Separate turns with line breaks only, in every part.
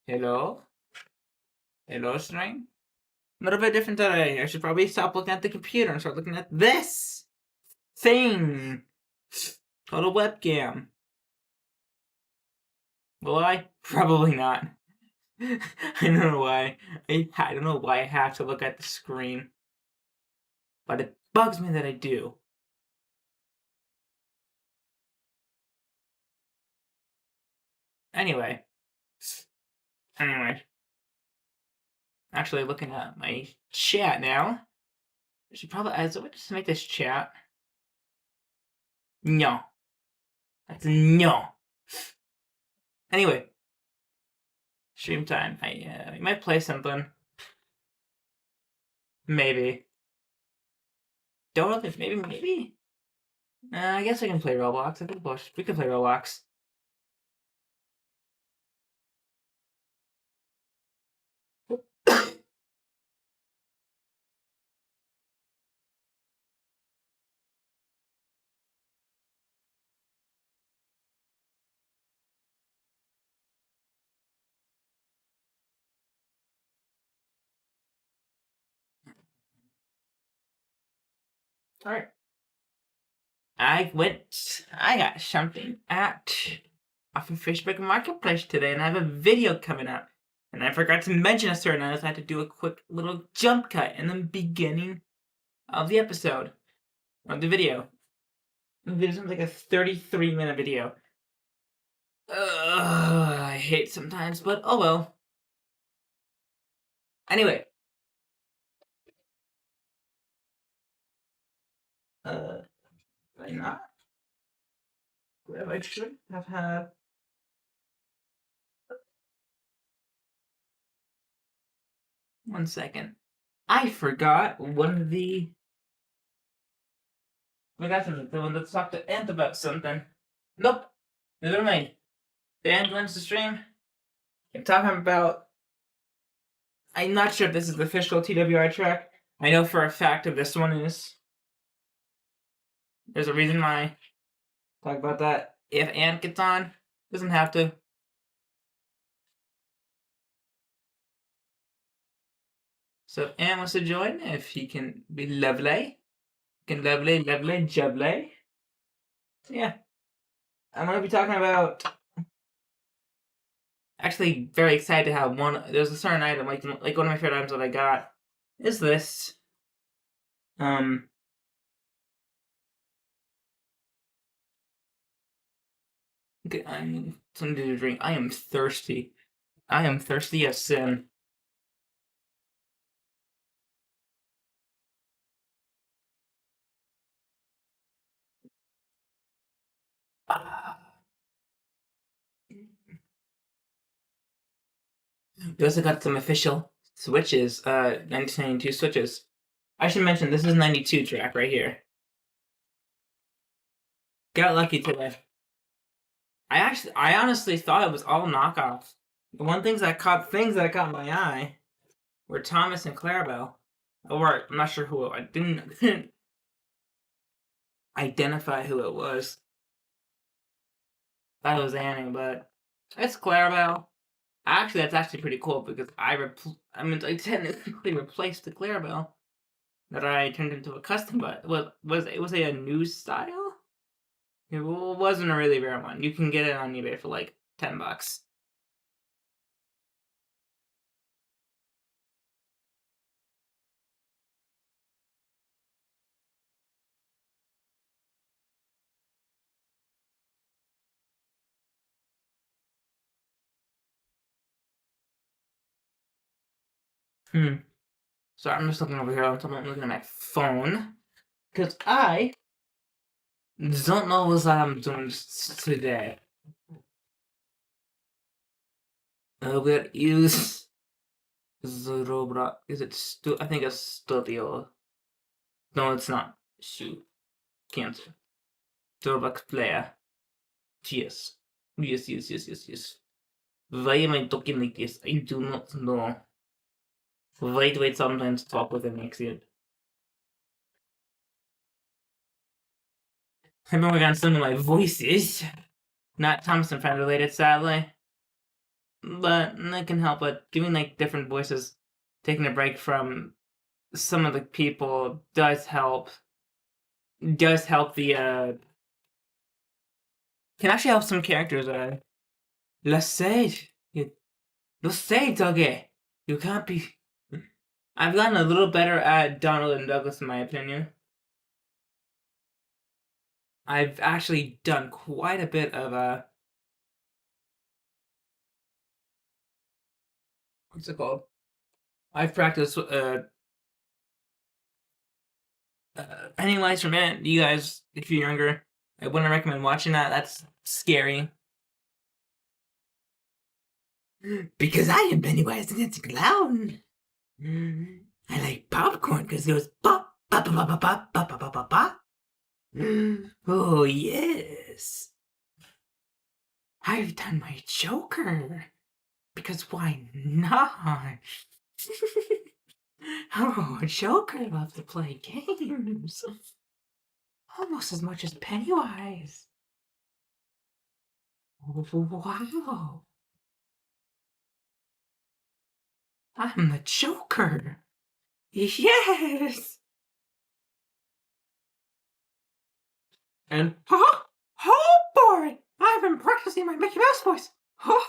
Hello? Hello, string? A little bit different today. I should probably stop looking at the computer and start looking at this thing called a webcam. Will I? Probably not. I don't know why. I don't know why I have to look at the screen. But it bugs me that I do. Anyway. Actually looking at my chat now. I should probably just make this chat. No. That's a no. Anyway. Stream time. I might play something. Maybe. Don't really, maybe. I guess I can play Roblox. I think we can play Roblox. Alright. I got something off of Facebook Marketplace today, and I have a video coming up. And I forgot to mention a certain item, so I had to do a quick little jump cut in the beginning of the episode. Of the video. This is like a 33-minute video. I hate sometimes, but oh well. Anyway. Why not? Well, I should have had. One second. I forgot one of the. We got something. The one that talked to Ant about something. Nope. Never mind. The Ant wants to stream. I'm talking about. I'm not sure if this is the official TWI track. I know for a fact if this one is. There's a reason why I talk about that. If Ant gets on, doesn't have to. So if Ant wants to join, if he can be lovely, lovely, jubbly. So yeah. I'm gonna be talking about. Actually, very excited to have one. There's a certain item, like one of my favorite items that I got is this. I'm something to drink. I am thirsty. I am thirsty as sin. We also got some official switches, 1992 switches. I should mention this is 92 track right here. Got lucky today. I honestly thought it was all knockoffs. The one things that caught my eye were Thomas and Clarabelle. Or I'm not sure who I didn't identify who it was. Thought it was Annie, but it's Clarabelle. Actually, that's actually pretty cool because I technically replaced the Clarabelle that I turned into a custom, but was it a new style? It wasn't a really rare one. You can get it on eBay for like $10. So I'm just looking over here. I'm looking at my phone because I don't know what I'm doing today. We'll use the Roblox. Is it I think it's Studio. No, it's not. Shoot. Cancel. Roblox player. Yes. Yes. Why am I talking like this? I do not know. Wait, sometimes talk with an accent. I've been working on some of my voices. Not Thompson friend related, sadly. but I can help. But giving like different voices, taking a break from some of the people does help. Does help the can actually help some characters. Let's say you, let's say Dougie, you can't be. I've gotten a little better at Donald and Douglas, in my opinion. I've actually done quite a bit of what's it called? I've practiced Pennywise from It. You guys, if you're younger, I wouldn't recommend watching that. That's scary. Because I am Pennywise the Dancing Clown. I like popcorn because it goes pop, pop, pop, pop, pop, pop, pop, pop, pop, pop. Oh yes. I've done my Joker. Because why not? Oh, Joker loves to play games. Almost as much as Pennywise. Wow. I'm the Joker. Yes. And, huh? Oh boy! I've been practicing my Mickey Mouse voice. Huh?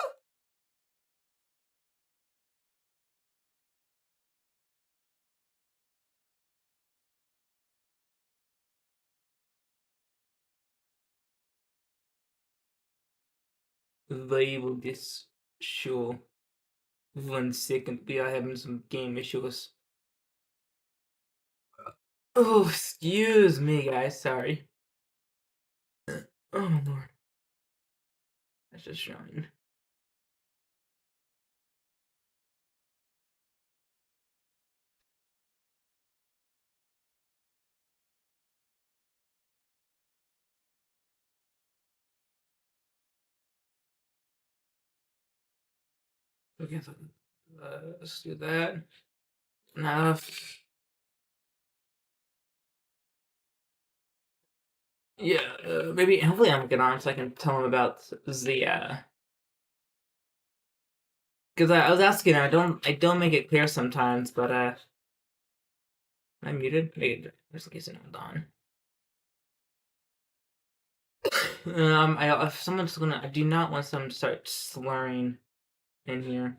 Label this show. 1 second, we are having some game issues. Oh, excuse me, guys. Sorry. Oh, Lord. That's just showing. Okay, so, let's do that. Now, yeah, maybe, hopefully I'm get on so I can tell him about the, because I was asking, I don't make it clear sometimes, but, am I muted? Wait, just in case I'm not on. If someone's gonna, I do not want someone to start slurring in here.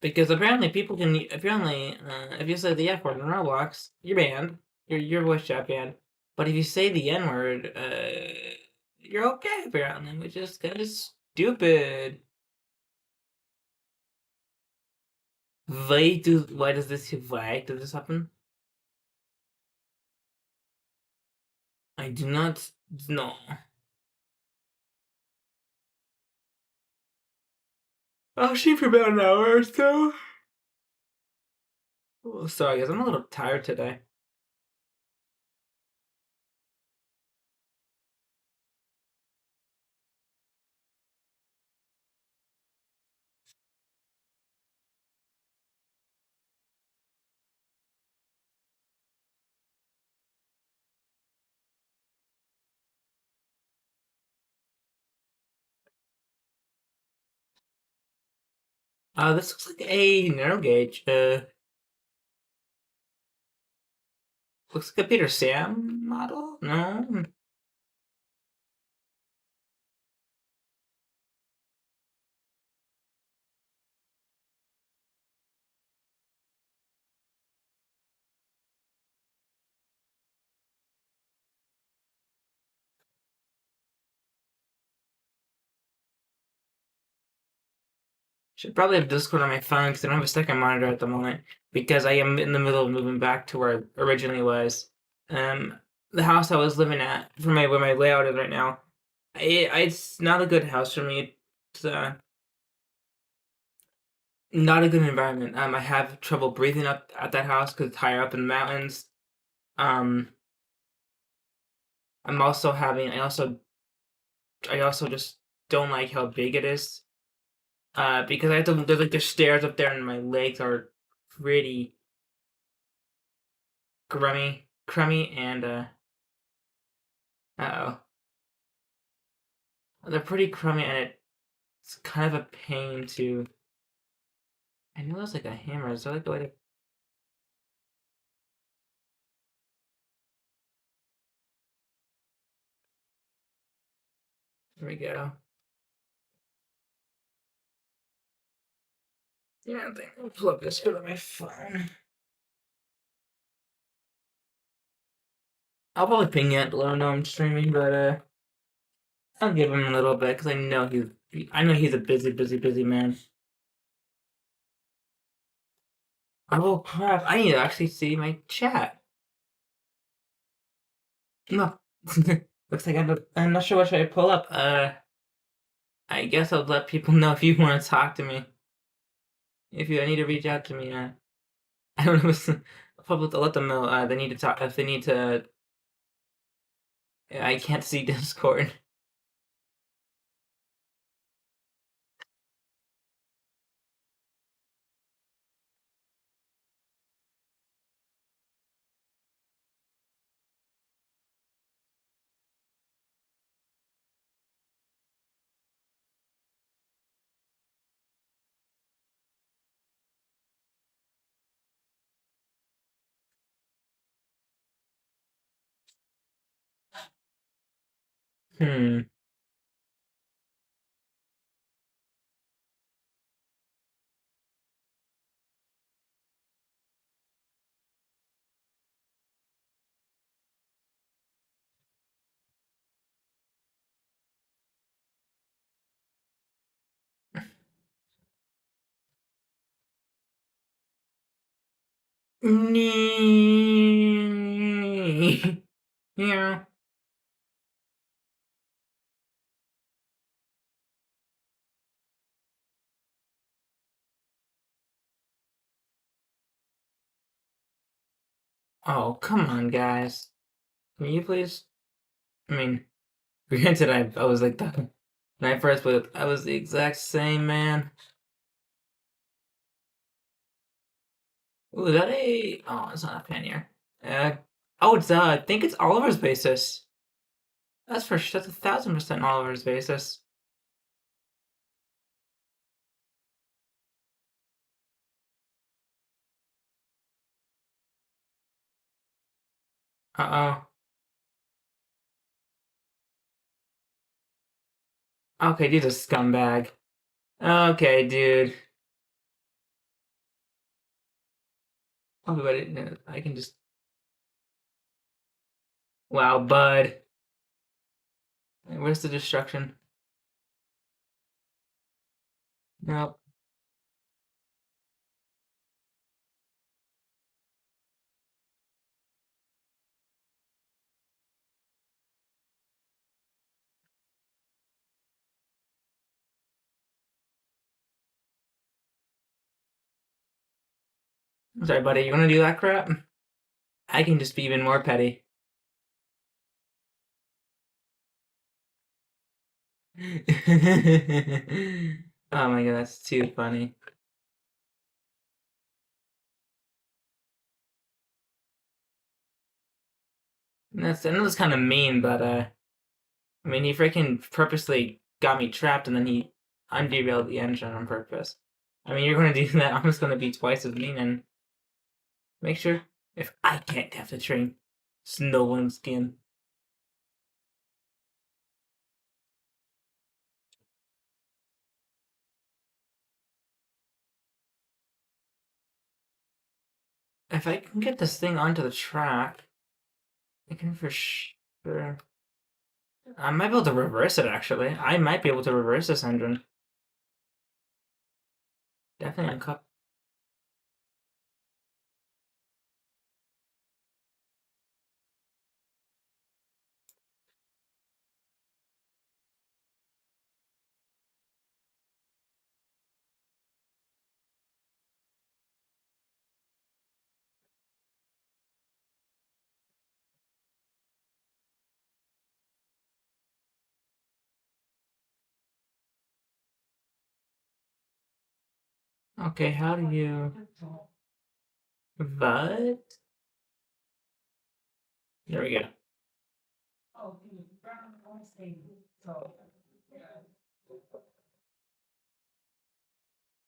Because apparently people can, apparently, if you say the F word in Roblox, you're banned. Your voice chat banned. But if you say the N word, you're okay apparently, which is kind of stupid. Why does this happen? I do not know. I'll sleep for about an hour or so. Oh, sorry guys, I'm a little tired today. This looks like a narrow gauge. Looks like a Peter Sam model? No? Should probably have Discord on my phone because I don't have a second monitor at the moment because I am in the middle of moving back to where I originally was. Um, the house I was living at, for my where my layout is right now, it's not a good house for me. It's not a good environment. I have trouble breathing up at that house because it's higher up in the mountains. Um, I'm also having. I also just don't like how big it is. Because I have to. There's like the stairs up there, and my legs are pretty crummy, and uh oh. They're pretty crummy, and it's kind of a pain to. I know there's like a hammer. Is there like a way to? There we go. Yeah, I think I'll pull up this good on my phone. I'll probably ping you to let him know I'm streaming, but I'll give him a little bit because I know he's a busy man. Oh crap! I need to actually see my chat. No, looks like I'm not sure what should I pull up. I guess I'll let people know if you want to talk to me. If you need to reach out to me, I don't know. I'll probably let them know. They need to talk. If they need to, I can't see Discord. Hmm. Yeah. Oh, come on, guys. Can you please? I mean, granted, I was like the when I first played, I was the exact same man. Ooh, is that a? Oh, it's not a pannier. Uh, oh, it's I think it's Oliver's basis. That's for that's 1,000% Oliver's basis. Uh oh. Okay, dude's a scumbag. Okay, dude. Oh, but I can just. Wow, bud. Where's the destruction? Nope. I'm sorry, buddy. You want to do that crap? I can just be even more petty. Oh my god, that's too funny. I know that's kind of mean, but I mean, he freaking purposely got me trapped, and then he underailed the engine on purpose. I mean, you're gonna do that. I'm just gonna be twice as mean and make sure if I can't have the train, it's no one's skin. If I can get this thing onto the track, I can for sure. I might be able to reverse it. Actually, I might be able to reverse this engine. Definitely uncut. Okay, how do you? But there we go.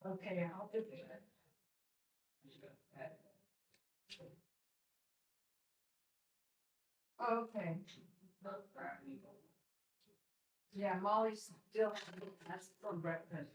Okay, I'll do that. Okay. Yeah, Molly's still that's for breakfast.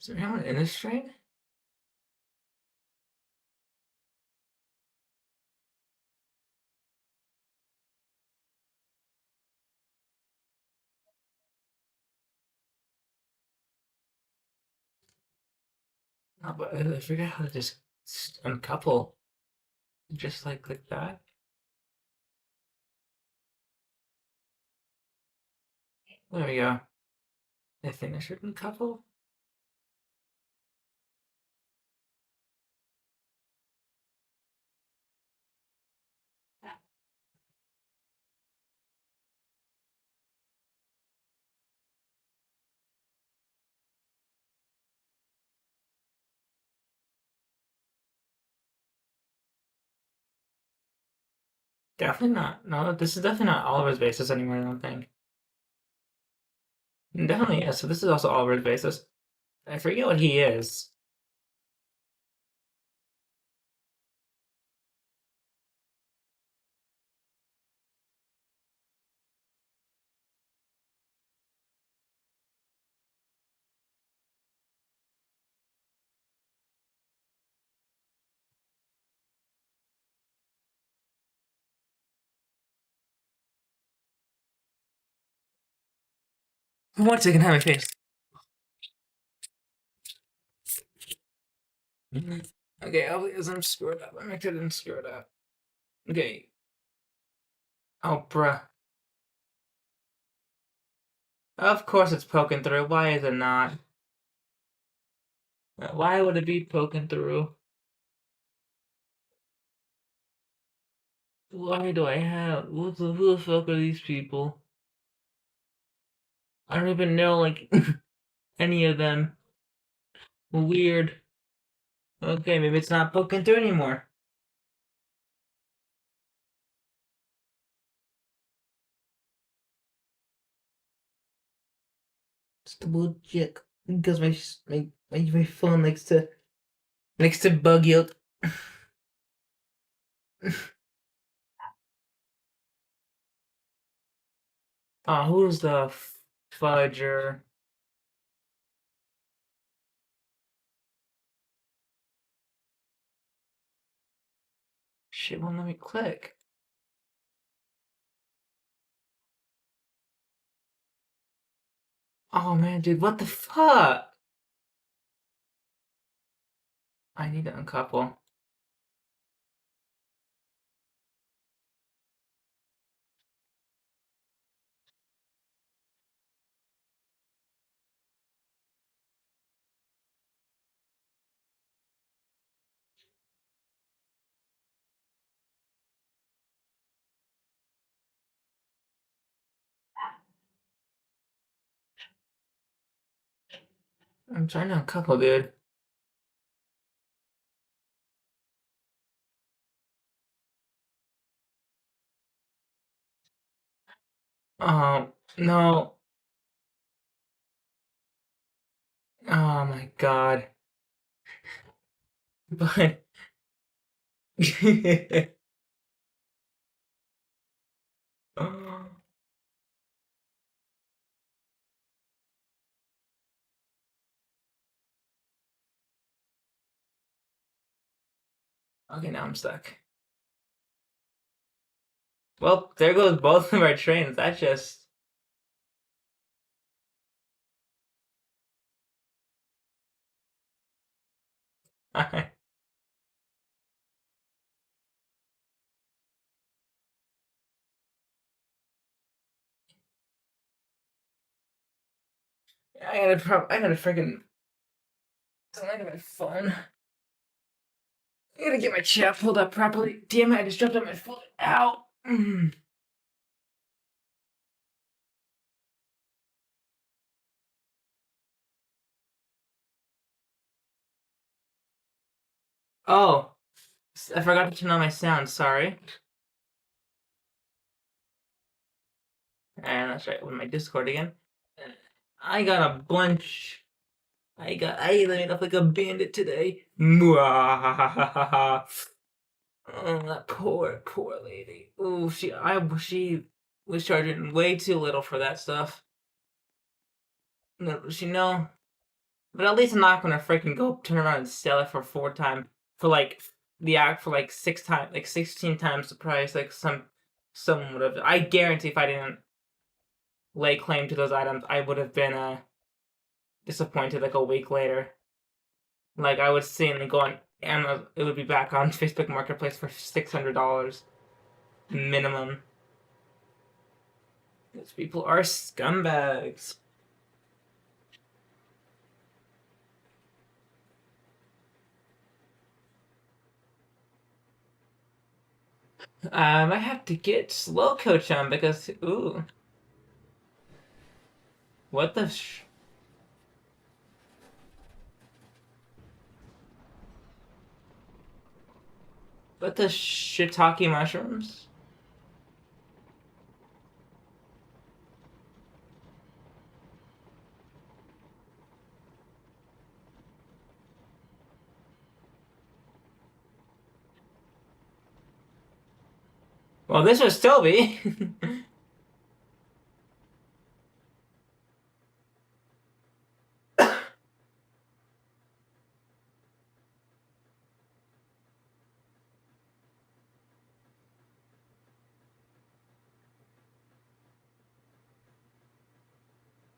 Is there anyone in this train? Oh, but I forget how to just uncouple. Just like click that. There we go. I think I should uncouple. Definitely not. No, this is definitely not Oliver's basis anymore, I don't think. Definitely, yeah. So this is also Oliver's basis. I forget what he is. One second, have my face. Okay, obviously I'm screwed up. I'm actually didn't screw it up. Okay. Oh, bruh. Of course it's poking through. Why is it not? Why would it be poking through? Why do I have? Who the fuck are these people? I don't even know, like, any of them. Weird. Okay, maybe it's not poking through anymore. It's double check because my phone likes to bug you. Oh, who's the fudger? Shit won't let me click. Oh man, dude, what the fuck? I need to uncouple. I'm trying to uncouple, dude. No. Oh my god. But okay, now I'm stuck. Well, there goes both of our trains. That's just I gotta freaking. I got my phone. I gotta get my chair pulled up properly. Damn it! I just dropped on my foot. Ow. Oh, I forgot to turn on my sound. Sorry. And that's right. With my Discord again. I got a bunch. I ate up like a bandit today. Mwahahaha. Oh, that poor lady. Ooh, she was charging way too little for that stuff. No, she know. But at least I'm not gonna freaking go turn around and sell it for 4 times for like the act for like 6 times, like 16 times the price. Like someone would have. I guarantee if I didn't lay claim to those items, I would have been disappointed like a week later. Like I would see and go on Amazon, it would be back on Facebook Marketplace for $600 minimum. These people are scumbags. I have to get slow coach on because ooh, what the what the shiitake mushrooms? Well, this would still be.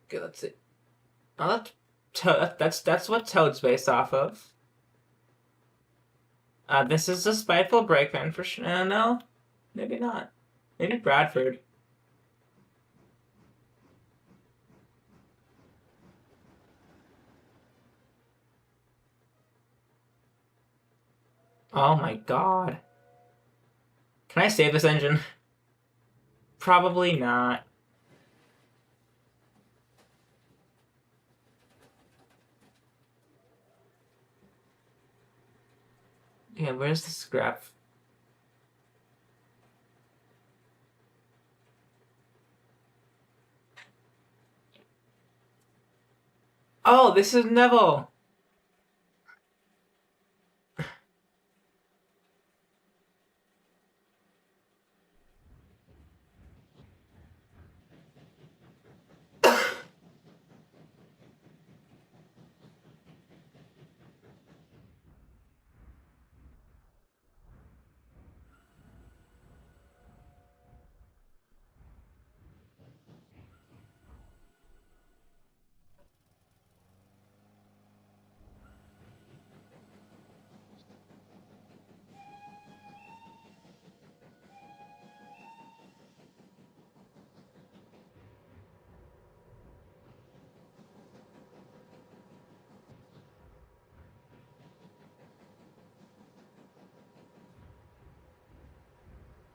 Okay, let's see. Oh, that's what Toad's based off of. This is a spiteful breakman for sure. No, maybe not. Maybe Bradford. Oh my god. Can I save this engine? Probably not. Yeah, where's the scrap? Oh, this is Neville.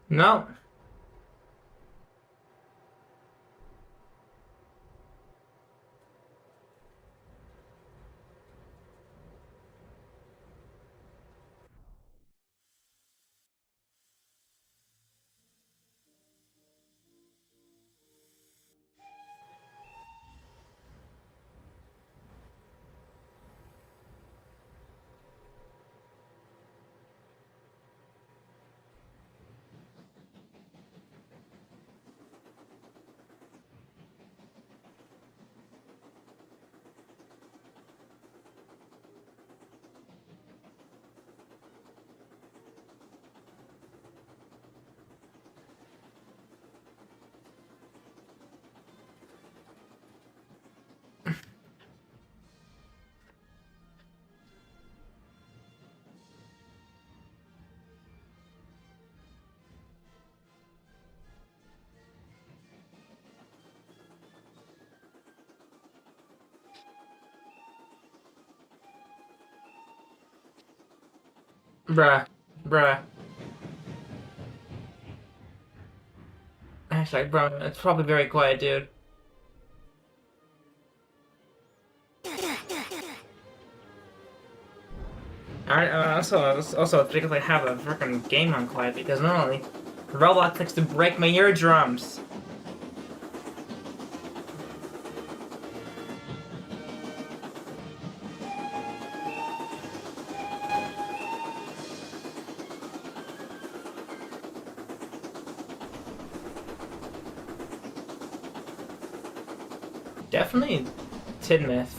No. Bruh. Bruh. Hashtag, bro, it's probably very quiet, dude. Alright, also, it's because I have a freaking game on quiet, because normally Roblox likes to break my eardrums. Definitely Tidmouth.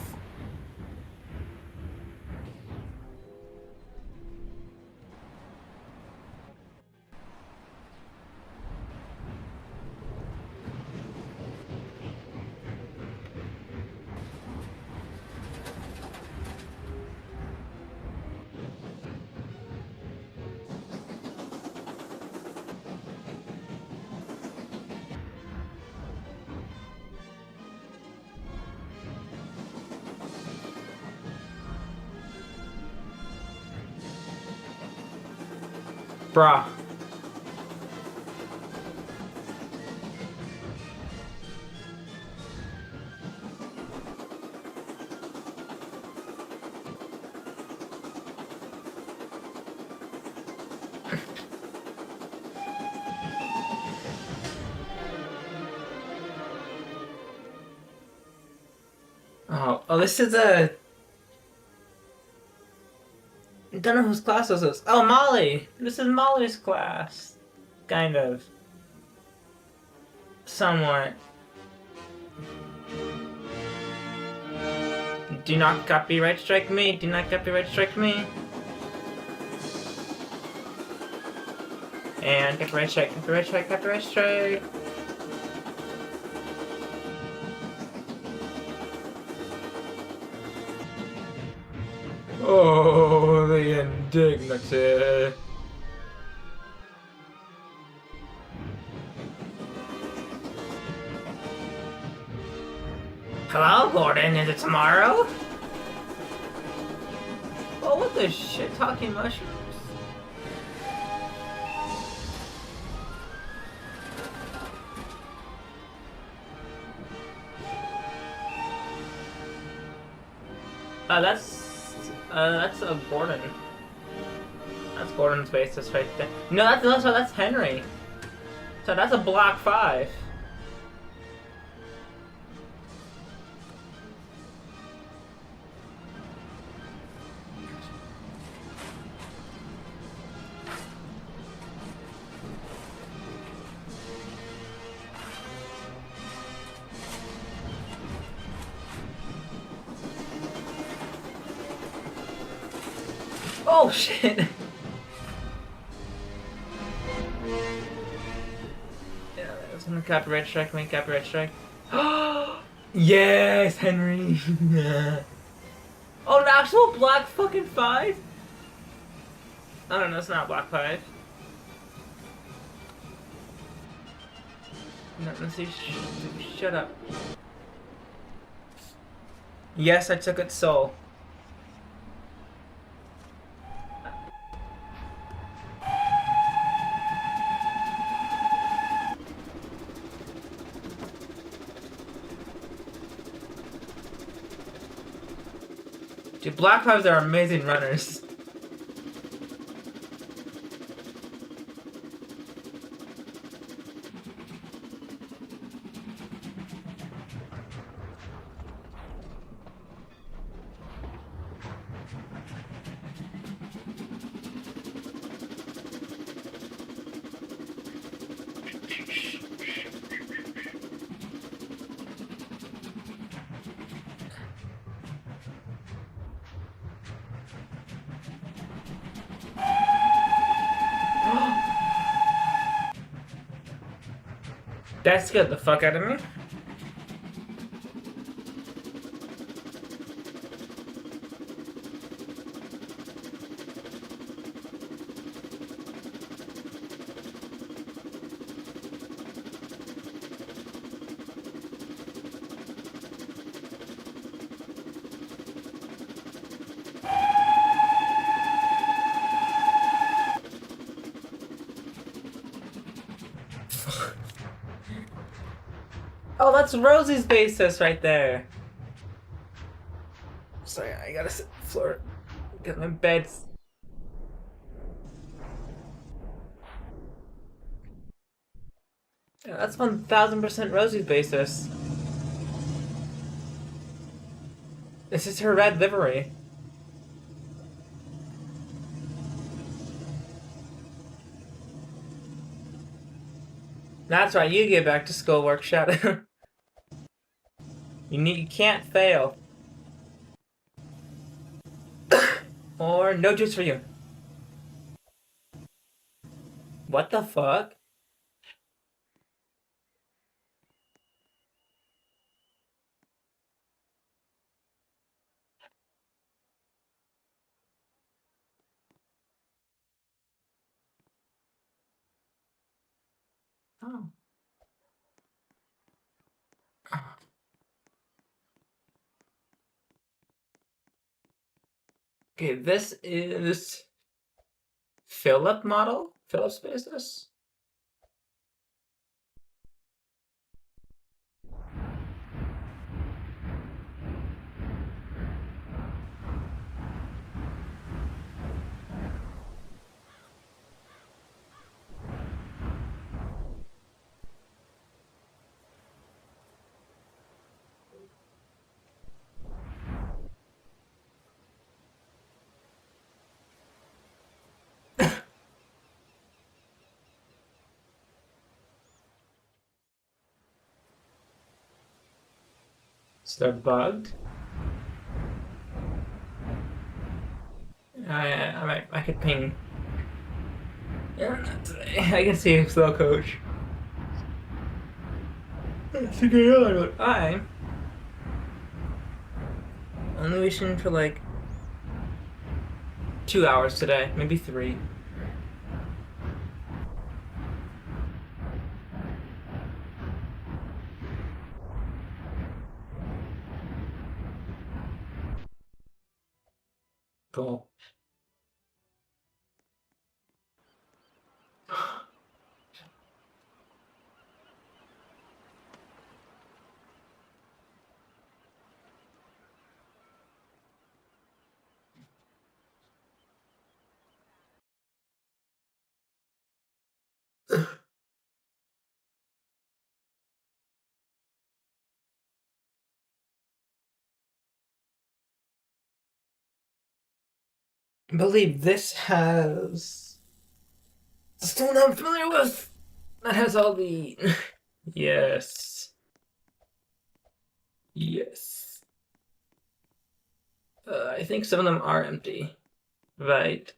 Bruh. Oh, this is a... I don't know whose class this is. Oh, Molly! This is Molly's class. Kind of. Somewhat. Do not copyright strike me. Do not copyright strike me. And copyright strike, copyright strike, copyright strike. Oh, the indignity. Hello, Gordon. Is it tomorrow? Oh, what the shit? Talking mushrooms? That's a Gordon. That's Gordon's basis right there. No, that's Henry. So that's a block 5. Oh shit! Yeah, that's gonna copyright strike me, copyright strike. Yes, Henry! Oh, an actual block fucking 5? I don't know, it's not block 5. No, let's see, shut up. Yes, I took its soul. Dude, Black 5s are amazing runners. That scared the fuck out of me. Oh, that's Rosie's basis right there. Sorry, I gotta sit on the floor. Get my bed. Yeah, that's 1000% Rosie's basis. This is her red livery. That's right, you get back to schoolwork, Shadow. You can't fail. Or no juice for you. What the fuck? Oh. Okay, this is Philip model? Philip's basis? So they're bugged. I could ping. Yeah, not today. I can see a slow coach. I only wishing for like 2 hours today, maybe 3. Cool. I believe this has the stone I'm familiar with. That has all the yes, yes. I think some of them are empty. Right.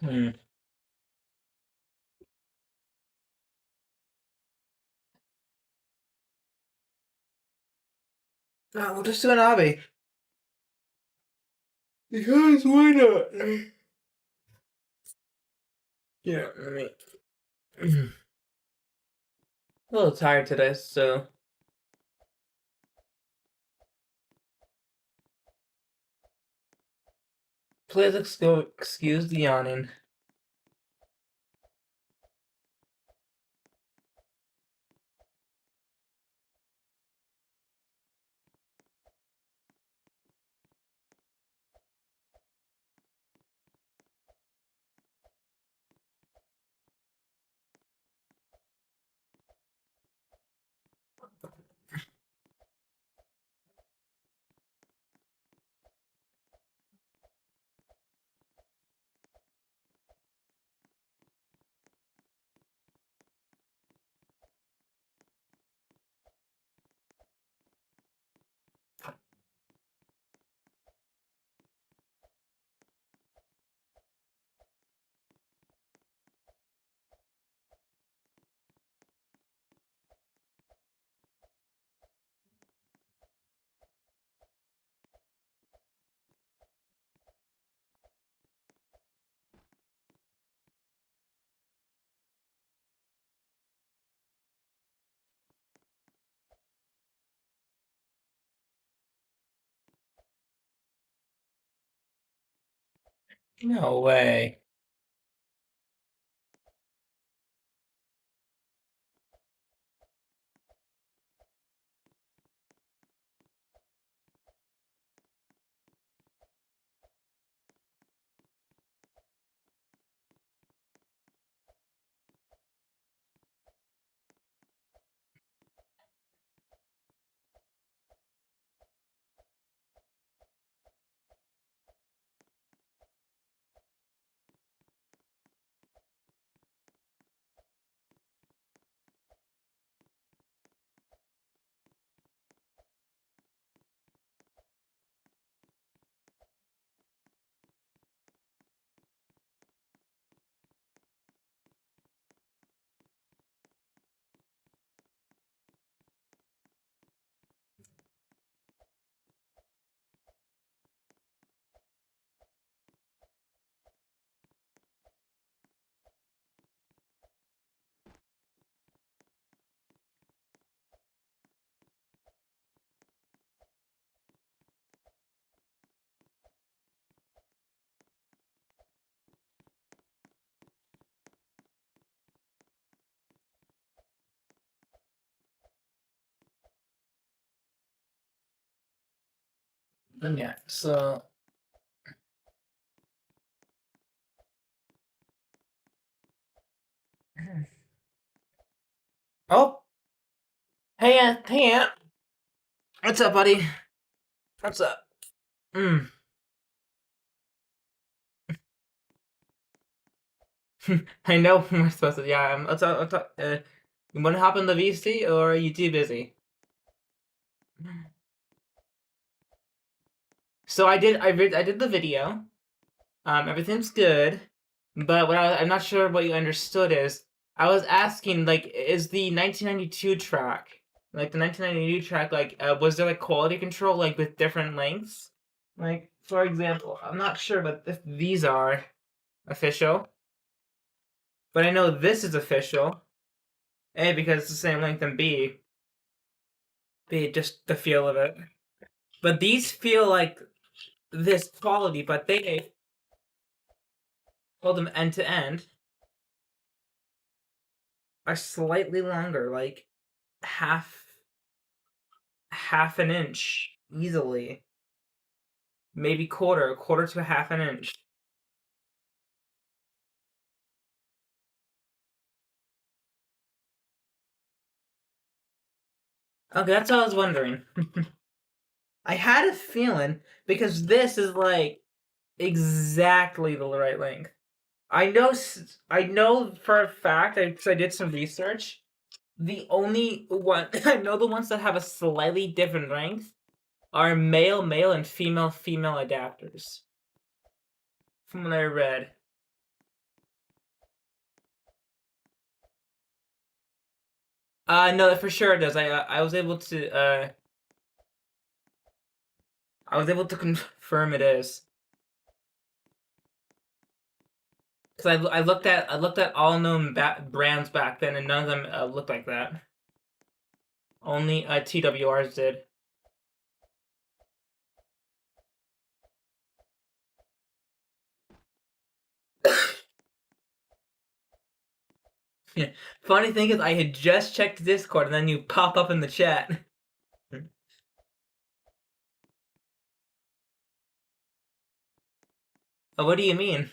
Hmm. No, we'll just do an obby. Because why not? Yeah, I mean, a little tired today, so please excuse the yawning. No way. Yeah, so oh, hey Aunt, hey Aunt. What's up, buddy? What's up? Mm. I know we're supposed to. Yeah, what's up? What's up? You want to hop in the VC or are you too busy? So I did the video. Everything's good, but I'm not sure what you understood is I was asking like, is the 1992 track, like the 1992 track, like was there like quality control like with different lengths? Like for example, I'm not sure, but if these are official, but I know this is official. A because it's the same length, and B just the feel of it. But these feel like this quality, but they hold them end to end are slightly longer, like half half an inch easily, maybe quarter to half an inch. Okay, that's all I was wondering. I had a feeling because this is like exactly the right length. I know for a fact because I did some research. The only one I know the ones that have a slightly different length are male and female adapters. From what I read. No, for sure it does. I was able to confirm it is. Because I looked at all known brands back then, and none of them looked like that. Only TWRs did. Yeah. Funny thing is, I had just checked Discord, and then you pop up in the chat. What do you mean?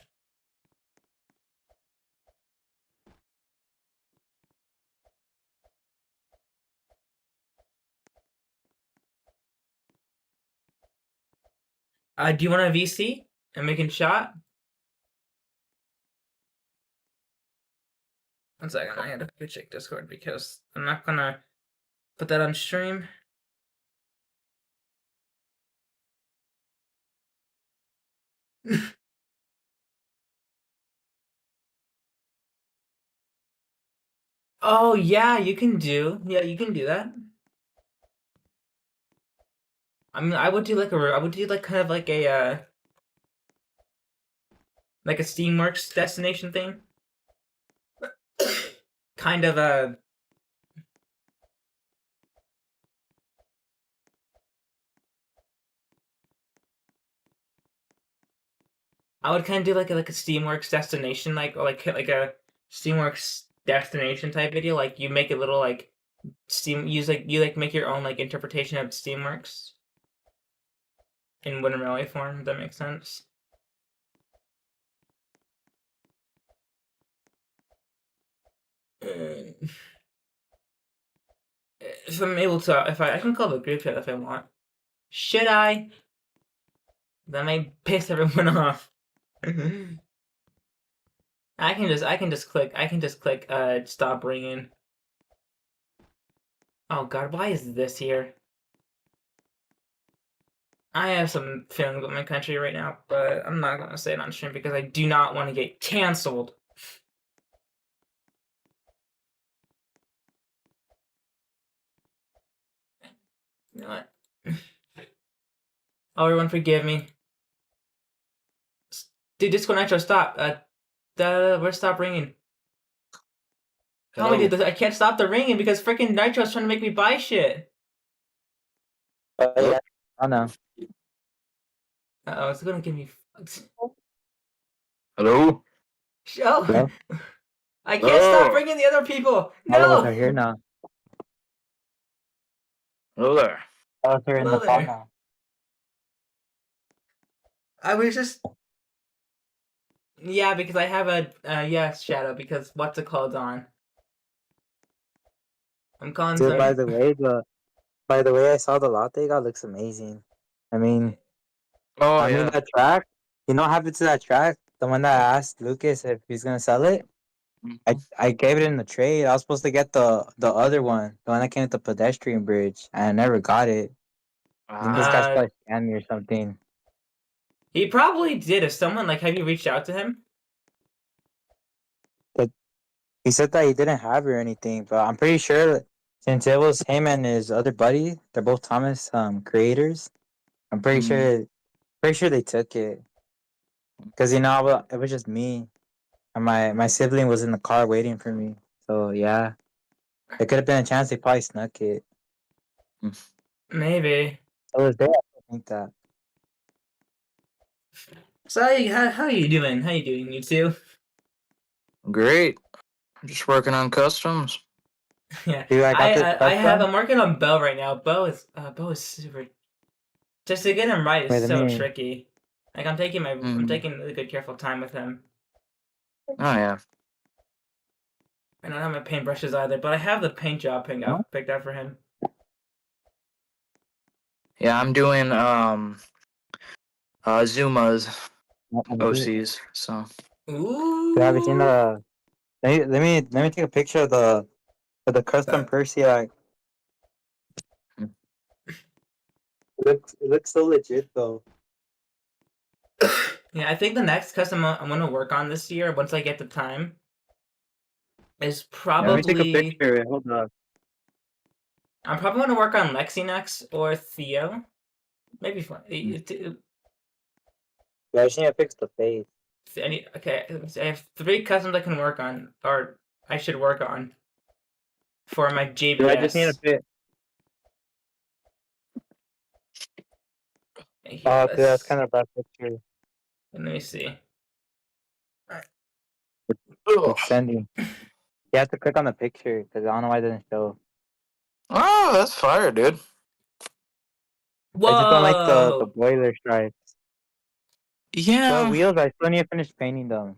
Do you want a VC and we can shot? One second, I had to quickly check Discord because I'm not gonna put that on stream. Oh yeah, you can do that. I mean, I would do like kind of like a Steamworks destination thing. Kind of a I would kind of do like a Steamworks destination, like or like a Steamworks destination type video. Like you make a little like you make your own like interpretation of Steamworks in Wooden Railway form. If that makes sense. If I'm able to, if I can call the group chat if I want. Should I? That may piss everyone off. I can just click stop ringing. Oh god, why is this here? I have some feelings about my country right now, but I'm not gonna say it on stream because I do not want to get canceled. You know what? Oh, everyone forgive me. Dude, Disco Nitro, stop. Where's stop ringing? Tell me, dude, I can't stop the ringing because freaking Nitro's trying to make me buy shit.
Oh yeah. Oh no.
Uh-oh, it's gonna give me...
Hello?
Oh!
Hello?
I can't stop ringing the other people! No!
All of us are here now.
Hello there.
All of us are in
Hello
the call
there.
now.
I was just... Yeah, because I have a... yes, Shadow, because what's it called on? I'm calling
Dude,
some...
by the way, I saw the latte god looks amazing. I mean
Oh, yeah.
that track. You know what happened to that track? The one that I asked Lucas if he's gonna sell it. I gave it in the trade. I was supposed to get the other one, the one that came with the pedestrian bridge, and I never got it. I think this guy's probably scamming me or something.
He probably did. If someone, like, have you reached out to him?
But he said that he didn't have it or anything, but I'm pretty sure since it was him and his other buddy, they're both Thomas creators. I'm pretty sure they took it. Cause it was just me, and my sibling was in the car waiting for me. So yeah, it could have been a chance they probably snuck it.
Maybe.
It was there. I think that.
So, how are you doing? How you doing, you two?
Great. I'm just working on customs.
Yeah,
Dude, I got this
I'm working on Bo right now. Bo is super. Just to get him right is
Wait, let
so
me-
tricky. Like I'm taking a good careful time with him.
Oh, yeah.
I don't have my paintbrushes either, but I have the paint job picked out for him.
Yeah, I'm doing, Zuma's
Dude,
OCs, so.
Ooh.
have you seen the? Let me take a picture of the custom Percy. Like, it looks so legit though.
Yeah, I think the next custom I'm gonna work on this year, once I get the time, is probably.
Let me take a picture. Hold up.
I'm probably gonna work on Lexi or Theo. Maybe fun.
Yeah, I just need to fix the face.
Okay, I have 3 customs I can work on, or I should work on for my JBS.
Dude, I just need a bit. Oh, dude, that's kind of a bad picture.
Let me see.
It's sending. You have to click on the picture because I don't know why it doesn't show.
Oh, that's fire, dude.
Whoa!
I just don't like the boiler stripes.
Yeah.
The wheels, I still need to finish painting them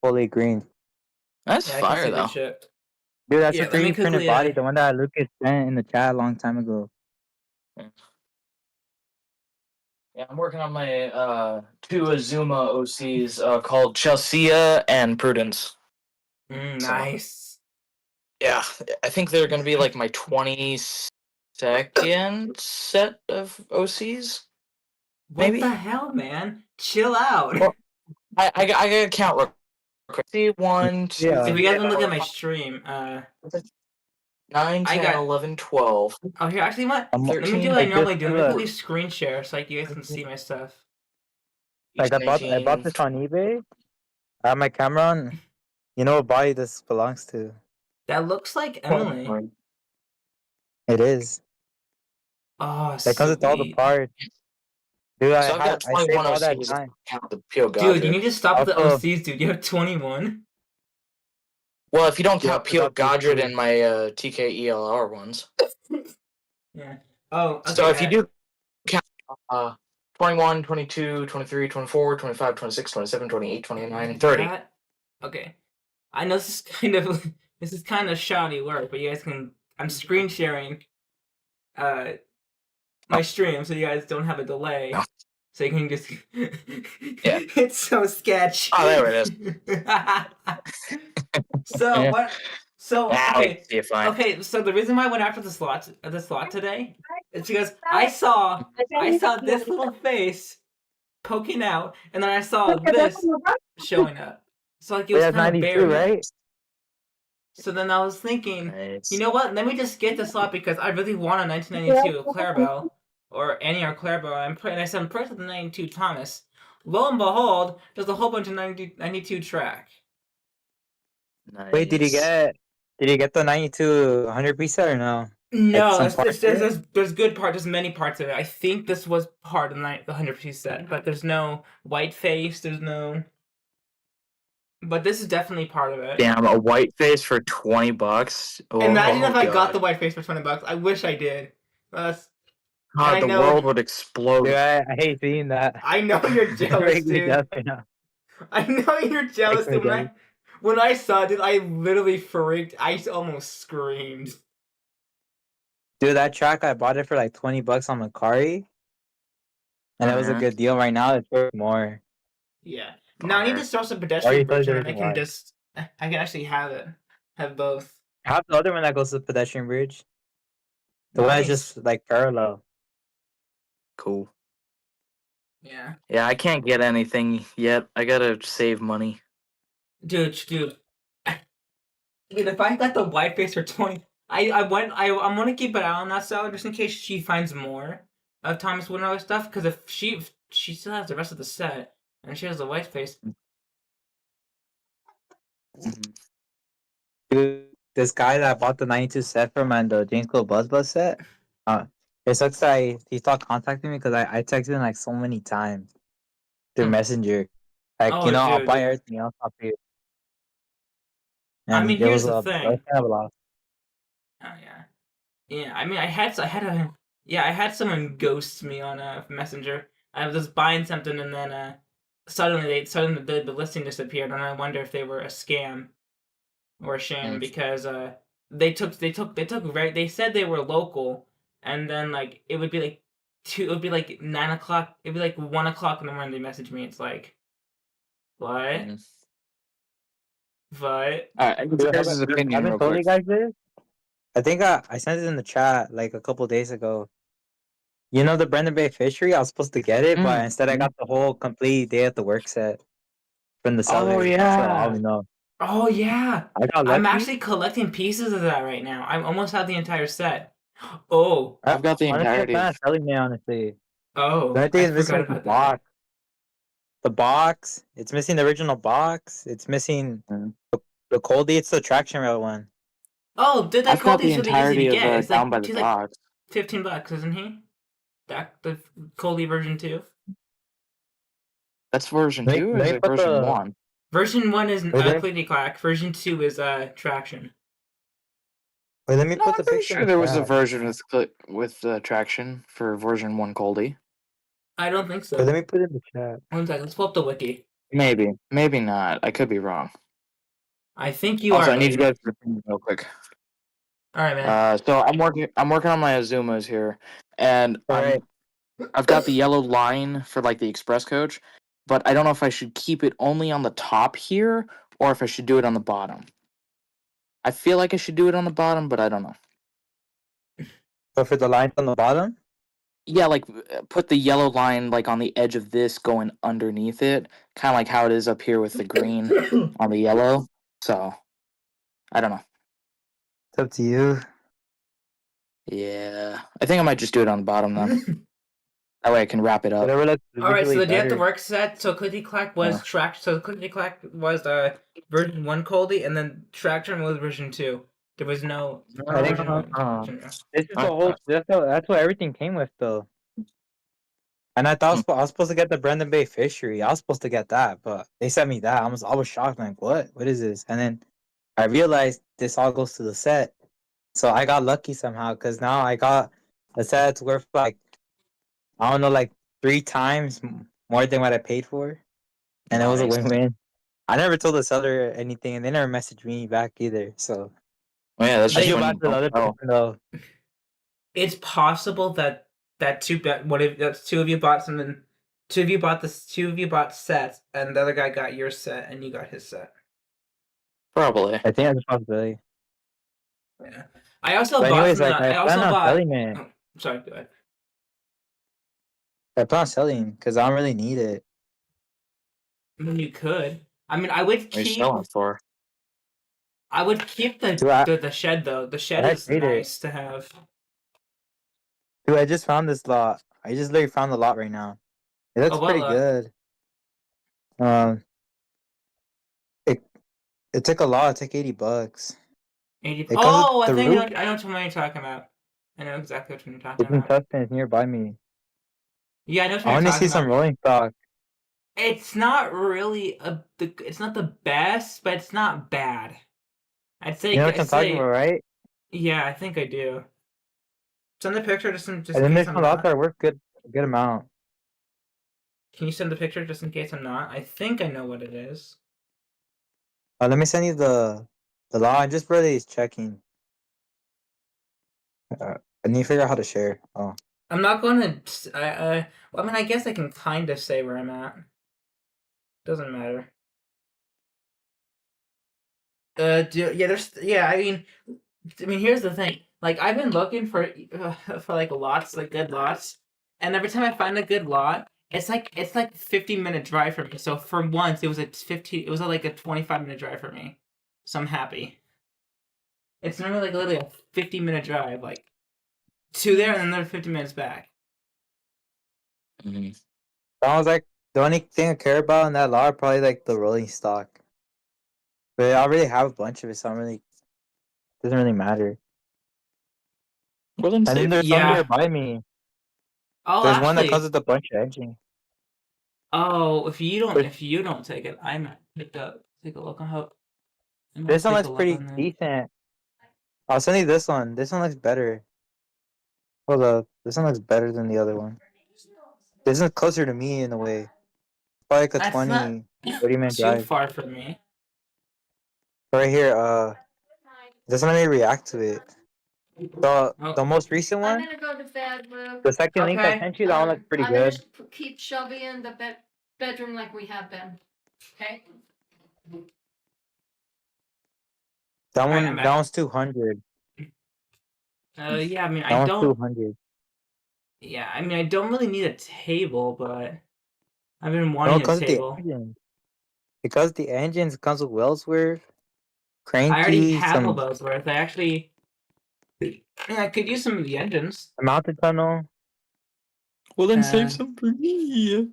fully green.
That's
Yeah, I can
fire,
see
though.
that shit.
Dude, that's
Yeah,
a
let me
3D printed
quickly,
body, the one that Lucas sent in the chat a long time ago.
Yeah, I'm working on my 2 Azuma OCs called Chelsea and Prudence.
Nice.
Yeah, I think they're gonna be like my 22nd set of OCs.
What
Maybe?
the hell, man? Chill out.
Well, I gotta count real quick. See, 1, 2,
Yeah.
If you guys want to look at my stream,
9, 10, 11, 12.
Oh, here, actually, what? Let me do what I normally do. Let me quickly screen share so like you guys can see my stuff.
Like I bought this on eBay. I have my camera on. You know what body this belongs to?
That looks like Emily.
It is.
Oh,
It comes with all the
sweet.
parts. Dude,
So I've got
I saved
21
all that
OCs.
time.
Count the Pure
Dude, you
Godred.
need to stop the
Also-
OCs, dude. You have 21.
Well, if you don't
Yeah,
count
I
Pure
forgot those
Godred
two.
and my TKELR ones.
Yeah. Oh, okay.
So if you do count 21, 22, 23, 24, 25, 26, 27, 28, 29, 30.
that- okay. I know this is kind of this is kind of shoddy work, but you guys can. I'm screen sharing my stream so you guys don't have a delay.
No.
So you can just
Yeah.
It's so sketch.
Oh, there it is.
So
Yeah.
what? So
Now we
okay,
can see it fine.
okay. So the reason why I went after the slot today, is because I saw this little face poking out, and then I saw this showing up. So like it
We
was
have
kind of
92,
buried.
right?
So then I was thinking,
Nice.
you know what? Let me just get the slot because I really want a 1992 Clarabelle or Annie or Clarabelle. And I said I'm impressed with the 92 Thomas. Lo and behold, there's a whole bunch of 92 track.
Nice.
Wait, did you get the 92 100 piece set or no?
No,
some parts
there's good part. There's many parts of it. I think this was part of the 100 piece set, but there's no white face. There's no. But this is definitely part of it.
Damn, a white face for $20. Oh,
Imagine if I got
God.
the white face for $20. I wish I did. That's
God,
I
the
know-
world would explode.
Dude, I hate seeing that.
I know you're jealous,
Make me
dude.
jealous right now.
I know you're jealous,
Make me
dude. When I saw it, dude, I literally freaked. I almost screamed.
Dude, that track I bought it for like $20 on Macari, and it was a good deal. Right now it's worth more.
Yeah. Now I need to
Fire.
start some
Or
pedestrian
you thought
version,
there
and I
was
can
why.
just I can actually have both.
Have the other one that goes to the pedestrian bridge. The one
Nice.
that's just like parallel.
Cool.
Yeah.
Yeah, I can't get anything yet. I gotta save money.
Dude, dude, if I got the white face for 20, I'm gonna keep an eye on that seller just in case she finds more of Thomas Winnow stuff. Because if she still has the rest of the set and she has the white face,
Mhm.
Dude, this guy that I bought the 92 set from and the James Cole Buzz set. It sucks that he stopped contacting me because I texted him like so many times through Messenger. Like,
Oh,
I'll
dude,
buy
yeah.
everything else off you.
I
And
mean,
it
here's
was
the
it was
thing.
kind of a loss.
Oh yeah, yeah. I mean, I had someone ghost me on Messenger. I was just buying something and then suddenly the listing disappeared, and I wonder if they were a scam or a sham because they said they were local, and then like it would be like 9 o'clock. It'd be like 1 o'clock in the morning. They message me. It's like, what? What?
Alright, I need
Dude,
your guys' opinion
haven't
real
told you
quick.
guys this? I think I sent it in the chat like a couple days ago. You know the Brendan Bay fishery? I was supposed to get it, but instead I got the whole complete day at the work set from the seller.
Oh,
So I
yeah.
don't know.
Oh yeah.
I got lucky.
I'm actually collecting pieces of that right now. I almost have the entire set. Oh.
I've got the
Honestly, I
entirety.
plan on selling it, honestly.
Oh.
The only thing
I
is missing
forgot
is the
about that.
box. The box. It's missing the original box. It's missing the Coldie. It's the traction rail one.
Oh, dude, that
I've got
Coldie's
the
really easy to
entirety of
get. It's
Down
like
by the
he's like
Docks.
$15, isn't he? That the Coldie version 2.
That's version
Let
2 or
me
is it
put
version
the-
1?
Version 1 is
Wait, there-
clicky clack. Version 2 is traction.
Wait, let me
No,
put the
I'm pretty
picture.
sure
in the
there was a
chat.
version with traction for version 1 Coldie.
I don't think so.
Wait, let me put it in the chat.
One second, let's pull up the wiki.
Maybe. Maybe not. I could be wrong.
I think you
Also,
are.
I need you
right.
guys to opinion real quick.
All right, man.
So I'm working on my Azumas here, and
Alright.
I've got the yellow line for like the express coach, but I don't know if I should keep it only on the top here or if I should do it on the bottom. I feel like I should do it on the bottom, but I don't know.
So for the lines on the bottom?
Yeah, like put the yellow line like on the edge of this going underneath it, kind of like how it is up here with the green on the yellow. So, I don't know.
It's up to you.
Yeah, I think I might just do it on the bottom then. That way I can wrap it up.
Whatever looks
All right, so
visually
the day at the
better.
work set. So clicky clack was tracked. So clicky clack was version 1 Coldie, and then traction was version 2. There was no
I think
version 1.
this is the whole. That's what everything came with, though. And I thought I was supposed to get the Brendan Bay Fishery. I was supposed to get that, but they sent me that. I was shocked. Like, what? What is this? And then I realized this all goes to the set. So I got lucky somehow because now I got a set that's worth like I don't know, like 3 times more than what I paid for, and it was a
Nice.
win-win. I never told the seller anything, and they never messaged me back either. So
Oh, yeah, that's
I
just
feel
when
bad
you
for the
don't
other
know.
person though.
It's possible that what if that's two of you bought something, two of you bought sets, and the other guy got your set, and you got his set.
Probably.
I think that's a possibility.
Yeah. I also
But
bought
anyways,
from the.
like I
I
plan
also
on
bought.
selling it.
Oh, sorry, go ahead.
I plan on selling because I don't really need it.
I mean, you could. I mean, I would
What are you
keep.
selling for?
I would keep
Dude, I,
the shed though. The shed
I
is
hate it.
nice to have.
Dude, I just found this lot. I just literally found the lot right now. It looks
Oh, what
pretty
lot?
good. Um, it it took a lot. It took $80.
80.
Because of
Oh, I
the
think
roof.
I know what one you're talking about. I know exactly what you're talking
It's in
about.
Tustin. It's nearby me.
Yeah, I know what
I
you're
want to
talking
see some
about.
rolling stock.
It's not really it's not the best, but it's not bad.
You know what
I'd
I'm talking about,
say
right?
yeah, I think I do. Send the picture just
And
in
then
case
there's
I'm
some lots that
not.
are worth a good amount.
Can you send the picture just in case I'm not? I think I know what it is.
Let me send you the law. I just barely is checking. I need to figure out how to share. Oh,
I'm not going to. Well, I mean, I guess I can kind of say where I'm at. Doesn't matter. Yeah, there's. Yeah, I mean, here's the thing. Like, I've been looking for like lots, like good lots, and every time I find a good lot, it's like 15-minute drive for me. So for once, it was a 15. It was like a 25-minute drive for me. So I'm happy. It's normally like literally a 15-minute drive, like to there and then another 50 minutes back.
Mm-hmm.
sounds like the only thing I care about in that law are probably like the rolling stock. But I already have a bunch of it, so I don't really doesn't really matter.
Well, then
And then
save.
there's some
Yeah.
nearby me.
Oh,
There's one that comes
actually,
with a bunch of engine.
oh,
But
if you don't take it, I might take a look on how. I might
this one
take a
looks
look
pretty
on that.
decent. I'll send you this one. This one looks better. Hold up. This one looks better than the other one. This is closer to me in a way. Probably like a
That's not
20, 30-minute
too
drive.
far from me.
Right here, doesn't let me react to it. The
Oh,
most recent
I'm
one,
gonna go to bed, Luke.
the second link I
okay.
sent you, that one looks pretty
I'm gonna
good.
keep Shelby in the bedroom like we have been. Okay.
That
All right, I'm
one, that
back.
one's 200.
Yeah, I mean,
That one's 200.
Yeah, I mean, I don't really need a table, but I've been
No,
wanting a
because of the
table.
engine. Because the engines comes with Wellsworth,
I already
cranky,
have a
some
Bellsworth. I actually, yeah, I could use some of the engines.
a mounted tunnel.
Well, then
Uh,
save some for me.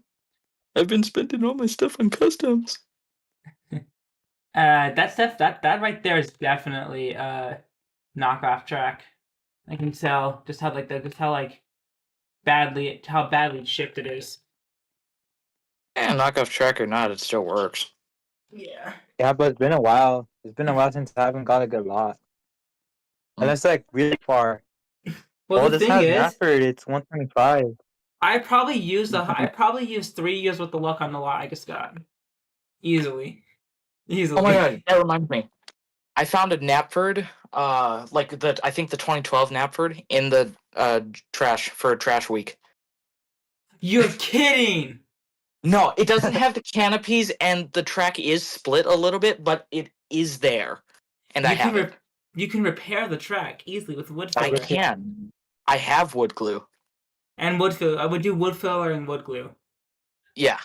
I've been spending all my stuff on customs.
that stuff, that right there is definitely knockoff track. I can tell just how how badly shipped it is.
Yeah, knockoff track or not, it still works.
Yeah.
Yeah, but it's been a while. It's been a while since I haven't got a good lot. And
Mm.
that's like really far.
Well,
Oh,
the
this
thing
has
is,
Nafford. It's 125.
I probably used 3 years worth of luck on the lot I just got. Easily.
Oh my
Easily.
god, that reminds me. I found a Knapford, I think the 2012 Knapford in the trash for a trash week.
You're kidding!
No, it doesn't have the canopies, and the track is split a little bit, but it is there, and I have it.
You can repair the track easily with wood
I
filler.
can. I have wood glue.
And wood filler. I would do wood filler and wood glue.
Yeah,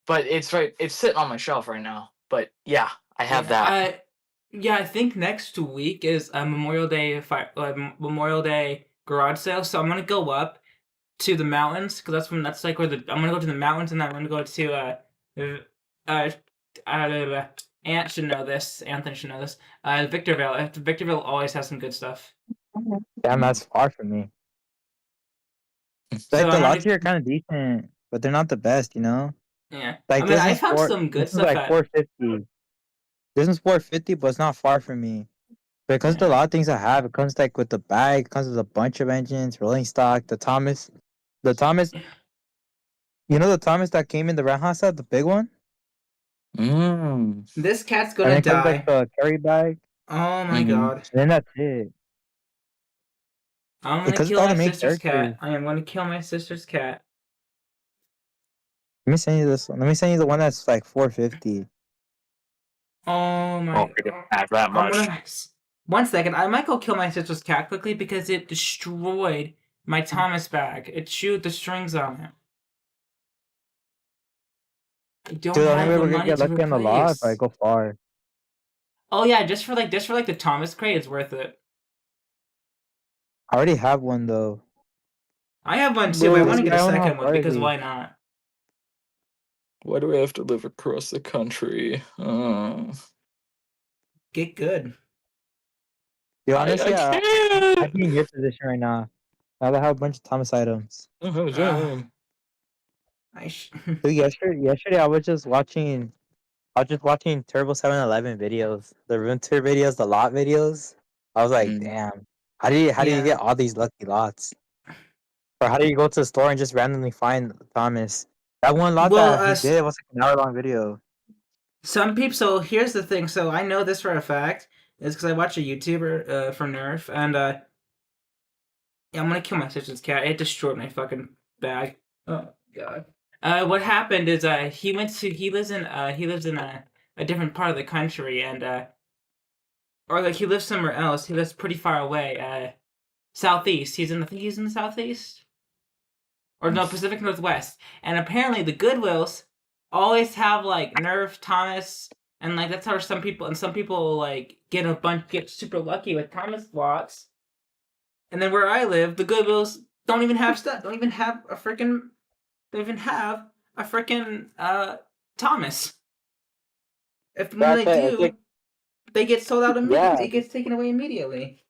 but it's right. It's sitting on my shelf right now. But yeah, I have that.
I think next week is a Memorial Day Memorial Day garage sale. So I'm gonna go up to the mountains because that's like where I'm gonna go to the mountains and then I'm gonna go to uh, Ant should know this. Anthony should know this. Victorville. Victorville always has some good stuff.
Damn, that's far from me.
So
Like the
I'm
lots
gonna.
here are kind of decent, but they're not the best, you know.
Yeah. I
Like
mean, I found some
This
good
is
stuff
like
at.
450. This is 450, but it's not far from me. Because the
Yeah.
lot of things I have, it comes like with the bag, it comes with a bunch of engines, rolling stock, the Thomas, you know the Thomas that came in the roundhouse set, the big one,
Mm.
This cat's
and
gonna
then comes like
die.
the carry bag,
Oh my
Mm-hmm.
god.
and then that's it.
I'm gonna
Because it's
kill
all
my
the main
sister's cat.
characters.
I am gonna kill my sister's cat.
Let me send you this one. Let me send you the one that's like 450.
Oh my.
Oh, we didn't have that
I'm
much.
gonna. 1 second. I might go kill my sister's cat quickly because it destroyed my Thomas bag. It chewed the strings on it. I don't
Dude, the only
have
way
the
we're gonna
money
get
to
lucky on the lot if I
replace.
go far.
Oh yeah, just for like the Thomas crate, it's worth it.
I already have one though.
I have one too, but I
Bro,
want to
This
get a
guy, I don't know how
second one
far is
because
he.
why not?
why do I have to live across the country?
Get good.
Dude,
I
honestly, I'd
can't.
be in your position right now. Now that I have a bunch of Thomas items.
Uh, I sh-
Dude, yesterday I was just watching Turbo 711 videos, the room tour videos, the lot videos. I was like,
Mm.
damn, how do you
yeah.
get all these lucky lots? Or how do you go to the store and just randomly find Thomas? That one lot
Well,
that he did was like an hour long video.
some people. So here's the thing. So I know this for a fact. Is because I watch a YouTuber from Nerf, and yeah, I'm gonna kill my sister's cat. It destroyed my fucking bag. Oh god. What happened is he lives in a different part of the country, and or like he lives somewhere else. He lives pretty far away. Southeast. I think he's in the southeast, or no, Pacific Northwest. And apparently the Goodwills always have like Nerf, Thomas, and like that's how some people like get super lucky with Thomas blocks. And then where I live, the Goodwills don't even have stuff. Don't even have a freaking. Don't even have a freaking Thomas. If when
That's
they
it. It's like,
do, they get sold out immediately.
yeah,
It gets taken away immediately.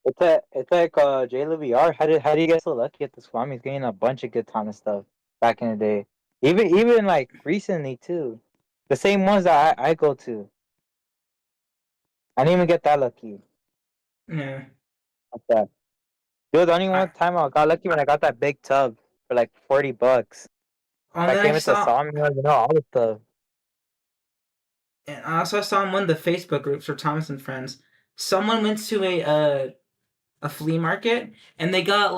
it's like JLVR. How do you get so lucky at this farm? He's getting a bunch of good Thomas stuff back in the day. Even like recently too. The same ones that I go to. I didn't even get that lucky.
Yeah.
Like that. Dude, the only
I,
one time I got lucky when I got that big tub for like $40.
and
That
then I
came with the
saw
sawmill, all the stuff.
And I also saw in one of the Facebook groups for Thomas and Friends. Someone went to a flea market and they spent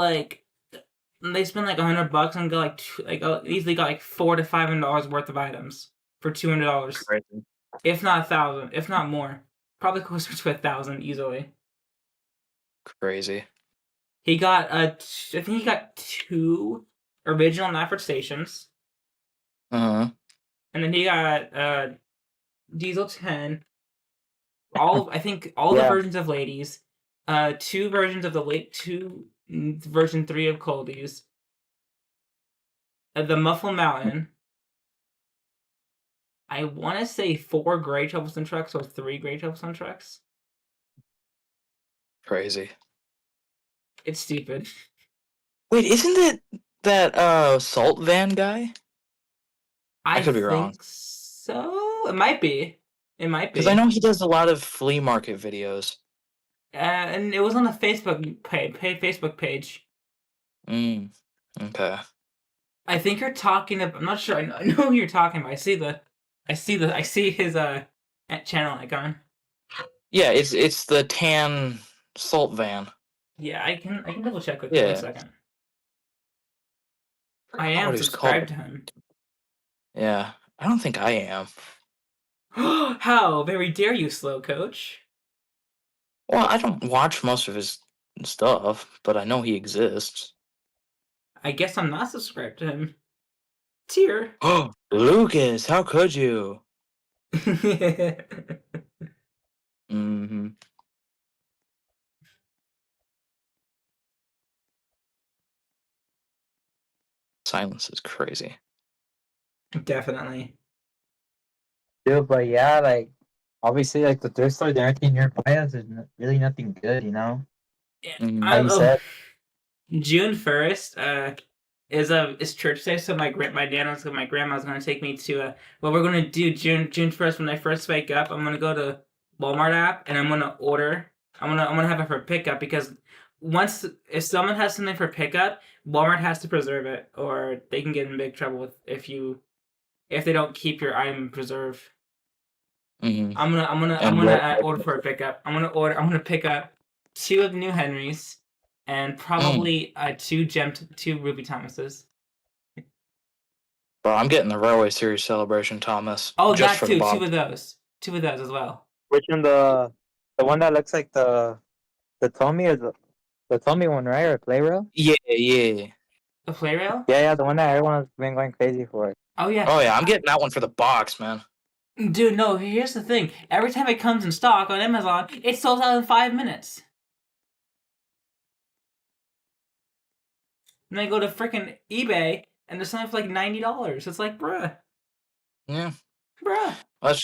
like $100 and got easily got like $400 to $500 worth of items for $200,
Crazy.
if not 1,000, if not more, probably closer to 1,000 easily.
Crazy.
He got I think he got 2 original Nafford stations,
Uh-huh.
and then he got Diesel 10. I think all the
Yeah.
versions of ladies, 2 versions of version 3 of Coldies, the Muffle Mountain. I want to say 4 Gray Troublesome trucks or 3 Gray Troublesome trucks.
Crazy.
It's stupid.
Wait, isn't it that salt van guy?
I
could be wrong.
think so. It might be. It might be.
Because I know he does a lot of flea market videos.
And it was on the Facebook page.
Okay.
I think you're talking about. I'm not sure. I know who you're talking about. I see his channel icon.
Yeah, it's the tan salt van.
Yeah, I can double check quickly.
Yeah.
1 second. I
What
am
he was called.
subscribed to him.
Yeah, I don't think I am.
How very dare you, slow coach?
Well, I don't watch most of his stuff, but I know he exists.
I guess I'm not subscribed to him. Tier.
Oh, Lucas, how could you? Mm-hmm. Silence is crazy.
Definitely.
Dude, but yeah, like obviously, like the thrift stores, everything nearby us is really nothing good, you know.
Yeah,
Mhm.
Like you said,
June 1st, is church day, so my grandma's gonna take me to what we're gonna do June 1st when I first wake up. I'm gonna go to Walmart app and I'm gonna order. I'm gonna have it for pickup because once if someone has something for pickup, Walmart has to preserve it or they can get in big trouble with if they don't keep your item in preserve.
Mhm.
I'm
And
gonna
what?
order for a pickup. I'm gonna pick up 2 of the new Henrys and probably two Ruby Thomases.
Bro, I'm getting the Railway Series Celebration Thomas
Oh,
just
that
for the
too.
bob.
2 of those as well.
Which one? The one that looks like the Tommy or the Tommy one, right? Or Playroll?
Yeah, yeah.
The play rail?
Yeah, the one that everyone's been going crazy for.
Oh yeah.
Oh yeah, I'm getting that one for the box, man.
Dude, no, here's the thing. Every time it comes in stock on Amazon, it sells out in 5 minutes. And I go to freaking eBay and they're selling for like $90. It's like, bruh.
Yeah.
Bruh.
That's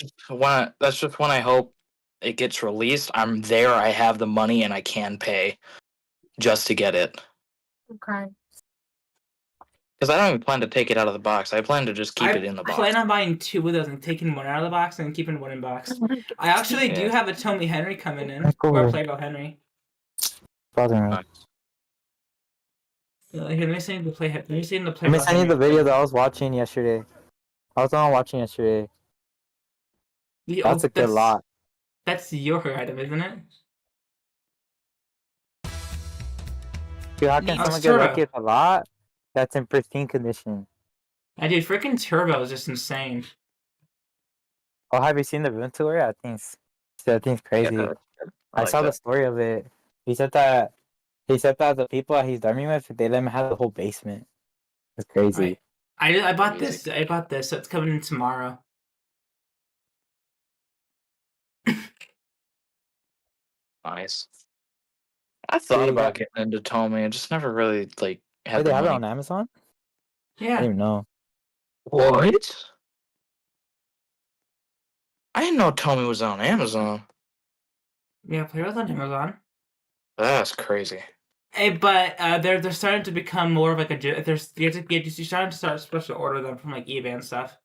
just when I hope it gets released. I'm there, I have the money and I can pay just to get it.
Okay.
Because I don't even plan to take it out of the box. I plan to just keep it in the
I
box.
plan on buying 2 of those and taking one out of the box and keeping one in box. I actually do
Yeah.
have a Tommy Henry coming in.
That's cool.
Or a Playboy Henry.
Bothering me.
Nice.
Here, let me send you the
Let me
Playboy
send you
Henry.
the video that I was watching yesterday. I was on watching yesterday. That's a good lot.
That's your item, isn't it?
Dude, how can
Oh,
someone
it's
get
Turbo.
lucky with a lot that's in pristine condition?
Dude, freaking Turbo is just insane.
Oh, have you seen the room tour? That thing's crazy.
Yeah,
I
like
saw the
that.
story of it. He said that the people that he's dorming with, they let him have the whole basement. It's crazy.
I bought
Crazy.
this. I bought this. So it's coming in tomorrow.
Nice. I thought
Dude,
about getting into Tommy. I just never really like had
Wait,
the
they have it
money.
on Amazon? I
Yeah.
didn't even know.
What? I didn't know Tommy was on Amazon.
Yeah, play with on Amazon.
That's crazy.
Hey, but they're starting to become more of like a there's you're starting to start special order them from like eBay and stuff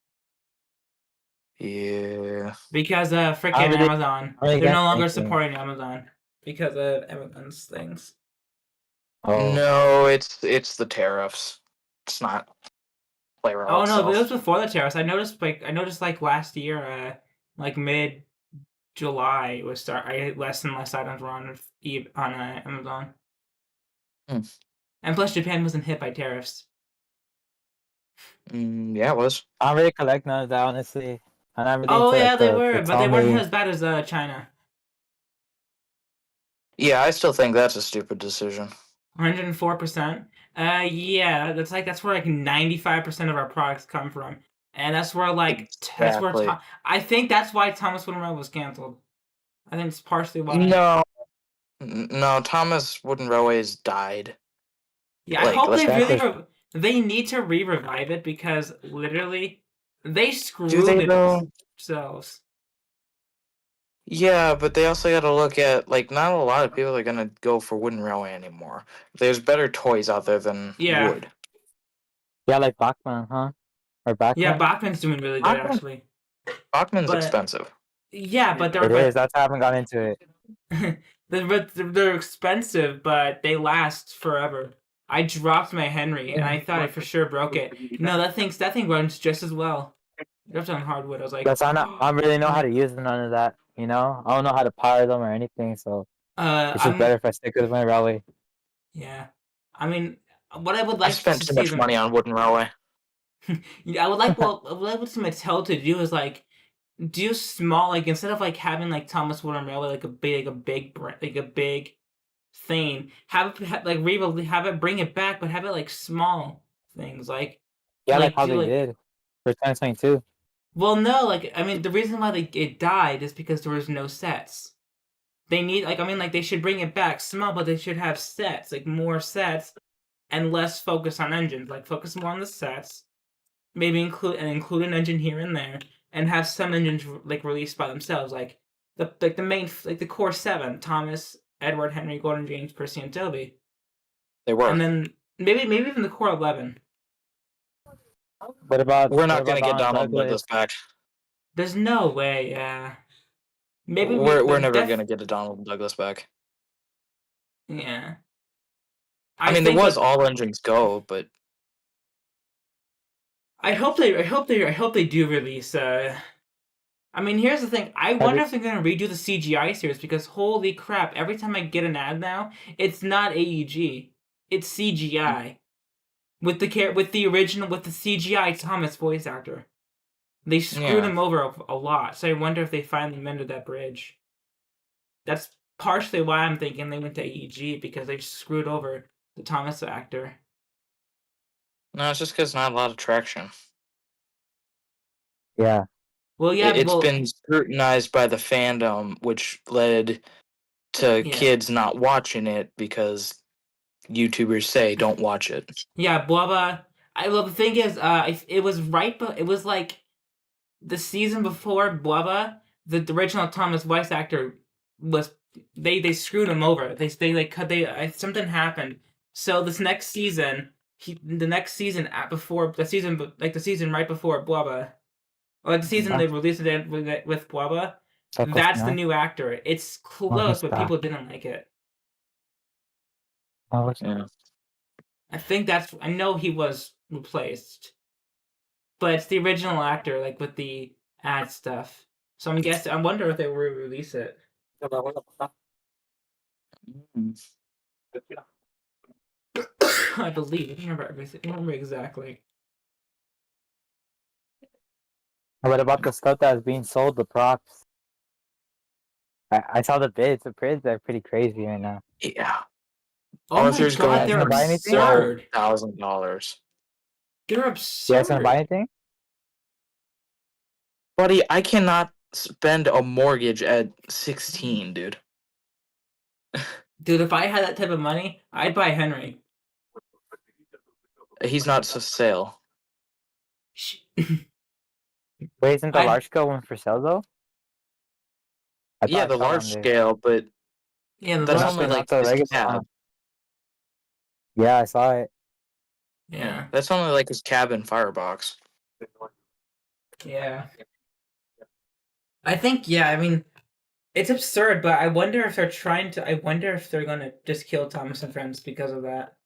Yeah.
because
I
freaking
really-
Amazon
I really
they're
got
no longer
anything.
supporting Amazon because of Amazon's things.
Oh,
No, it's the tariffs. It's not Playroll
Oh no, but it was
itself.
before the tariffs. I noticed like last year, like mid July was start. I had less and less items were on Amazon.
Hmm.
And plus, Japan wasn't hit by tariffs.
Yeah, it was.
I don't really collect none of that, honestly. I'm not really
Oh
into
yeah,
like
they
the
were, but they weren't
Tommy.
as bad as China.
Yeah, I still think that's a stupid decision.
104%. Yeah, that's where like 95% of our products come from, and that's where like
Exactly.
I think that's why Thomas Wooden was canceled. I think it's partially why.
No, Thomas Wooden Railways died.
Yeah, I
Like,
hope
let's
they
back
really
this-
they need to revive it because literally they screwed
they,
it
though?
themselves.
Yeah, but they also got to look at like not a lot of people are gonna go for Wooden Railway anymore. There's better toys out there than
Yeah.
wood.
Yeah, like Bachman, huh? Or Bachman?
Yeah, Bachman's doing really good
Bachman-
actually.
Bachman's
But-
expensive.
Yeah, but
It is. That's why I haven't got into it.
they're expensive, but they last forever. I dropped my Henry and I thought I for sure broke it. No, that thing runs just as well. Dropped it on hardwood. I was like,
That's I don't really know how to use none of that. You know, I don't know how to power them or anything. So it's just better if I stick with my railway.
Yeah, I mean, what I would
I
like
spent
to
too
see
much
them.
money on Wooden Railway.
I would like what some Mattel to do is like do small, like instead of like having like Thomas Wooden Railway like a big thing, have it bring it back, but have it like small things like
Yeah, like how
do,
they did for 2022.
Well, no, like I mean the reason why it died is because there was no sets. They need they should bring it back small, but they should have sets, like more sets and less focus on engines, like focus more on the sets. Maybe include an engine here and there, and have some engines like released by themselves, like the main the core 7: Thomas, Edward, Henry, Gordon, James, Percy, and Toby.
They were.
and then maybe even the core 11.
What about
We're not
what
going
about
to get Donald
Douglas?
Douglas back.
There's no way. Yeah, maybe
We're never going to get a Donald Douglas back.
Yeah,
I mean, there was All Engines Go, but
I hope they do release. I mean, here's the thing. I wonder if they're gonna redo the CGI series because holy crap! Every time I get an ad now, it's not AEG, it's CGI with the original with the CGI Thomas voice actor. They screwed him over a lot, so I wonder if they finally mended that bridge. That's partially why I'm thinking they went to AEG because they screwed over the Thomas actor.
no, it's just because not a lot of traction.
Yeah.
Well, yeah,
It's been scrutinized by the fandom, which led to kids not watching it because YouTubers say don't watch it.
Yeah, Bubba. Well, the thing is, it was right, but it was like the season before Bubba, the original Thomas voice actor was they screwed him over. Something happened. So this next season, the season right before Bubba, or like the season they released it with Bubba, that's the new actor. It's close, but people didn't like it.
Yeah.
I know he was replaced, but it's the original actor, like with the ad stuff. So I wonder if they will release it. I believe. I don't remember everything. I don't remember exactly.
What about the stuff that's being sold? The props. I saw the bids. The bids are pretty crazy right now.
Yeah.
Oh my god, they're absurd.
$1,000.
They're
You guys gonna
absurd.
buy anything?
Buddy, I cannot spend a mortgage at 16, dude.
Dude, if I had that type of money, I'd buy Henry.
He's not for sale.
Wait, isn't the large scale one for sale though?
Yeah, the large scale, but
yeah,
that's only like his cab.
Yeah, I saw it.
Yeah.
That's only like his cab and firebox.
Yeah. I think, I mean, it's absurd, but I wonder if they're gonna just kill Thomas and Friends because of that.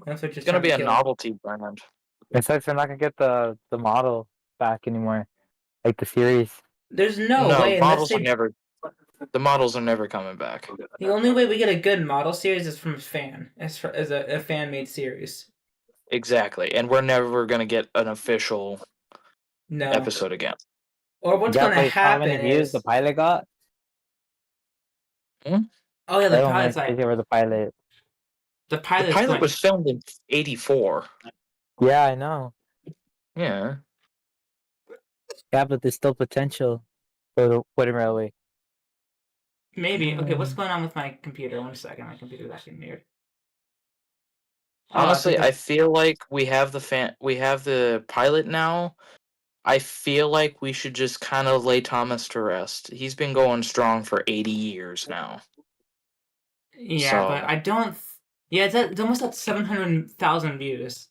It's gonna be a novelty brand.
It's like they're not gonna get the model back anymore, like the series.
There's no way.
The models are never coming back.
The only way we get a good model series is from a fan, as a fan made series.
Exactly, and we're never gonna get an official episode again.
Or what's gonna happen
how many views the pilot got?
Oh yeah, the pilot's like
the pilot.
The pilot
was filmed in '84.
Yeah, I know.
Yeah.
Yeah, but there's still potential for the Wooden Railway.
Maybe. Okay, what's going on with my computer? 1 second, my computer's acting weird.
Honestly, I feel like we have the pilot now. I feel like we should just kind of lay Thomas to rest. He's been going strong for 80 years now.
Yeah, but I don't. Yeah, it's almost at 700,000 views.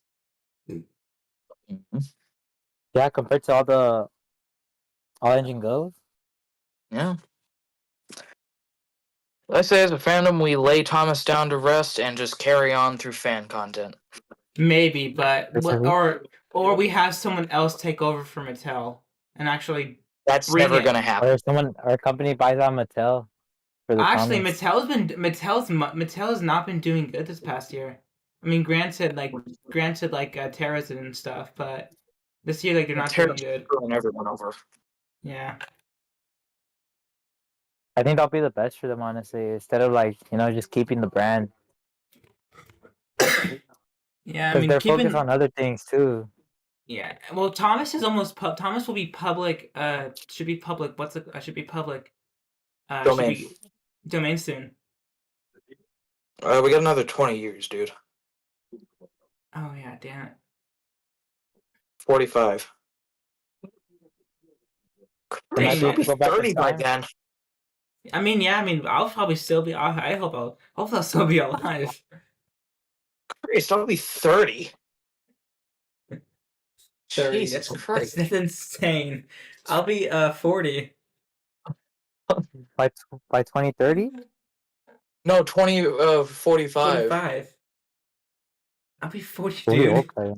Yeah, compared to all engine goes.
Yeah. I say as a fandom, we lay Thomas down to rest and just carry on through fan content.
Maybe, but or we have someone else take over for Mattel and actually.
That's never gonna happen.
Or a company buys out Mattel.
Actually, Mattel has not been doing good this past year. I mean, granted, Terra's and stuff, but this year, they're not doing good.
Everyone over.
Yeah.
I think that'll be the best for them, honestly. Instead of just keeping the brand.
Yeah,
because they're focused on other things too.
Yeah, well, Thomas will be public. Should be public. Should be public.
Domain.
Domain soon.
We got another 20 years, dude.
Oh yeah, damn it.
45. Crazy. I'll be 30 by then.
I mean, I'll probably still be. I hope I'll still be alive.
Christ, I'll be 30.
30.
Jesus Christ.
That's insane. I'll be 40.
By 2030?
No, 45.
45. I'll be 40, dude.
Okay.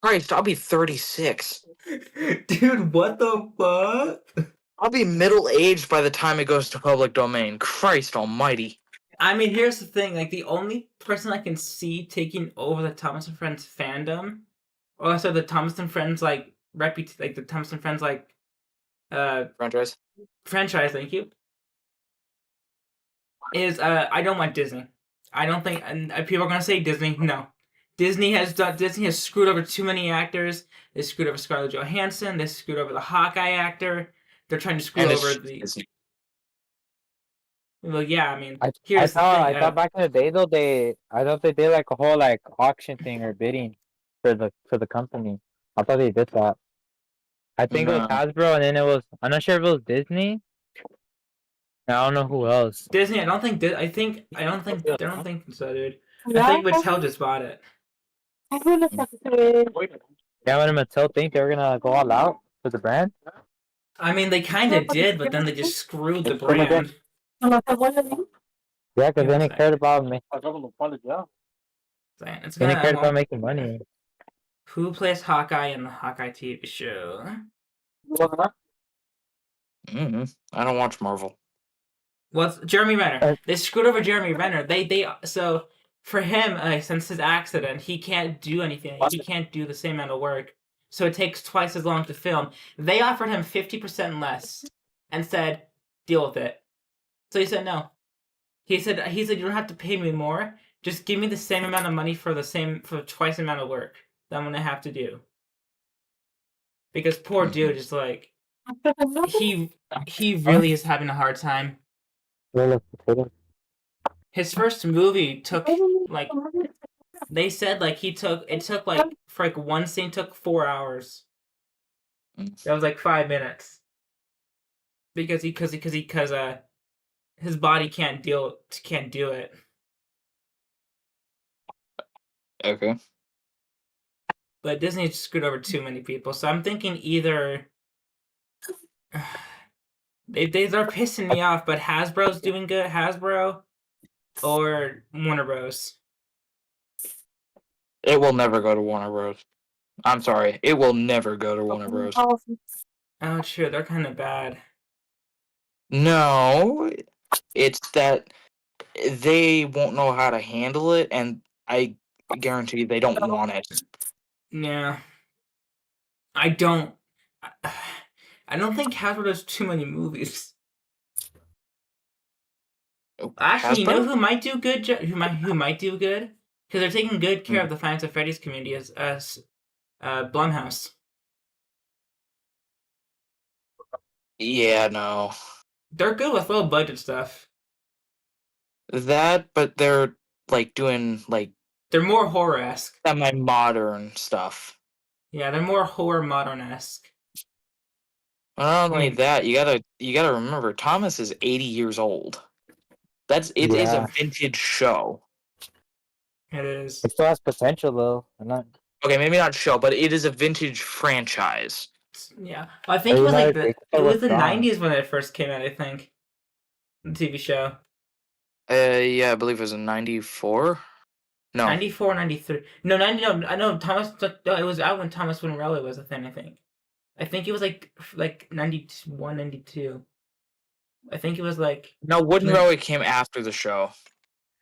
Christ, I'll be 36.
Dude, what the fuck?
I'll be middle-aged by the time it goes to public domain. Christ almighty.
I mean, here's the thing. Like, the only person I can see taking over the Thomas and Friends fandom, or also the Thomas and Friends, like, the Thomas and Friends, like,
Franchise?
franchise, thank you, is, I don't want Disney. I don't think, and people are gonna say Disney. No. Disney has screwed over too many actors. They screwed over Scarlett Johansson. They screwed over the Hawkeye actor. They're trying to screw over the. Well, yeah, I mean,
I
here's the
thought
thing.
I thought back in the day though I thought they did like a whole like auction thing or bidding for the company. I thought they did that. I think it was
No.
Hasbro and then it was I'm not sure if it was Disney. I don't know who else.
Disney, I don't think so, dude. I think Mattel just bought it.
Yeah, when Mattel think they were gonna go all out for the brand.
I mean, they kind of did, but then they just screwed the
It's gonna
brand.
Yeah, because then they
It's
cared about
It's
then they
gonna,
cared about making money.
who plays Hawkeye in the Hawkeye TV show?
I don't watch Marvel.
Well, Jeremy Renner. They screwed over Jeremy Renner. So for him, since his accident, he can't do anything. He can't do the same amount of work. So it takes twice as long to film. They offered him 50% less and said, "Deal with it." So he said no. He said you don't have to pay me more. Just give me the same amount of money for twice the amount of work that I'm gonna have to do. Because poor dude is like he really is having a hard time. His first movie took like they said like it took like for like one scene took 4 hours. That was like 5 minutes. Because his body can't do it.
Okay.
But Disney screwed over too many people. So I'm thinking either they're pissing me off, but Hasbro's doing good, Hasbro or Warner Bros.
It will never go to Warner Bros. I'm sorry. It will never go to Warner Bros.
Oh, sure, they're kind of bad.
No, it's that they won't know how to handle it, and I guarantee they don't want it.
Yeah. I don't think Hasbro does too many movies. Actually, you know who might do good? Who might do good? Because they're taking good care of the Five Nights at Freddy's community as Blumhouse.
Yeah, no.
They're good with low budget stuff.
That, but they're like doing like
They're more horror-esque.
semi-modern stuff.
Yeah, they're more horror modern-esque.
Not only that, you gotta remember Thomas is 80 years old. It is
Yeah.
a vintage show.
It is.
It still has potential though. I'm not.
Okay, maybe not show, but it is a vintage franchise.
Yeah, I think it
Are
was
you
like
not-
it was the
strong.
90s when it first came out. I think the TV show.
Yeah, I believe it was in 94. No,
94, 93. No, 90. No, I know Thomas. No, it was out when Thomas Winrelli was a thing. I think it was like 91, 92. I think it was like
no, Wooden Railway came after the show.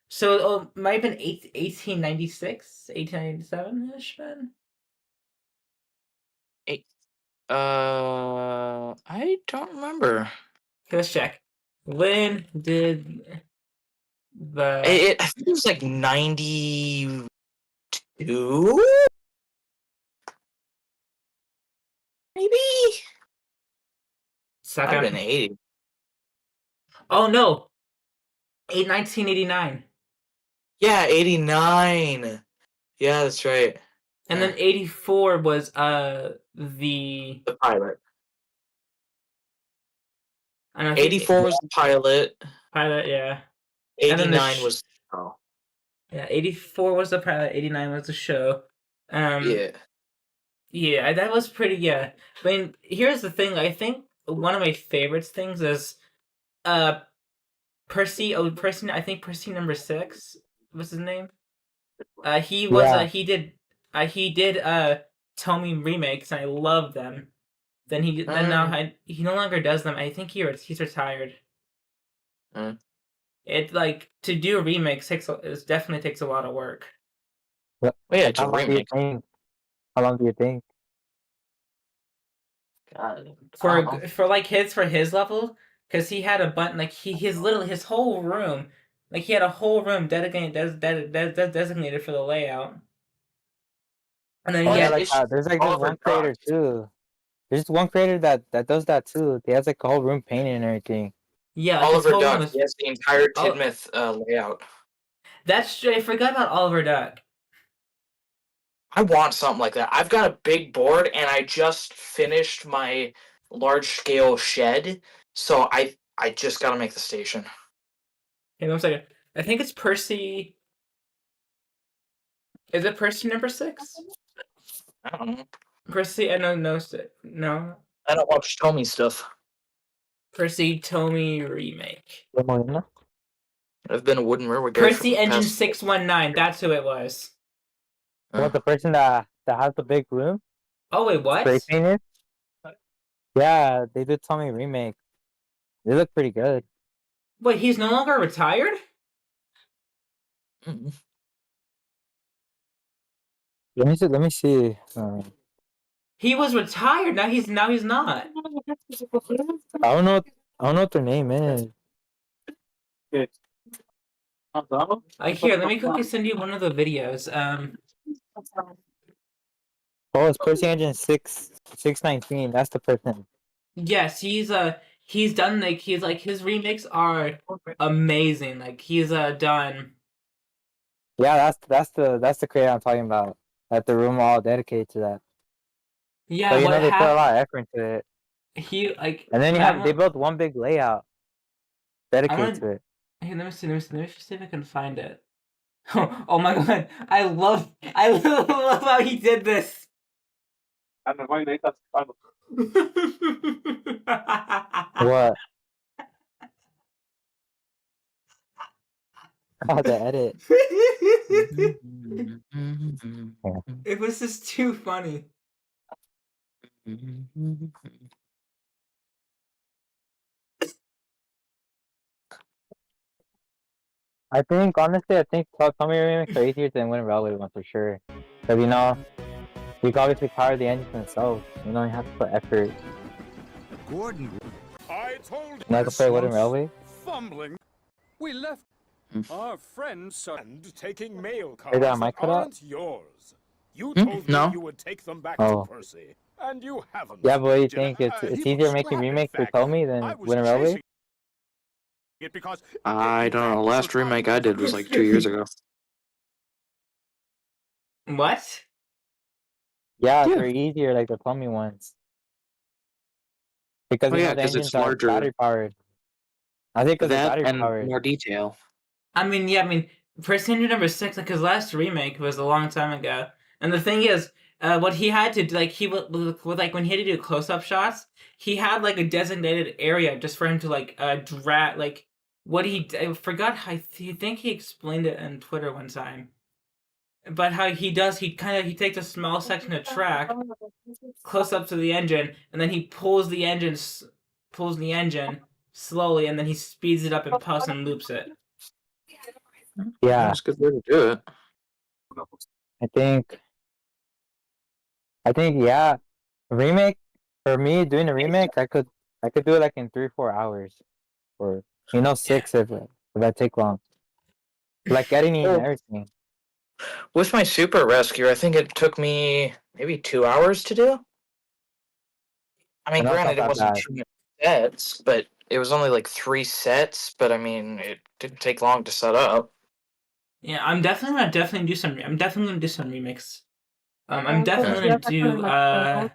so. It might have been 1896, 1897 ish. Then
I don't remember.
okay, let's check. When did the
I think it was like 92. Maybe.
suck
I've
up?
been 80.
Oh no, 1989.
Yeah, 89. Yeah, that's right.
And then 84 was the
pilot.
I don't know,
84 was the pilot.
pilot, yeah. And then
89 was the show.
Yeah, 84 was the pilot, 89 was the show.
Yeah.
Yeah, that was pretty. Yeah, I mean, here's the thing. I think one of my favorite things is uh Percy. Oh, Percy. I think Percy number 6. What's his name? He was
Yeah.
he did Tommy remakes, and I love them. Then now he no longer does them. I think he's retired. It like to do remakes it definitely takes a lot of work.
Well,
yeah,
like,
it's a
how long do you
remake.
think? How long do you think?
God.
For like for his level, because he had a bunch like his whole room, like he had a whole room designated for the layout, and then
Oh
he
yeah,
had
like there's like this
Oliver
one creator
Duck.
too. There's one creator that does that too. He has like a whole room painted and everything.
yeah, like his
Oliver
whole room
Duck.
was.
He has the entire
Oh,
Tidmouth layout.
that's true. I forgot about Oliver Duck.
I want something like that. I've got a big board, and I just finished my large scale shed, so I just got to make the station.
Hang on a second. I think it's Percy. Is it Percy number 6?
I don't know.
Percy, I don't know. No,
I don't watch Tommy stuff.
Percy Tommy remake.
I've been a wooden railway guy for
Percy
the
Engine
past.
619. That's who it was.
What, the person that has the big room,
Oh wait,
spray
what?
painted? Yeah, they did Tommy remake. They look pretty good.
Wait, he's no longer retired?
Mm.
Let me see. Let me see.
He was retired. Now he's not.
I don't know. I don't know what their name is.
Here, let me quickly send you one of the videos.
Oh, it's Percy Engine 619. That's the person.
Yes, he's done like his remakes are amazing. Like he's done.
Yeah, that's the creator I'm talking about. That the room all dedicated to that.
Yeah,
So you
what
know they put a
happened?
lot of effort into it.
He like.
And then they
I'm,
built one big layout
I
dedicated
want.
to it.
Hey, let me see if I can find it. Oh my god, I love how he did this.
What? Oh, the edit.
It was just too funny.
Honestly, I think Tommy remakes are easier than Winter Railway one for sure. Because you can obviously power the engine themselves. You don't have to put effort.
Gordon, I told
And I can play Wooden Railway.
fumbling. We left our friends and taking mail
Is
cards
that a
that
mic cutout?
aren't yours. You told
No.
me you would take them back
Oh.
to Percy, and you haven't.
Yeah, but what do you
Did I-
think? It's
he
easier
was
making
scrap, in
remakes for
fact.
Tommy
I
than
was
Winter Railway?
chasing it because
I
in
don't know.
fact,
The last
for time-
remake I did was like 2 years ago.
What?
Yeah,
Yeah.
they're easier like the Tommy ones. Because
Oh yeah,
the
because
engines
it's
are
larger.
battery powered. I think because they're
That
battery
and
powered.
more detail.
I mean, Percentage number 6, like his last remake was a long time ago. And the thing is, what he had to do, like he would like when he had to do close-up shots, he had like a designated area just for him to like drag like what I forgot how I think he explained it on Twitter one time. But how he does, he takes a small section of track close up to the engine, and then he pulls the engine slowly, and then he speeds it up in post and loops it.
Yeah,
That's a good way to do it.
I think yeah. Remake for me doing a remake, I could do it like in 3 or 4 hours, or 6 if I take long. Like editing and everything.
With my Super Rescue, I think it took me maybe 2 hours to do. I mean,
And that's not
granted, it
that
wasn't
bad.
too many sets, but it was only like 3 sets. But I mean, it didn't take long to set up.
Yeah, I'm definitely gonna do some remix. I'm definitely gonna do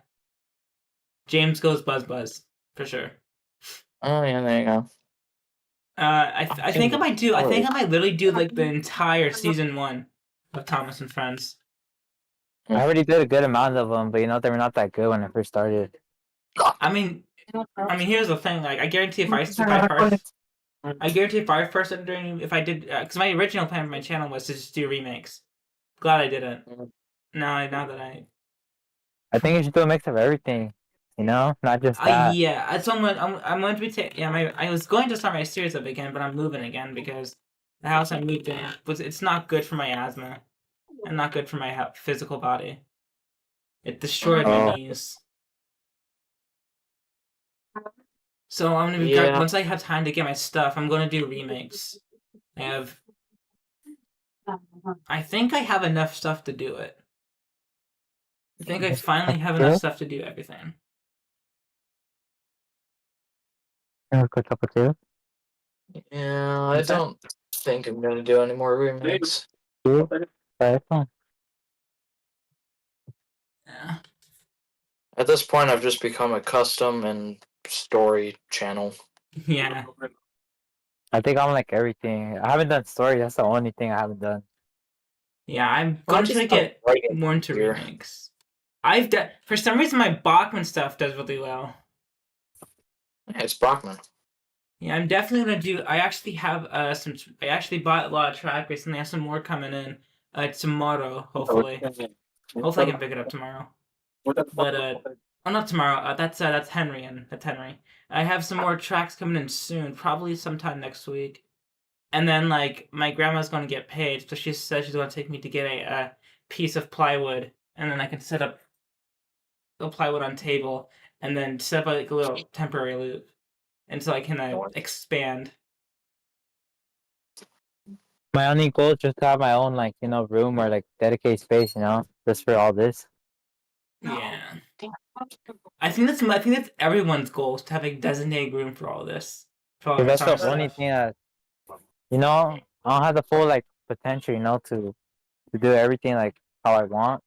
James Goes Buzz Buzz for sure.
Oh yeah, there you go.
I think I might do. I think I might literally do like the entire season 1 of Thomas and Friends.
I already did a good amount of them, but you know they were not that good when I first started.
I mean, here's the thing. Like, I guarantee if I first, I guarantee if I first started doing, if I did, because my original plan for my channel was to just do remakes. Glad I didn't. Now that
I think you should do a mix of everything. You know, not just that.
yeah, that's what I'm going to be taking. Yeah, I was going to start my series up again, but I'm moving again because the house I moved in it's not good for my asthma and not good for my physical body. It destroyed my
Oh.
knees. So I'm gonna be
Yeah.
once I have time to get my stuff, I'm gonna do remakes. I think I have enough stuff to do it. I think I finally have enough stuff to do everything.
A quick cup of tea.
Yeah, I don't think I'm gonna do any more remakes.
iPhone.
Yeah.
At this point, I've just become a custom and story channel.
Yeah.
I think I'm like everything. I haven't done story. That's the only thing I haven't done.
Yeah, I'm
Well, I
going to
just
try to get
don't like it
more into
here.
remakes. For some reason my Bachman stuff does really well.
Yeah, it's Brockman.
Yeah, I'm definitely gonna do. I actually have some. I actually bought a lot of track recently. I have some more coming in tomorrow. Hopefully, I can pick it up tomorrow. But oh, not tomorrow. That's Henry and that's Henry. I have some more tracks coming in soon, probably sometime next week. And then like my grandma's gonna get paid, so she said she's gonna take me to get a piece of plywood, and then I can set up the plywood on table, and then set up like a little temporary loop, until I can expand.
My only goal is just to have my own like room or like dedicated space, just for all this.
Yeah. I think that's everyone's goal, is to have a designated room for all this. For all
Because
our
that's the
stuff.
only thing that I don't have the full like potential, to do everything like how I want.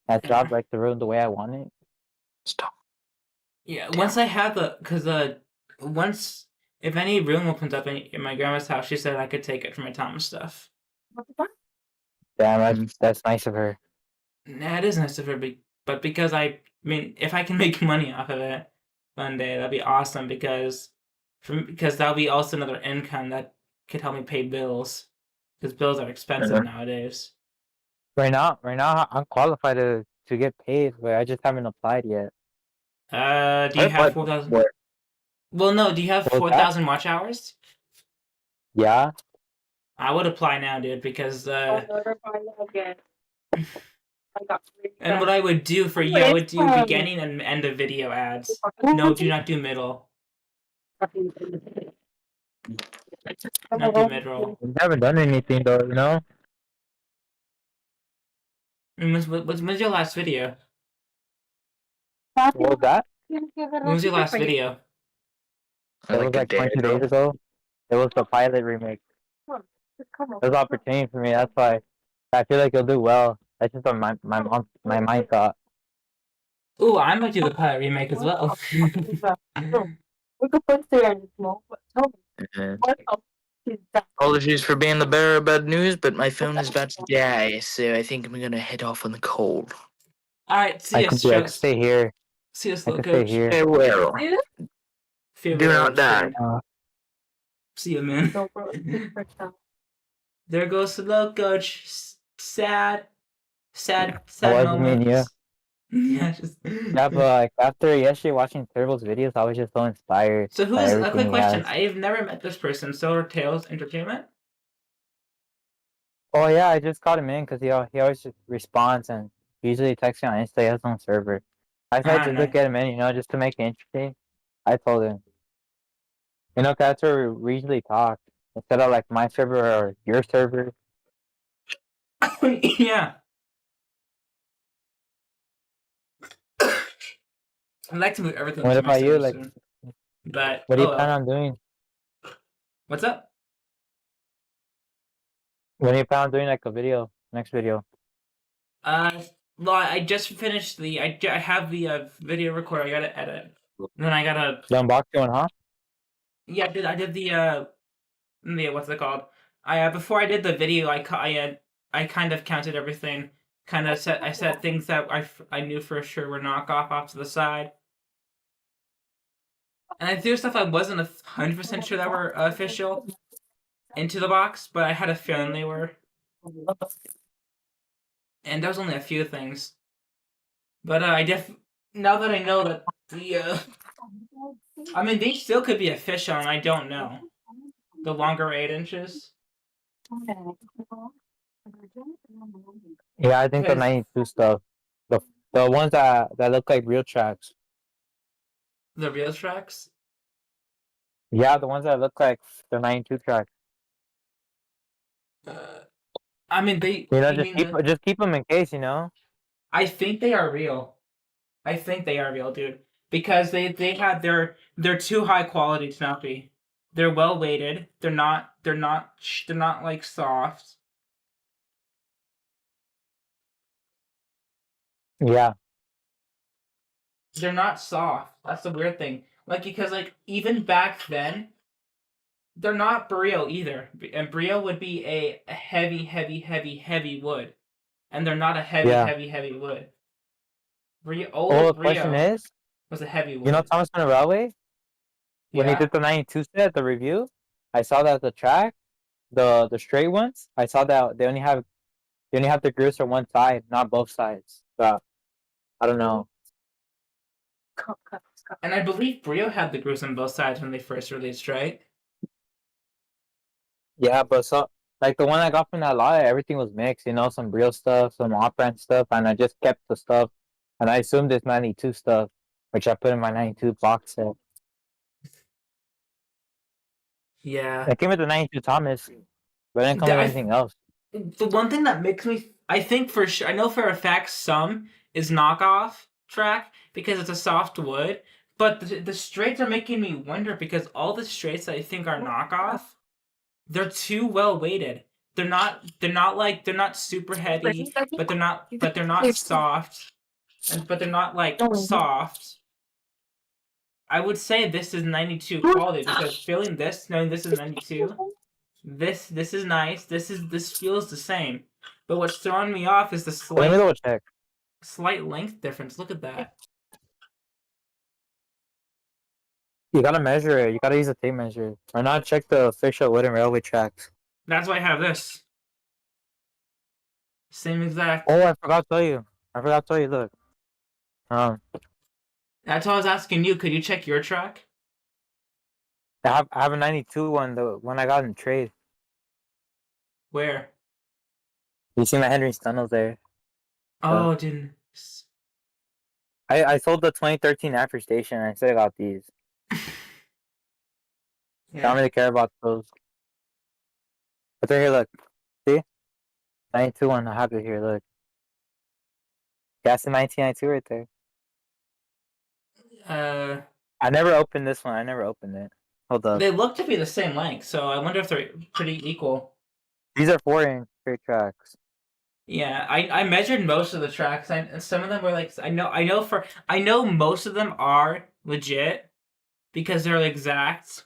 That job like the room the way I want it.
Stop.
Yeah, once I have once if any room opens up in my grandma's house, she said I could take it for my Thomas stuff.
Damn, that's nice of her.
Nah, it is nice of her, but because I mean, if I can make money off of it one day, that'd be awesome because that'll be also another income that could help me pay bills, because bills are expensive nowadays.
Right now, I'm qualified to get paid, but I just haven't applied yet.
Do you have 4,000? Well, no. Do you have 4,000 watch hours?
Yeah.
I would apply now, dude, because and what I would do for you, I would do beginning and end of video ads. No, do not do middle. Not do mid-roll.
I haven't done anything though,
When's your last video?
What was that?
When was your last video?
It was like 20 days ago. It was the pilot remake. It was an opportunity for me. That's why I feel like you'll do well. That's just what my mind thought.
Ooh, I might do the pilot remake as well.
Apologies for being the bearer of bad news, but my phone is about to die, so I think I'm gonna head off on the cold.
Alright, see
I
ya,
can stay here.
See us,
I
little
can stay
coach.
here.
Farewell. Do not die.
See ya, man. There goes the little coach. Sad moments. Yeah,
Yeah, but like after yesterday watching Turbo's videos, I was just so inspired.
So
by
a
everything
quick
he
question?
has.
I have never met this person. Solar Tales Entertainment.
Oh yeah, I just got him in because he always just responds and usually texts me on Insta. He has his own server. I tried just to
nice.
get him in, just to make it interesting. I told him, 'cause that's where we usually talk instead of like my server or your server.
Yeah. I'd like to move everything
What
to my
about you?
server
Like,
soon. But
what do you plan on doing?
What's up?
When do you plan on doing like a video? Next video?
Well, I just finished I have the video recorder. I gotta edit. Then I gotta.
The unboxing one, huh?
Yeah, I did the what's it called? I before I did the video, I kind of counted everything. I said things that I knew for sure were knockoff off to the side, and I threw stuff I wasn't 100% sure that were official into the box, but I had a feeling they were, and that was only a few things. But now that I know that I mean they still could be official, and I don't know the longer 8 inches.
Yeah, I think the
Because
92 stuff. The the ones that look like real tracks.
the real tracks.
Yeah, the ones that look like the 92 tracks.
I mean
You know,
you mean
just keep them in case, you know.
I think they are real. I think they are real, dude. Because they're too high quality to not be. They're well weighted. They're not like soft.
Yeah,
They're not soft. That's the weird thing. Like because like even back then, they're not brio either. And brio would be a heavy wood, and they're not a
yeah.
heavy wood.
Oh,
Old
the question
brio
is,
was a heavy
you know,
wood.
Thomas Minor Railway when he
Yeah.
did the 92 set, the review, I saw that the track, the straight ones, I saw that they only have the grooves on one side, not both sides. So I don't know.
And I believe Brio had the grooves on both sides when they first released, right?
Yeah, but so like the one I got from that lot, everything was mixed. You know, some real stuff, some off-brand stuff, and I just kept the stuff, and I assumed it's 92 stuff, which I put in my 92 box set.
Yeah.
It came with the 92 Thomas, but it didn't come with
I,
anything else.
the one thing that makes me, I think for sure, I know for a fact some is knockoff track because it's a soft wood, but the straights are making me wonder because all the straights that I think are knockoff, they're too well weighted. They're not super heavy, but they're not soft, but they're not like soft. I would say this is 92 quality because feeling this, knowing this is 92, this is nice. This feels the same. But what's throwing me off is the
Let me double check.
slight length difference. Look at that.
You gotta measure it. You gotta use a tape measure, or not check the official wooden railway tracks.
That's why I have this. Same exact.
Oh, I forgot to tell you. I forgot to tell you. Look, um,
That's why I was asking you. Could you check your track?
I have a 92 one, the one I got in trade.
Where?
You see my Henry's tunnels there.
Oh, didn't.
I sold the 2013 After Station. I still got these. I don't
Yeah.
really care about those. But they're here. Look, see, 92 one. I have it here. Look, that's the 1992 right there. I never opened this one. I never opened it. Hold up.
They look to be the same length, so I wonder if they're pretty equal.
These are 4-inch straight tracks.
Yeah, I measured most of the tracks. And some of them were like I know most of them are legit because they're exact.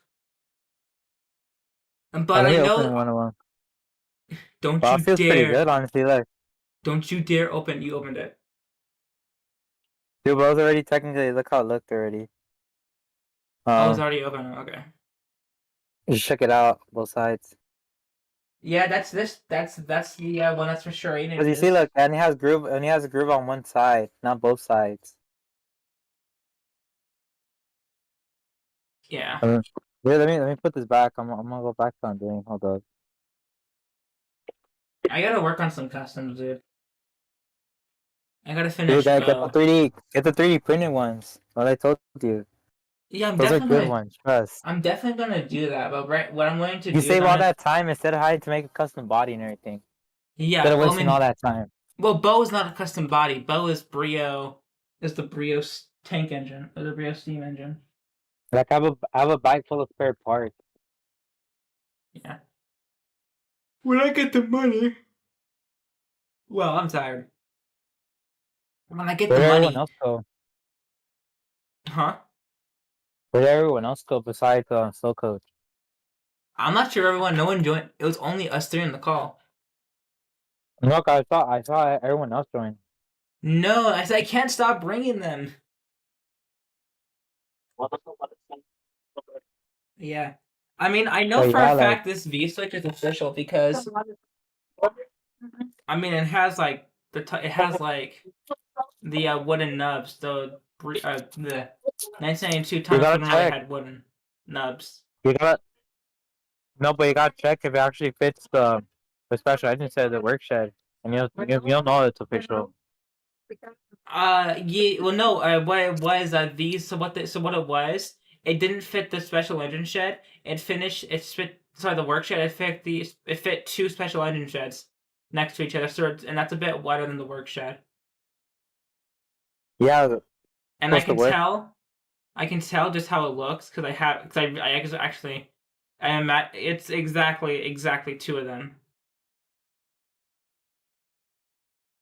But
Let
I
me open
know
one of them.
don't
Well,
you
it feels pretty
dare
good, honestly. Look,
don't you dare open you opened it.
dude, both already technically. Look how it looked already.
Oh, it's already open. Okay.
Just check it out, both sides.
Yeah, that's the one that's for sure 8
Cause you see,
inches.
look, and he has a groove on one side, not both sides.
Yeah.
Wait, let me put this back. I'm gonna go back to what I'm doing. Hold up.
I gotta work on some customs, dude. I gotta
Dude,
finish
get the 3D printed ones. What I told you.
Yeah,
Those are good ones, trust.
I'm definitely gonna do that, but what I'm going to
You
do is
save
I'm
all
gonna,
that time instead of having to make a custom body and everything. Instead
yeah,
of
well I
wasting all
mean
that time.
well Bo is not a custom body. Bo is the Brio tank engine or the Brio steam engine.
Like I have a bike full of spare parts.
Yeah. When I get the money. Well, I'm tired. When I get
Where
the
did everyone
money,
else go?
huh?
Where did everyone else go besides Soul Coach?
I'm not sure everyone. No one joined. It was only us three in the call.
Look, I saw everyone else join.
No, I said I can't stop bringing them. Yeah. I mean, I know
But
for a
yeah, like
fact this V switch is official because I mean it has like it has like the wooden nubs. The 1992
you
Thomas
gotta
wooden really
check.
had wooden nubs.
You gotta no, but you gotta check if it actually fits the special engine set of the work shed, and you'll know it's official.
Yeah. Well, no. What it was these. So what it was. It didn't fit the special engine shed. It finished. It fit. Sorry, the work shed. It fit two special engine sheds next to each other. And that's a bit wider than the work shed.
Yeah,
And
supposed to work.
I can tell just how it looks because I actually, I am at. It's exactly two of them.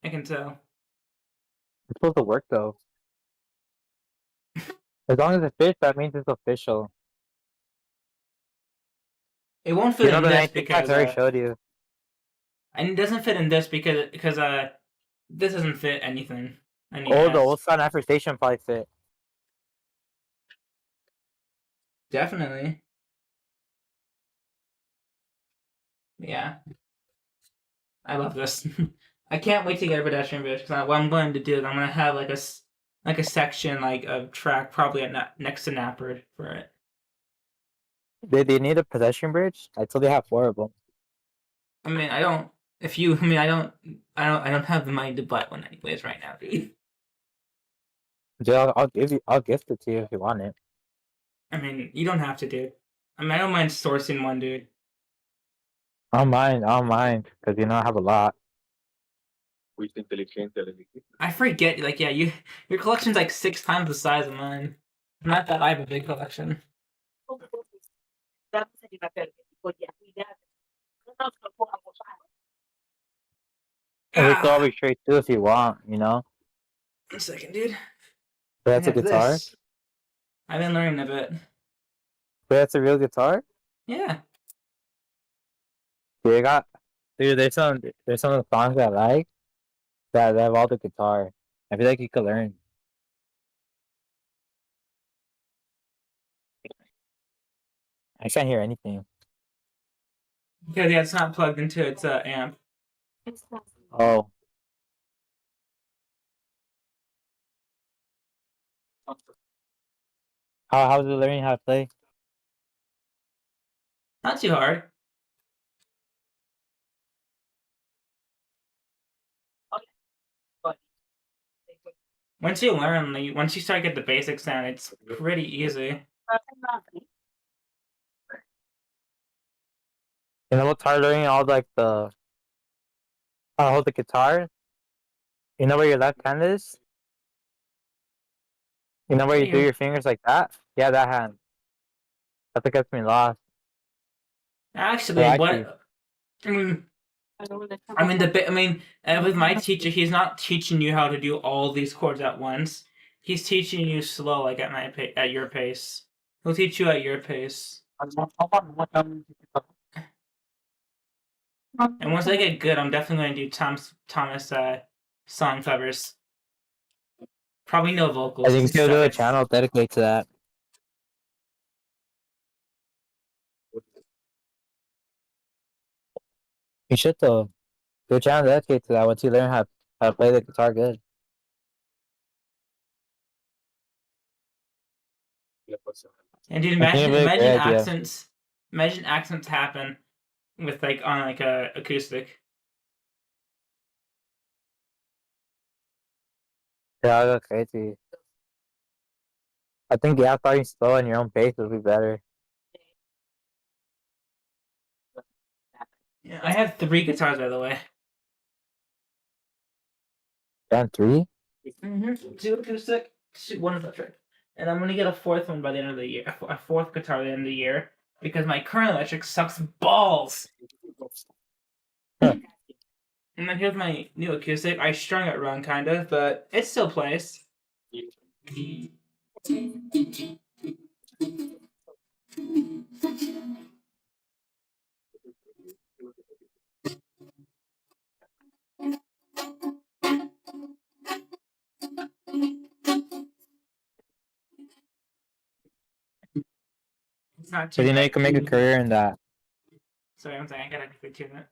I can tell.
It's supposed to work though. As long as it fits, that means it's official.
It won't fit
You know
in
the
this
19 packs I already showed you.
and it doesn't fit in this because this doesn't fit anything.
Oh, the old Sun After Station probably fit.
Definitely. Yeah, I love this. I can't wait to get a pedestrian bridge because what I'm going to do is I'm going to have like a section like of track probably next to Napperd for it.
They need a pedestrian bridge? I told they have 4 of them.
I mean, I don't. If you, I mean, I don't have the money to buy one anyways right now, dude.
Dude, I'll gift it to you if you want it.
I mean, you don't have to, dude. I mean, I don't mind sourcing one, dude.
I don't mind, because you know I have a lot.
I forget, like, yeah, your collection's like 6 times the size of mine. Not that I have a big collection.
And we can
Ah,
always trade too if you want, you know?
1 second, dude.
But that's
I
a
have
guitar?
this. I've been learning a bit.
But that's a real guitar?
Yeah.
Dude, there's some of the songs I like that have all the guitar. I feel like you could learn. I can't hear anything.
Because yeah, it's not plugged into its amp.
Oh. How's it learning how to play?
Not too hard. Once you learn, once you start to get the basics down, it's pretty easy.
You know what's hard learning all like the how to hold the guitar? You know where your left hand is? You know where you do your fingers like that? Yeah, that hand. That's what gets me lost.
Actually, what I mean, with my teacher, he's not teaching you how to do all these chords at once. He's teaching you slow, like at your pace. He'll teach you at your pace. And once I get good, I'm definitely going to do Thomas song covers. Probably no vocals.
I think he'll do a channel dedicated to that. You should though. Do a channel dedicated to that once you learn how to play the guitar good.
And dude, imagine accents happen with like on like a acoustic.
Yeah, I'll go crazy. I think starting slow on your own pace would be better.
Yeah, I have 3 guitars, by the way.
Damn, 3?
2 acoustic, 1 electric, and I'm gonna get a 4th one by the end of the year. A 4th guitar by the end of the year because my current electric sucks balls.
Huh.
And then here's my new acoustic. I strung it wrong, kind of, but it still plays. It's not
But
too
you know
bad.
you can make a career in that.
Sorry, I'm saying I gotta quickly tune it.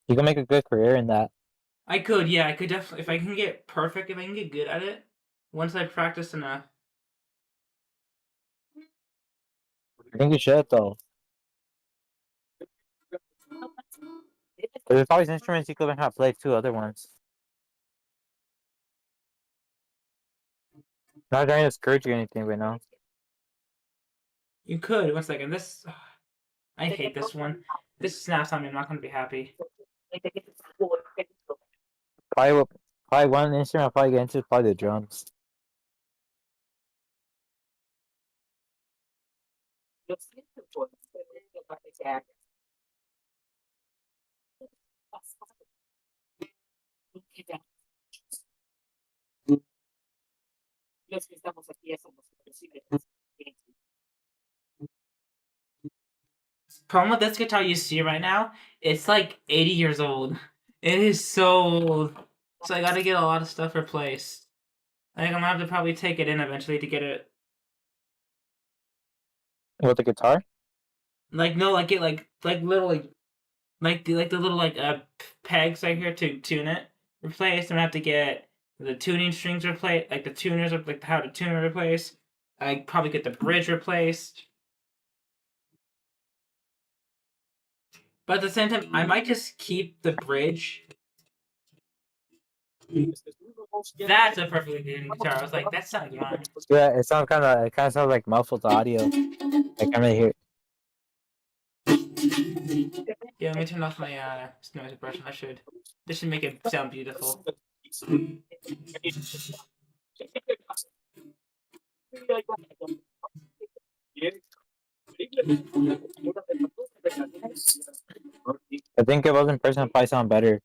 You can make a good career in that.
I could, yeah, I could definitely if I can get perfect, if I can get good at it. Once I practice enough.
I think you should though. There's always instruments you could learn how to play too. Other ones. Not trying to discourage you or anything right now.
You could. 1 second. This. I hate this one. This snaps on me. I'm not gonna be happy.
Probably one instrument I'll probably get into is probably the drums.
Problem with this guitar you see right now, it's like 80 years old. It is so old. So I gotta get a lot of stuff replaced. I think I'm gonna have to probably take it in eventually to get it.
With the guitar?
Like no, like get like little like the little pegs right here to tune it replaced. I'm gonna have to get the tuning strings replaced, like the tuners, like how to tune it replaced. I probably get the bridge replaced. But at the same time, I might just keep the bridge. That's a perfectly good guitar. I was like, that sounds wrong.
Yeah, it kind of sounds like muffled audio. I can't really hear.
Yeah, let me turn off my noise suppression. This should make it sound beautiful.
I think it was in person probably sound better.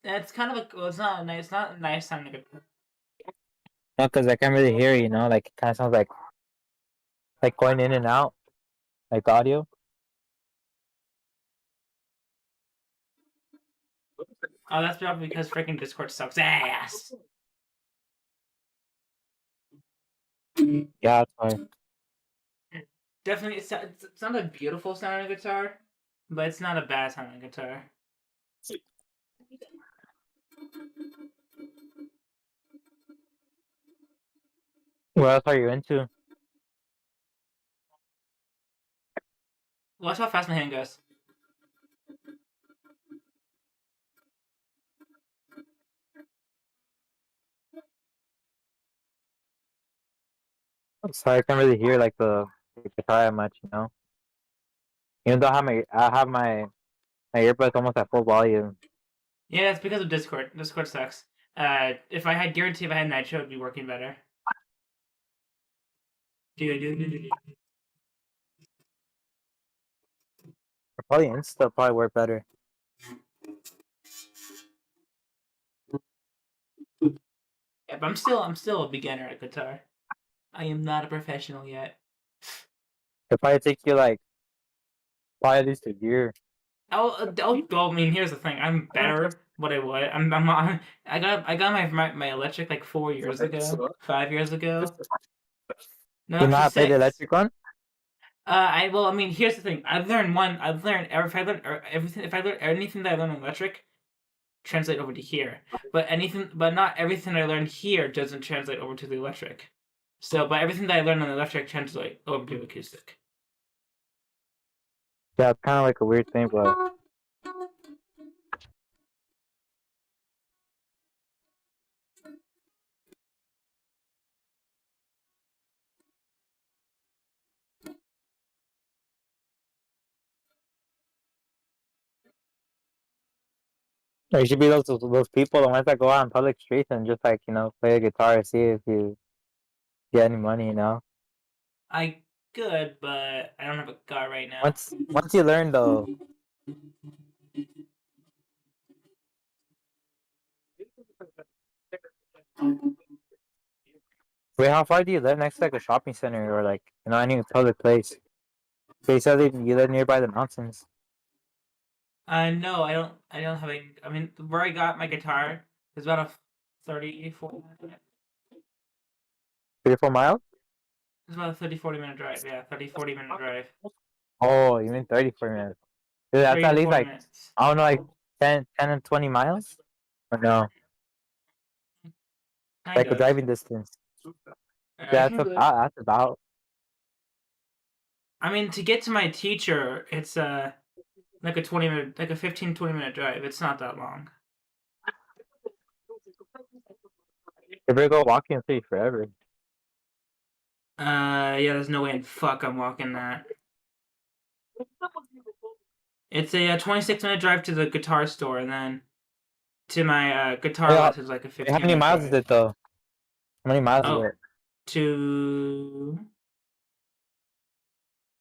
It's kind of a. Well, it's not a nice. It's not a nice sounding guitar.
No, because I can't really hear, you know, like it kind of sounds like going in and out, like the audio.
Oh, that's probably because freaking Discord sucks ass.
Yeah, that's why.
Definitely, it's not a beautiful sounding guitar, but it's not a bad sounding guitar.
What else are you into?
Watch how fast my hand goes.
So I can't really hear like the guitar that much, you know. Even though I have my earbuds almost at full volume.
Yeah, it's because of Discord. Discord sucks. If I had guarantee if I had Nitro, it'd be working better.
Or probably Insta probably work better.
Yeah, but I'm still a beginner at guitar. I am not a professional yet.
It probably take you like probably at least a year.
Well, I mean, here's the thing. I'm better. What I would. I got my electric like 4 years ago, 5 years ago. No,
You know
actually
how to play the
6.
electric one?
I mean, here's the thing. I've learned if I learn everything, if I learn anything that I learn in electric, translate over to here. But not everything I learned here doesn't translate over to the electric. So, but everything that I learned on the electric translate over to acoustic.
Yeah, it's kind of like a weird thing, but there should be those people the ones that go out on public streets and just like, you know, play a guitar and see if you get any money, you know.
I could, but I don't have a car right now.
Once you learn though, Wait, how far do you live next to like a shopping center or like any public place? They said that you live nearby the mountains.
No, I don't have a. I mean, where I got my guitar is about a 30, 40 minute.
3 or 4 miles?
It's about a 30, 40 minute drive. Yeah, 30, 40 minute drive.
Oh, you mean 34 minutes? Dude, that's
30
at
to
least
40
like
minutes.
I don't know, like 10 and 20 miles. Or no,
Kind
like a
of.
driving distance.
I
Yeah,
can do it.
that's about.
I mean, to get to my teacher, it's like a 20 minute, like a 15, 20 minute drive. It's not that long.
If we go walking, it'll take forever.
Yeah, there's no way in fuck I'm walking that. It's a 26-minute drive to the guitar store, and then to my guitar
Yeah,
lessons like a
how
15
many
minute
miles is
drive.
it though? How many miles is
Oh,
it?
to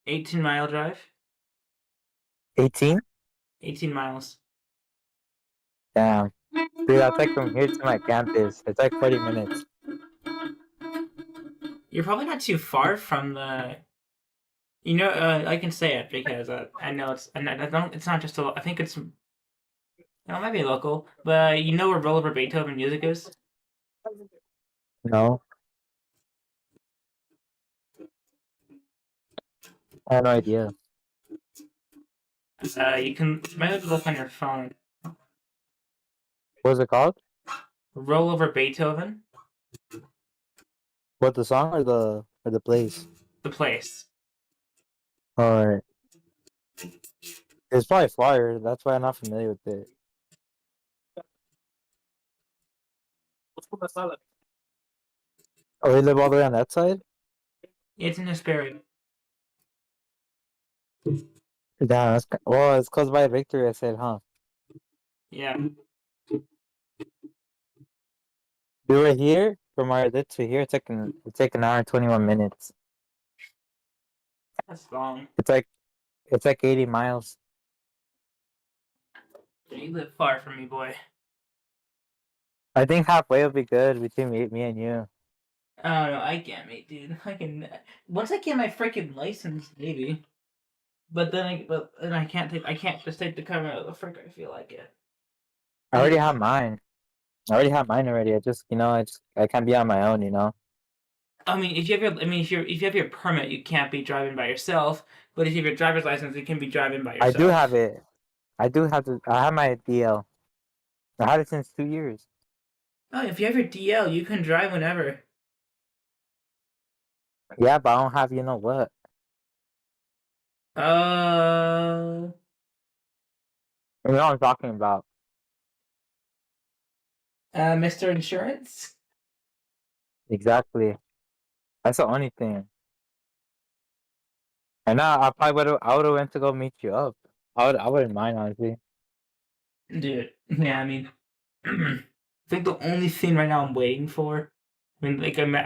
18-mile drive.
18?
18 miles.
Damn. Dude, that's like from here to my campus. It's like 40 minutes.
You're probably not too far from the. I can say it because I know it's. And I don't. It's not just a. I think it's. It might be local, but you know where Rollover Beethoven Music is?
No, I have no idea.
You can maybe look on your phone.
What's it called?
Rollover Beethoven,
What, the song or the place?
the place.
Alright. It's probably fire. That's why I'm not familiar with it. Oh, we live all the way on that side?
It's in Hesperia.
Damn, well, it's close by Victory, I said, huh?
Yeah.
We were here from our lit to here. It's like an hour and 21 minutes.
That's long.
It's like 80 miles.
You live far from me, boy.
I think halfway will be good between me and you.
I don't know. I can't, mate, dude. I can. Once I get my freaking license, maybe. But then I can't take. I can't just take the car out of the frick. I feel like it.
I already have mine. I just, I can't be on my own.
I mean, if you have your permit, you can't be driving by yourself. But if you have your driver's license, you can be driving by yourself.
I do have it. I have my DL. I had it since 2 years.
Oh, if you have your DL, you can drive whenever.
Yeah, but I don't have, you know what? You know what I'm talking about.
Mr. Insurance.
Exactly. That's the only thing. And now I would have went to go meet you up. I wouldn't mind, honestly.
Dude, yeah, I mean, I think the only thing right now I'm waiting for, I mean, like, my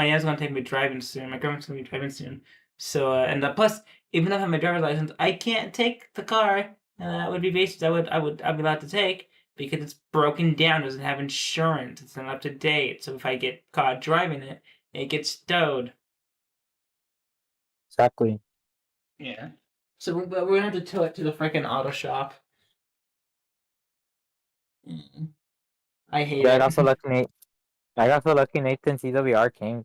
dad's gonna take me driving soon. My grandma's gonna be driving soon. So, plus, even if I have my driver's license, I can't take the car. That would be based. I'd be allowed to take because it's broken down. It doesn't have insurance. It's not up to date. So if I get caught driving it, it gets towed.
Exactly.
Yeah. So we're gonna have to tow it to the freaking auto shop. I hate
Yeah,
it.
I got so lucky Nathan CWR came a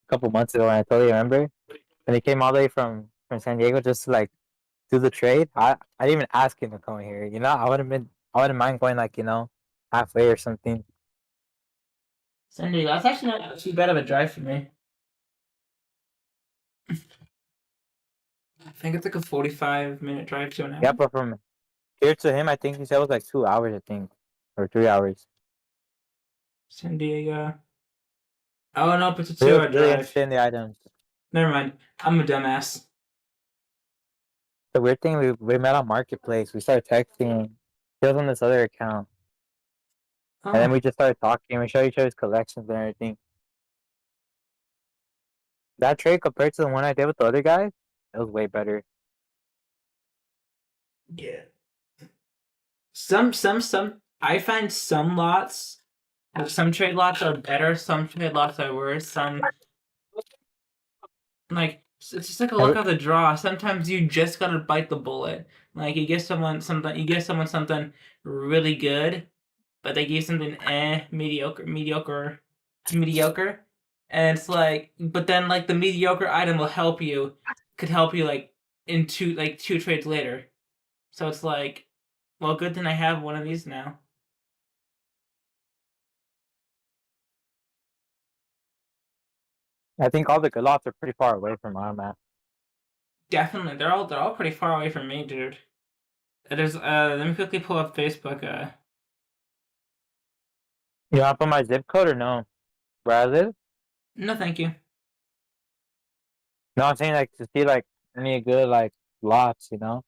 couple months ago, and I totally remember. And he came all the way from San Diego just to like do the trade. I didn't even ask him to come here. I wouldn't mind going like, halfway or something.
San Diego. That's actually not too bad of a drive for me. I think it's like a 45-minute drive to an hour.
Yeah, but from here to him, I think he said it was like 2 hours, I think. Or 3 hours.
San Diego. Oh no, it's a
Really,
2 hour
really
drive.
understand the items.
Never mind. I'm a dumbass.
The weird thing, we met on Marketplace. We started texting. He was on this other account.
Oh,
And then we just started talking. We showed each other's collections and everything. That trade compared to the one I did with the other guy, it was way better.
yeah. Some. I find some trade lots are better. Some trade lots are worse. Some Like it's just like a luck of the draw. Sometimes you just gotta bite the bullet. Like you give someone something really good, but they give something mediocre, and it's like, but then like the mediocre item could help you like in two trades later. So it's like, well, good thing I have one of these now.
I think all the good lots are pretty far away from where I'm at.
Definitely, they're all pretty far away from me, dude. There's let me quickly pull up Facebook.
You want to put my zip code or no? Where I live?
No, thank you.
No, I'm saying like to see like any good like lots, you know?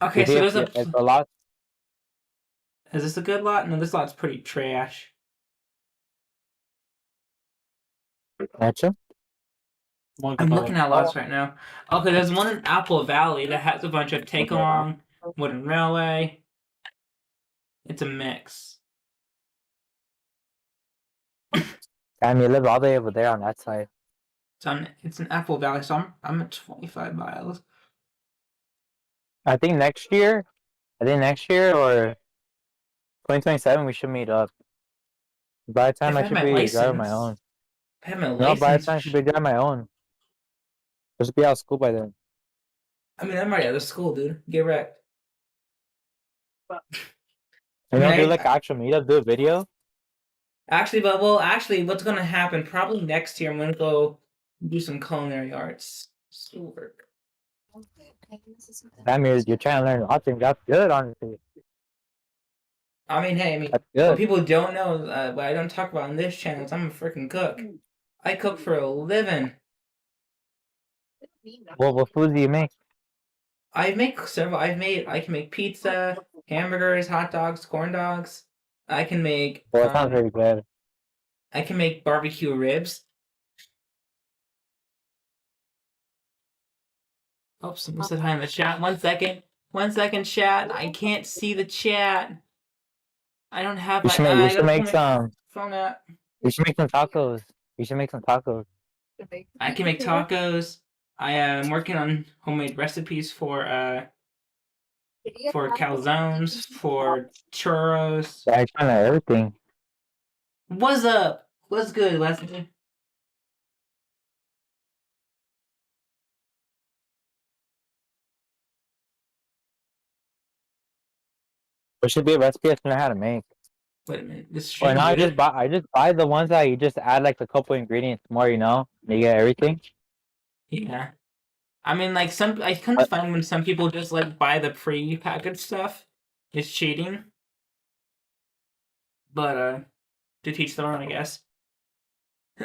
Okay,
To see
so
if,
there's a.
if the lots.
Is this a good lot? No, this lot's pretty trash.
Gotcha.
I'm looking at lots right now. Okay, there's one in Apple Valley that has a bunch of take along, wooden railway. It's a mix.
Damn, you live all the way over there on that side.
It's in Apple Valley, so I'm at 25 miles.
I think next year or 2027 we should meet up. By the time
If
I
I have
should
my
be driving my
license,
own.
if I have my
No, by the time I
license.
should be driving my own. I should be out of school by then.
I mean, I'm already out of school, dude. Get wrecked.
You
I
know,
mean,
do like actual meetup, do a video.
actually, what's gonna happen? Probably next year, I'm gonna go do some culinary arts schoolwork.
That means you're trying to learn autism. That's good, honestly.
I mean, hey,
That's
what
good.
people don't know, what I don't talk about on this channel is I'm a freaking cook. I cook for a living.
Well, what food do you make?
I make several. I can make pizza, hamburgers, hot dogs, corn dogs. I can make.
Well, it sounds really good.
I can make barbecue ribs. Oh, someone said hi in the chat. 1 second. 1 second, chat. I can't see the chat. I don't have
You
my.
should make. You
I
should
gotta
make
put my
some.
phone up.
You should make some tacos. You should make some tacos.
I can make tacos. I am working on homemade recipes for calzones, for churros.
Yeah, I trying to everything.
What's up? What's good, Leslie?
There should be a recipe I should know how to make.
Wait a minute. This
Or
stream
now
muted?
I just buy the ones that you just add like a couple ingredients more, you know? And you get everything.
Yeah. I mean, like I kind of find when some people just like buy the pre-packaged stuff, it's cheating. But to teach their own, I guess.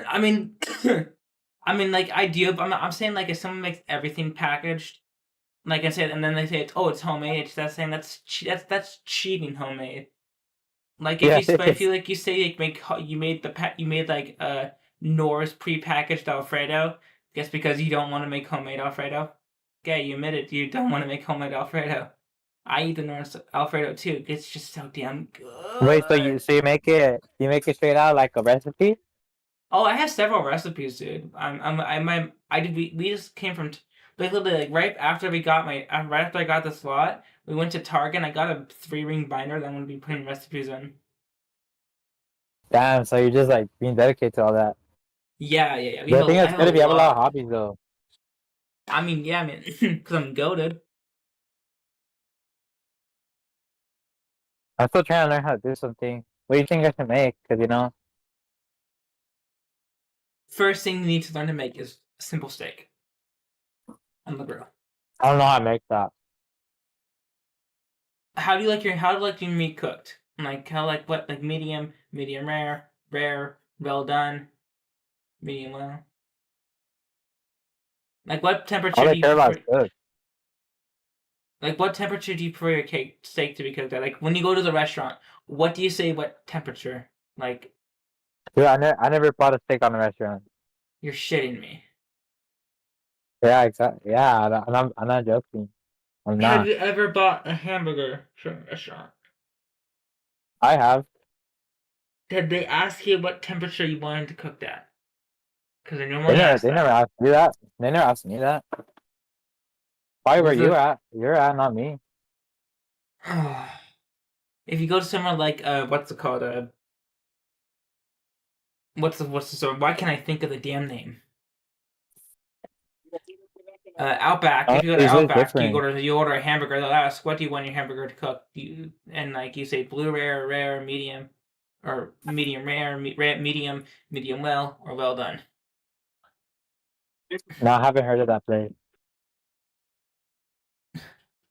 I mean, like I do. But I'm saying like if someone makes everything packaged, like I said, and then they say it's homemade, that's saying that's cheating homemade. Like
Yeah,
if you like you say you made like Nor's pre-packaged Alfredo, guess because you don't want to make homemade Alfredo. Okay, you admit you don't want to make homemade Alfredo. I eat the Nor's Alfredo too. It's just so damn good.
Wait, so you make it straight out like a recipe?
Oh, I have several recipes, dude. We just came from literally like right after I got the slot, we went to Target and I got a 3-ring binder that I'm gonna be putting recipes in.
Damn, so you're just like being dedicated to all that.
Yeah.
But I think
I
it's
have
good if you have a lot of
lot.
hobbies though.
I mean, because I'm goated.
I'm still trying to learn how to do something. What do you think I should make? Because you know,
First thing you need to learn to make is a simple steak on the grill.
I don't know how to make that.
How do you like your meat cooked? Like like medium rare, well done, medium well. Like what temperature
All I
do you
care about
prefer?
is good.
Like what temperature do you prefer your steak to be cooked at? Like when you go to the restaurant, what do you say? What temperature? Like
Dude, I never bought a steak on a restaurant.
you're shitting me.
Yeah, exactly. Yeah, I'm not joking. I'm
Have
not.
you ever bought a hamburger from a restaurant?
I have.
Did they ask you what temperature you wanted to cook at? Because they normally ask
They never
that.
asked you that. They never asked me that. Probably where
Who's
you
the-
at. You're at, not me.
If you go to somewhere like what's it called? What's the store? Why can't I think of the damn name? Outback. If you go to
Honestly, it's just
Outback,
different.
you order a hamburger. They'll ask, "What do you want your hamburger to cook?" And like you say, blue rare, rare, medium, or medium rare, medium, medium well, or well done.
No, I haven't heard of that place.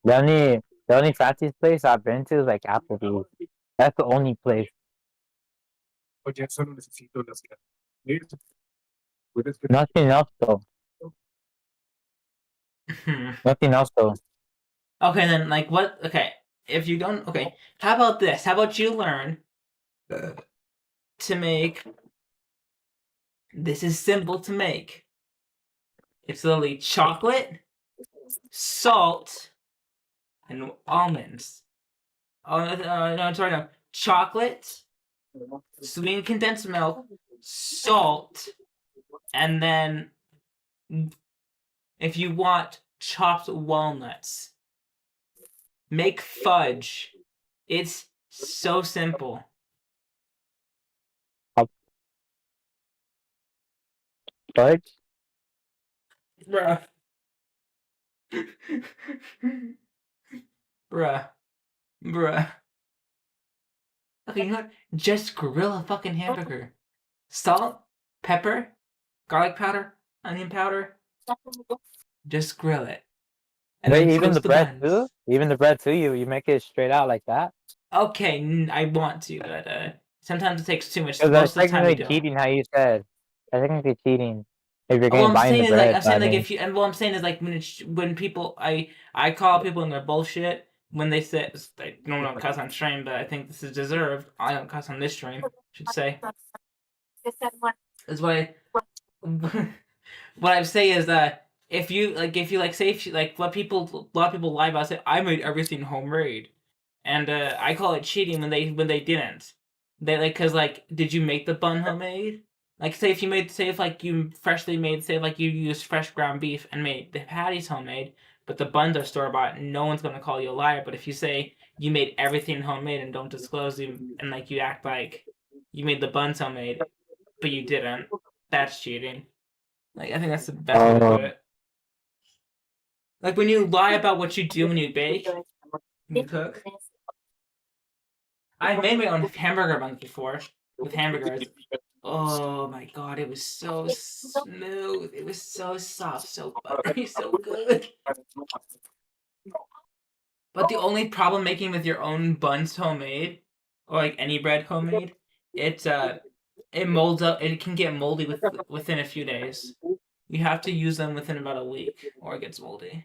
The only fancy place I've been to is like Applebee's. That's the only place.
Oye, solo necesito las carnes. ¿Puedes ver?
Nothing else though. Nothing else though.
Okay, then like what? Okay, if you don't, okay, how about this? How about you learn to make? This is simple to make. It's literally chocolate, salt, and almonds. Oh no, sorry, no. Chocolate, sweetened condensed milk, salt, and then if you want chopped walnuts. Make fudge. It's so simple.
Fudge?
Bruh. Bruh. Bruh. Okay, you know what? Just grill a fucking hamburger. Salt, pepper, garlic powder, onion powder. Just grill it. And
Wait,
then
even
toast
the
the
bread
buns.
too? Even the bread too? You make it straight out like that?
Okay, I want to, but sometimes it takes too much.
Because that's
Most of the time you
technically
don't.
cheating how you said. That's technically cheating. If you're
What I'm
buying
saying
the
is like
bread,
I'm saying
I
like
mean.
if you and what I'm saying is like when people I call people and they're bullshit when they say I normally don't cuss on stream, but I think this is deserved. I don't cuss on this stream, should say. Is what I what I say is that if you say if you, like what people a lot of people lie about say I made everything homemade, and I call it cheating when they didn't. They like because like did you make the bun homemade? Like say if like you freshly made say like you used fresh ground beef and made the patties homemade, but the buns are store bought, no one's gonna call you a liar. But if you say you made everything homemade and don't disclose you and like you act like you made the buns homemade, but you didn't, that's cheating. Like I think that's the best way to put it. Like when you lie about what you do when you bake, when you cook. I made my own hamburger buns before with hamburgers. Oh my god, it was so smooth. It was so soft, so buttery, so good. But the only problem making with your own buns homemade, or like any bread homemade, it molds up. It can get moldy within a few days. You have to use them within about a week, or it gets moldy.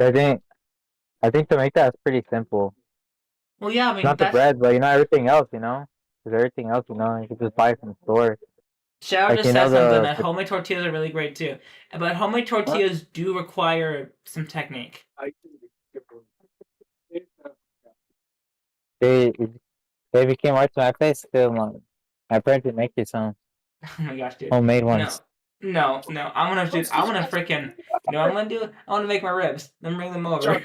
I think to make that is pretty simple.
Well, yeah, I mean
Not the
that's
bread, but everything else, Because everything else, you can just buy it from the store.
Shadow
Like
just said something that
the
homemade tortillas are really great too, but homemade tortillas do require some technique.
they became art to my place still. My parents would make you some
Oh my gosh, dude!
homemade
No,
ones.
no, no! I'm gonna freaking. You know what I'm gonna do? I want to make my ribs, then bring them over.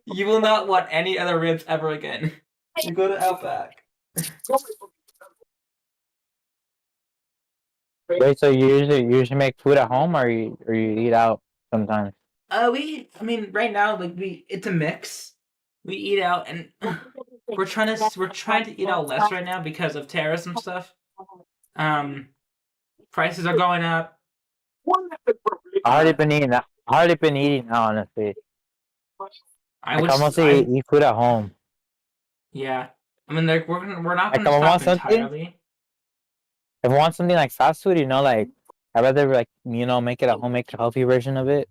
You will not want any other ribs ever again. You go to Outback.
Wait, so you usually make food at home or you eat out sometimes?
I mean, right now, like it's a mix. We eat out, and we're trying to eat out less right now because of tariffs and stuff. Prices are going up.
I already been eating. I already been eating now, honestly.
I
Like
would,
I mostly eat food at home.
yeah. I mean, like we're not
Like
gonna
if I
stop
want something,
entirely.
if I want something like fast food, like I'd rather like make it at home, make a healthy version of it.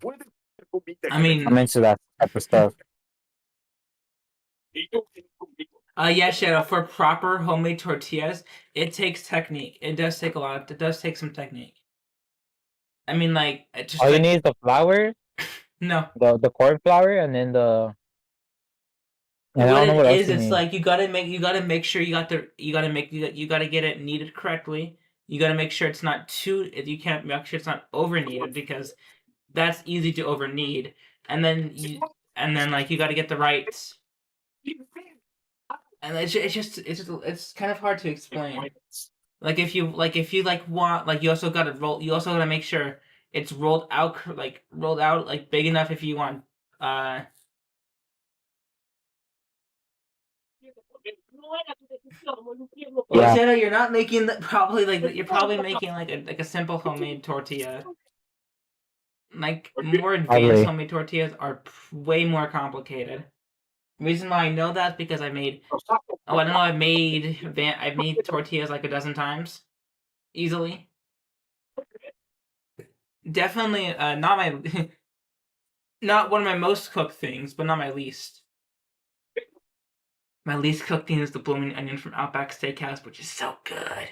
I mean,
I'm into that type of stuff.
yeah, Shadow. For proper homemade tortillas, it takes technique. It does take a lot. It does take some technique. I mean, like it just
All you
like
need is the flour,
no.
the corn flour, and then And I
what
don't know
it
what else
is,
you
it's
need.
like you gotta make sure you gotta get it kneaded correctly. You gotta make sure it's not too. You can't make sure it's not over kneaded because that's easy to over knead. And then like you gotta get the right. And it's kind of hard to explain. Like if you like want like you also gotta roll. You also gotta make sure it's rolled out like big enough if you want. Uh,
Yeah,
Rosetta, you're not making probably like you're probably making like a simple homemade tortilla. Like more advanced
probably.
homemade tortillas are way more complicated. Reason why I know that is because I don't know I've made tortillas like a dozen times easily. Definitely not my not one of my most cooked things, but not my least. My least cooked thing is the blooming onion from Outback Steakhouse, which is so good.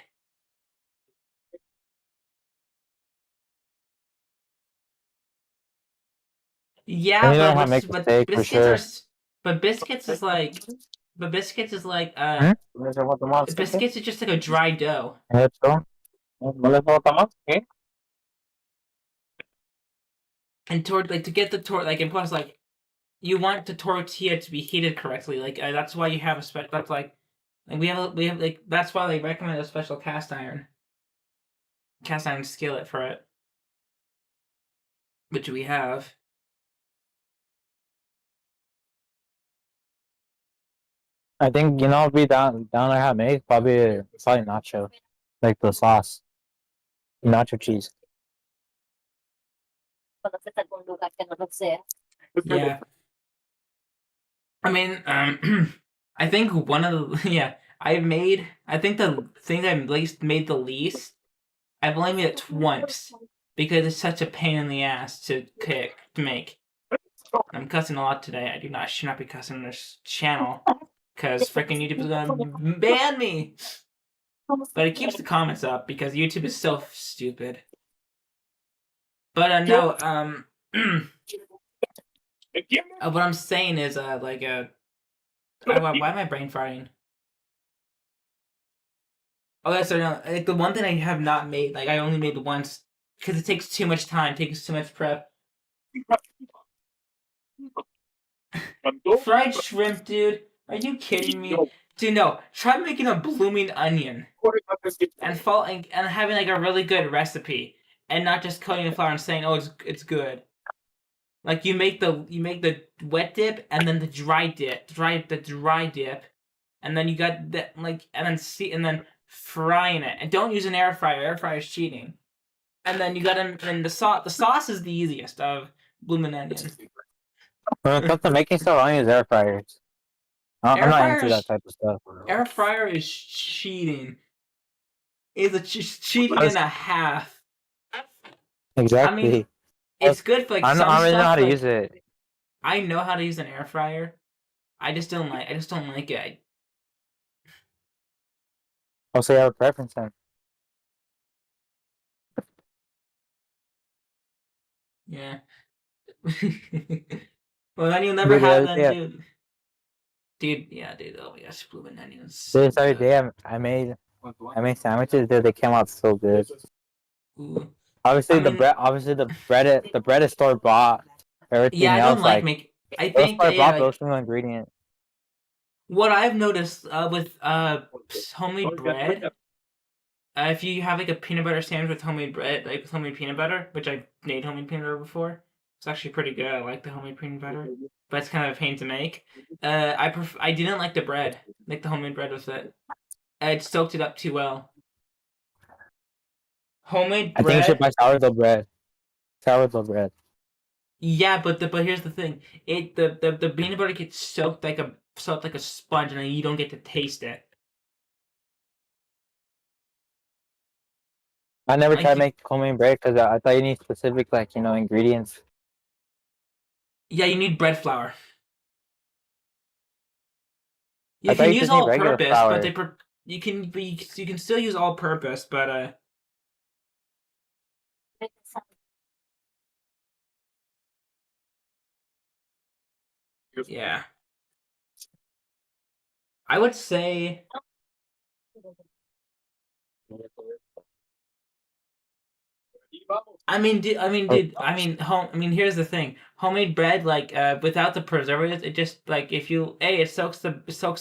I
Yeah,
need to learn how to make a steak for sure.
but biscuits is like but biscuits is like
Hmm? ¿Qué?
biscuits is just like a dry dough.
Esto. ¿No les falta más? ¿Qué?
And like to get the like and plus like you want the tortilla to be heated correctly. Like that's why you have a special. That's like we have like that's why they recommend a special cast iron skillet for it, which we have.
I think be down I have made probably nacho, like the sauce, nacho cheese.
Yeah, I mean, I think one of the yeah I think the thing I least made the least I've only made it once because it's such a pain in the ass to make. I'm cussing a lot today. Should not be cussing on this channel because freaking YouTube is gonna ban me. But it keeps the comments up because YouTube is so stupid. But no, what I'm saying is why am I brain farting? Oh, yeah, so no, like the one thing I have not made, like I only made once because it takes too much time, takes too much prep. Fried shrimp, dude. Are you kidding me? Dude, no. Try making a blooming onion and having like a really good recipe and not just coating the flour and saying, "Oh, it's good." Like you make the wet dip and then the dry dip, and then you got that like and then frying it. And don't use an air fryer. Air fryer is cheating. And then you got and the sauce is the easiest of blooming onion.
When it comes to making stuff, I use air fryers. I'm
Air
not
fryer
into that
is
type of stuff.
air fryer is cheating. Is a cheating and
Honest-
a half. I mean,
Exactly.
it's good for like
I
some
already know how
stuff.
to
Like
use it.
I know how to use an air fryer. I just don't like it.
Also, you have a preference then.
Yeah. Well, then you'll never
Dude, the
have
other
that,
day,
dude. Yeah, dude. Oh my gosh, blooming onions, so
this other
good.
day, I made sandwiches. Dude, they came out so good.
Ooh.
Obviously,
I mean,
the bread is store bought.
yeah,
Everything
I don't
else,
like
like
make. I
those
think
store
yeah,
bought, but
like
those single ingredient.
what I've noticed with homemade bread. If you have like a peanut butter sandwich with homemade bread, like with homemade peanut butter, which I've made homemade peanut butter before, it's actually pretty good. I like the homemade peanut butter, but it's kind of a pain to make. I didn't like the bread, like the homemade bread with it. It soaked it up too well. Homemade
I think you should
bread,
buy sourdough bread. Sourdough bread.
yeah, but here's the thing: the peanut butter gets soaked like a sponge, and then you don't get to taste it.
I never tried
Like
to make homemade bread because I thought you need specific ingredients.
yeah, you need bread flour.
I
You
thought
can
you
use
just need
all
regular
purpose, but
flour.
you can still use all purpose, but yeah. I would say. Here's the thing. Homemade bread, like, without the preservatives, it just like if you it soaks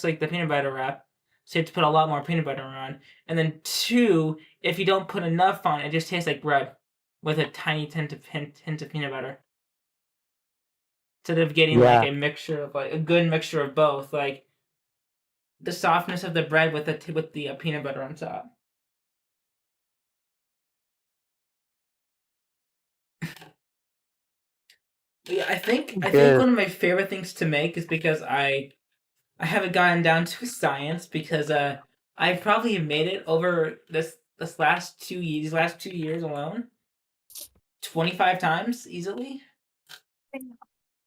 like the peanut butter wrap, so you have to put a lot more peanut butter on. And then two, if you don't put enough on, it just tastes like bread with a tiny hint of peanut butter. Instead of getting like a mixture of like a good mixture of both, like the softness of the bread with the peanut butter on top. Yeah, I think one of my favorite things to make is because I haven't gotten down to science because I probably have made it over this last 2 years, these last 2 years alone 25 times easily.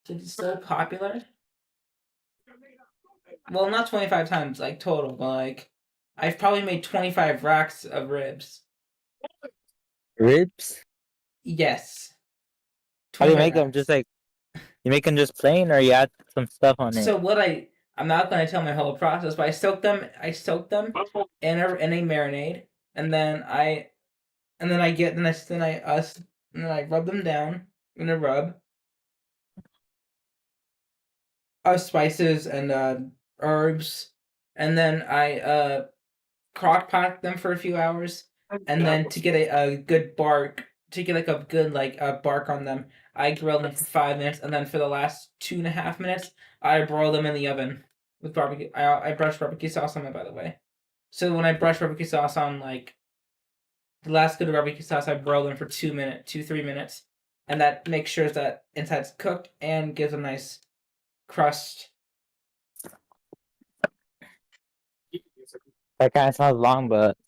It's so popular. Well, not 25 times like total, but like I've probably made 25 racks of ribs.
Ribs?
Yes.
How do you
25
make them?
racks.
Just like you make them just plain, or you add some stuff on it?
So I'm not going to tell my whole process, but I soak them in a marinade, and then I rub them down in a rub of spices and herbs, and then I crock pot them for a few hours, and then to get a good bark, to get like a good bark on them, I grill them for 5 minutes, and then for the last 2.5 minutes, I broil them in the oven with barbecue. I brush barbecue sauce on them, by the way. So when I brush barbecue sauce on like the last good barbecue sauce, I broil them for 2-3 minutes, and that makes sure that inside's cooked and gives a nice crust.
That kind of sounds long, but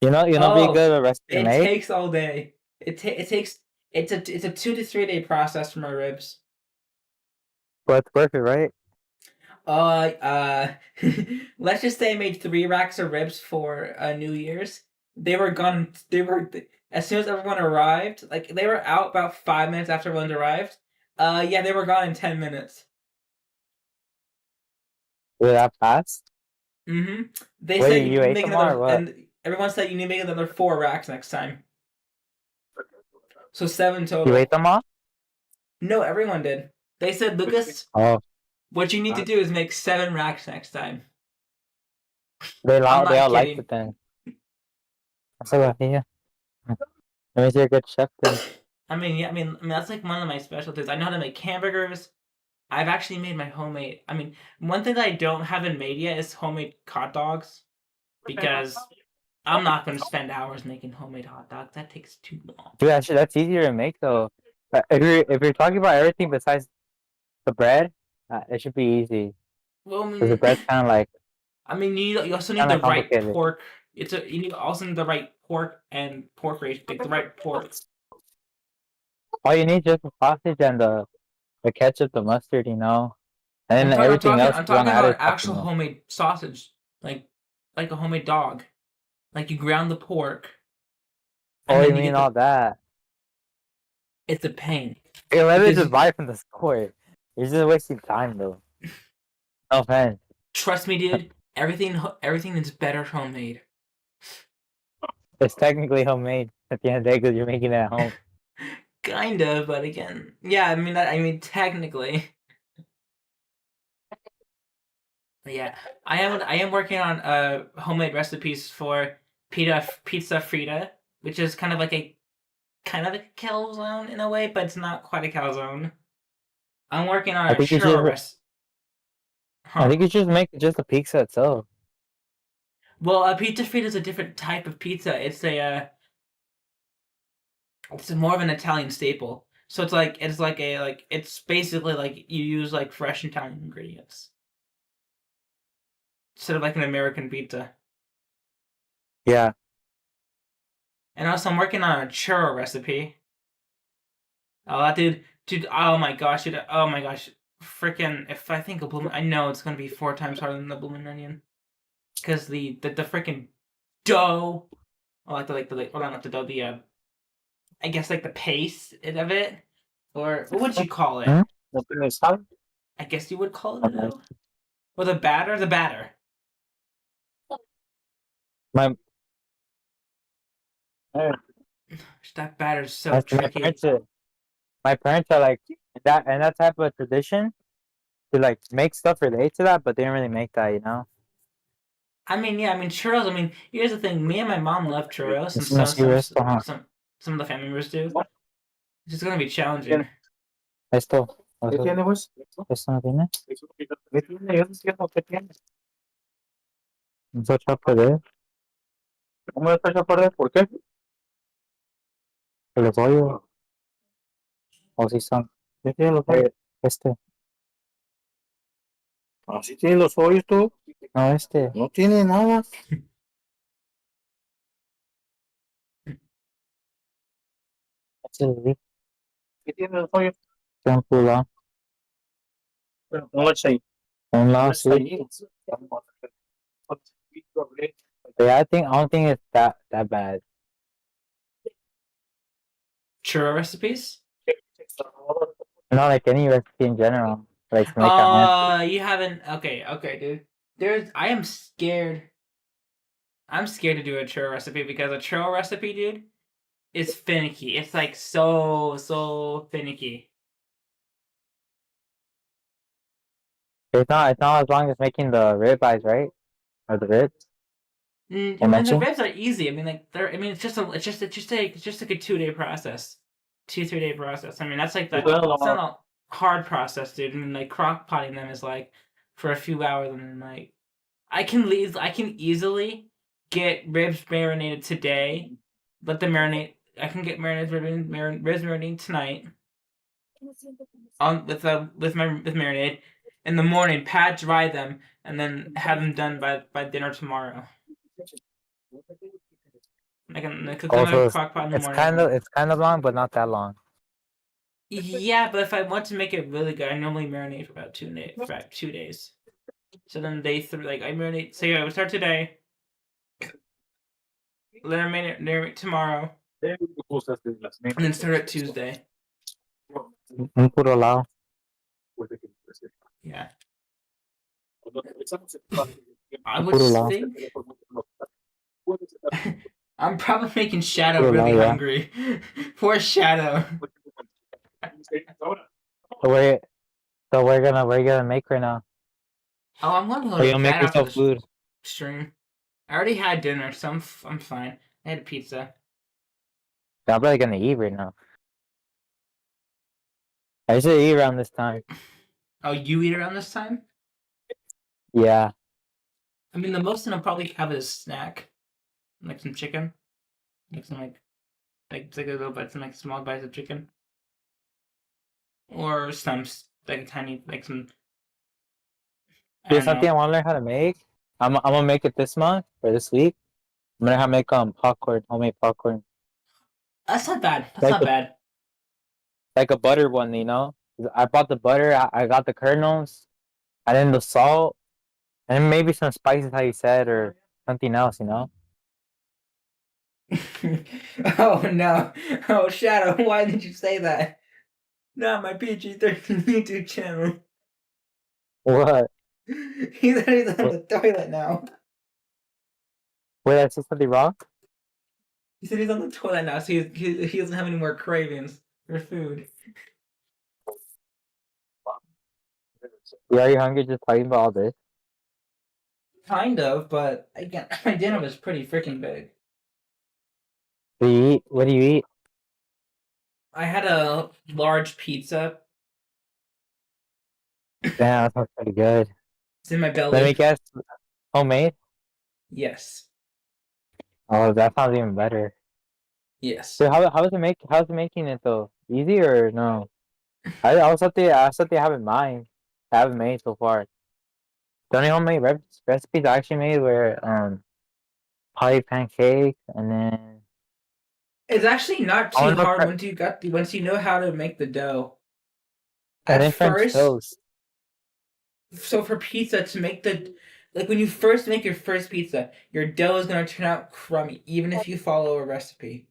you know, be good at a recipe to
It
make.
takes all day. It takes it's a 2 to 3 day process for my ribs.
But it's worth it, right?
Let's just say I made 3 racks of ribs for New Year's. They were gone. As soon as everyone arrived. Like they were out about 5 minutes after everyone arrived. Yeah, they were gone in 10 minutes.
Was that fast?
Mm-hmm. They
Wait,
said
you
you
ate
make
them or
another,
what?
and everyone said you need to make another 4 racks next time. So 7
You
total.
ate them all?
No, everyone did. They said, Lucas,
Oh,
what you need to do is make 7 racks next time.
they
I'm
all
not
liked
kidding.
it then. So yeah, let me see a good chef then.
I mean that's like one of my specialties. I know how to make hamburgers. I've actually made my homemade. I mean, one thing that I haven't made yet is homemade hot dogs, because I'm not going to spend hours making homemade hot dogs. That takes too long.
Dude, actually, that's easier to make though. If you're talking about everything besides the bread, it should be easy.
Well,
Because the bread's kind of like
you also need the right
complicated.
pork. You need also need the right pork and pork ratio, like the right pork.
All you need is just the sausage and the ketchup, the mustard, you know, and then everything else
I'm
you want
talking
to add
about
is
an actual
optional.
homemade sausage, like a homemade dog. Like you ground the pork.
Oh, you mean all that?
It's a pain.
Hey, let me just buy it from the store. You're just wasting time though. No offense.
Trust me, dude. Everything is better homemade.
It's technically homemade at the end of the day because you're making it at home.
Kind of, but again, yeah. I mean, technically. Yeah, I am working on homemade recipes for pizza Frita, which is kind of like a calzone in a way, but it's not quite a calzone. I'm working on
I
a
think you
churro
should.
recipe.
I think you should make just the pizza itself.
Well, a pizza Frita is a different type of pizza. It's more of an Italian staple. So it's basically like you use like fresh Italian ingredients instead of like an American pizza.
Yeah.
And also, I'm working on a churro recipe. Oh, dude, oh my gosh, dude, oh my gosh, freaking! If I think I know it's gonna be 4 times harder than the blooming onion, because the freaking dough, or well, not the dough, I guess like the paste of it, or what would you call it?
Hmm?
I guess you would call it the dough, or the batter,
My
That batter's so
my
tricky.
parents are like that type of tradition to like make stuff relate to that, but they don't really make that, you know.
I mean, yeah, I mean churros. I mean, here's the thing. Me and my mom love churros, and
Es una esto,
some of the family members do. It's just gonna be challenging.
esto. ¿Qué tiene, pues? Esto no tiene. ¿Qué tiene? Yo no sé qué tiene. Un socho perder. ¿Cómo lo estás a perder? ¿Por qué? El pollo. O si son. ¿Qué tiene los hoyos? Este. Así tiene los hoyos tú. No, este. No tiene nada. ¿Qué tiene los hoyos? Tiene un culo. No es ahí. Un lado, sí. Yeah, I don't think it's that bad.
Churro recipes?
Not like any recipe in general. Like to make that
You haven't. Okay, dude. I am scared. I'm scared to do a churro recipe because a churro recipe, dude, is finicky. It's like so finicky.
It's not as long as making the rib eyes, right? Or the ribs.
I mean, the
mentioned?
ribs are easy. I mean, like they're. I mean, it's just like a 2-day process, 2-3 day process. I mean, that's like it's not a hard process, dude. I mean, like crock potting them is like for a few hours, and then like I can easily get ribs marinated today. Let them marinate. I can get ribs marinated tonight on with marinade. In the morning, pat dry them, and then have them done by dinner tomorrow. I can cook them in a crock pot in the morning.
It's kind of long, but not that long.
Yeah, but if I want to make it really good, I normally marinate for about 2 days. So then day 3, like I marinate. Say I would start today. Let her marinate tomorrow, and then start at Tuesday.
Un puro lado.
Yeah. I
Un
would
puro lado.
think. I'm probably making Shadow
Puro
really
lado, yeah.
hungry. Poor Shadow.
So we're gonna make right now.
Oh, I'm gonna go
Or
to
you'll make
bed after
yourself
this
food.
stream. I already had dinner, so I'm fine. I had pizza.
Yeah, I'm probably gonna eat right now. I should eat around this time.
Oh, you eat around this time?
Yeah.
I mean, the most thing I'll probably have is a snack, like some chicken, like some like a little bit, some like small bites of chicken, or some like tiny like some. I
There's
don't
something I
know.
want to learn how to make. I'm gonna make it this month or this week. I'm gonna have to make popcorn, homemade popcorn,
That's not bad. That's
like
not bad.
like a butter one, you know. I bought the butter. I got the kernels, and then the salt, and then maybe some spices, how you said, or something else, you know.
Oh no! Oh Shadow, why did you say that? Not my PG-13 YouTube channel.
What?
He's on the toilet now.
Wait, I said something wrong?
He said he's on the toilet now, so he doesn't have any more cravings for food.
Yeah, are you hungry just talking about all this?
Kind of, but again, my dinner was pretty freaking big.
Do you eat? What do you eat?
I had a large pizza.
Damn, that sounds pretty good.
It's in my belly.
Let me guess, homemade?
Yes.
Oh, that sounds even better.
Yes.
So how's it making it though? Easy or no? I also think I have in mind. I haven't made so far. The only homemade recipes I actually made were pie pancake and then
It's actually not
I
too
wanna
hard
try-
once you know how to make the dough.
and then
At
French
first,
toast.
so for pizza to make like when you first make your first pizza, your dough is gonna turn out crummy, even if you follow a recipe.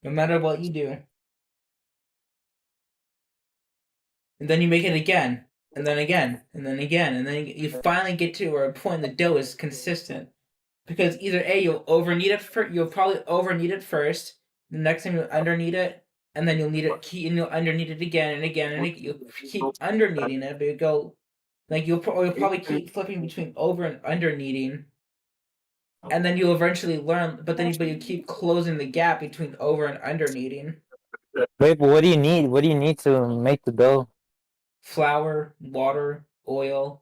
No matter what you do. And then you make it again, and then again, and then again, and then you finally get to a point the dough is consistent. Because either A, you'll overknead it you'll probably overknead it first. The next time you'll underknead it, and then you'll need it and you'll underknead it again and again and again. You'll keep underkneading it, but you go like you'll probably keep flipping between over and under kneading. And then you'll eventually learn, but you keep closing the gap between over and under kneading.
Wait, but what do you need? What do you need to make the dough?
Flour, water, oil,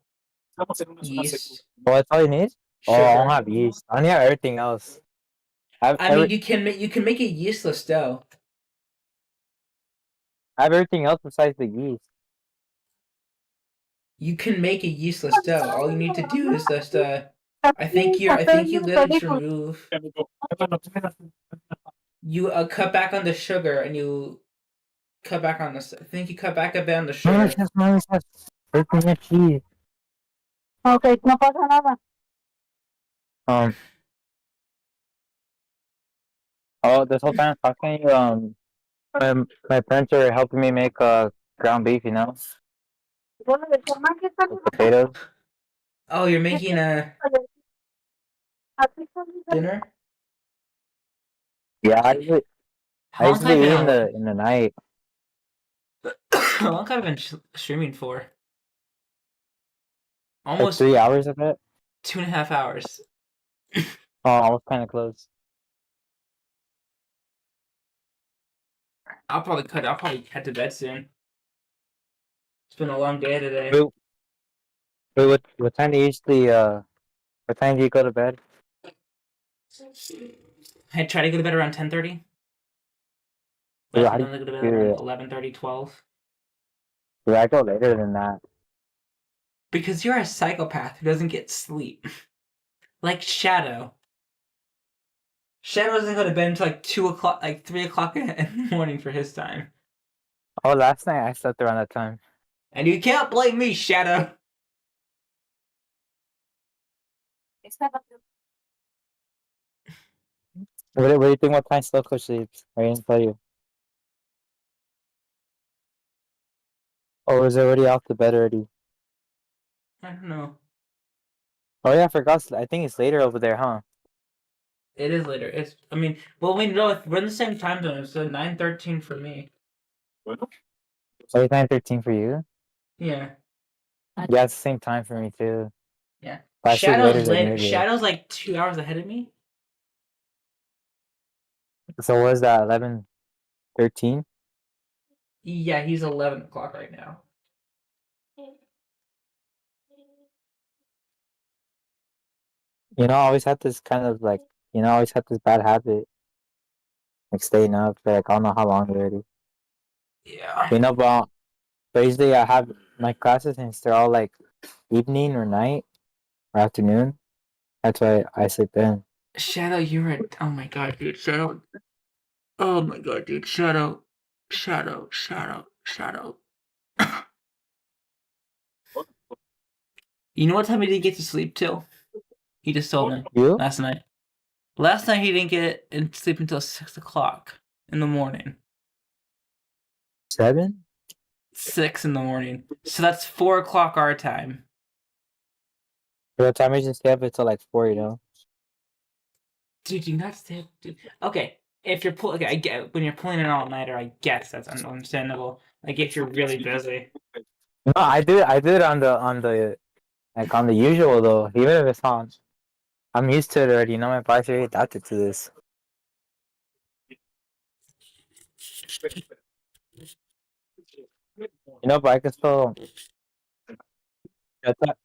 yeast,
Oh, that's all you need? Oh, I don't
sugar.
have yeast. I only have everything else.
I mean, you can make a yeastless dough.
I have everything else besides the yeast.
You can make a yeastless dough. All you need to do is just I think you literally just remove. You cut back on the sugar and you cut back on the. I think you cut back a bit on the sugar.
Everything is cheese. Okay, no pasa nada. Oh, this whole time talking, my parents are helping me make ground beef, you know, with potatoes.
Oh, you're making a dinner?
Yeah, I
How long
usually
have
eat
you been
in the night.
How long have you been streaming for?
Like
Almost
3 hours of it.
2.5 hours.
Oh, I was kind of close.
I'll probably head to bed soon. It's been a long day today.
Wait, what time do you usually what time do you go to bed?
I try to go to bed around 10:30.
Dude,
But
how do
then I go to bed
you do
around
it?
11:30, 12.
Dude, I go later than that.
Because you're a psychopath who doesn't get sleep. Like Shadow. Shadow doesn't go to bed until like 2 o'clock, like 3 o'clock in the morning for his time.
Oh, last night I slept around that time.
And you can't blame me, Shadow.
What do you think? What time Slow Coach sleeps? I didn't tell you. Oh, is it already off the bed already?
I don't know.
Oh yeah, I forgot. I think it's later over there, huh?
It is later. Well, we know we're in the same time zone, so 9:13 for me.
So it's 9:13 for you?
Yeah.
Yeah, it's the same time for me too.
Yeah.
But I sleep later than you do.
Shadow's like 2 hours ahead of me.
So what is that? 11:13?
Yeah, he's 11 o'clock right now.
You know, I always had this kind of like, I always had this bad habit, like staying up for like I don't know how long already.
Yeah.
You know, but usually I have my classes and they're all like evening or night or afternoon. That's why I sleep in.
Shadow, oh my god, dude. Shadow. Oh my god, dude. Shadow. Shadow. You know what time he didn't get to sleep till? He just told me
You?
last night. Last night he didn't get in sleep until 6 o'clock in the morning.
7?
6 in the morning. So that's 4 o'clock our time.
What time is you stay up until like 4, you know?
Dude, do not stay up, dude. Okay, if you're okay, I get when you're pulling an all-nighter, I guess that's understandable. Like if you're really busy.
No, I do it on the like on the usual though. Even if it's not, I'm used to it already. You know, my body's already adapted to this. You know, but I can still get that.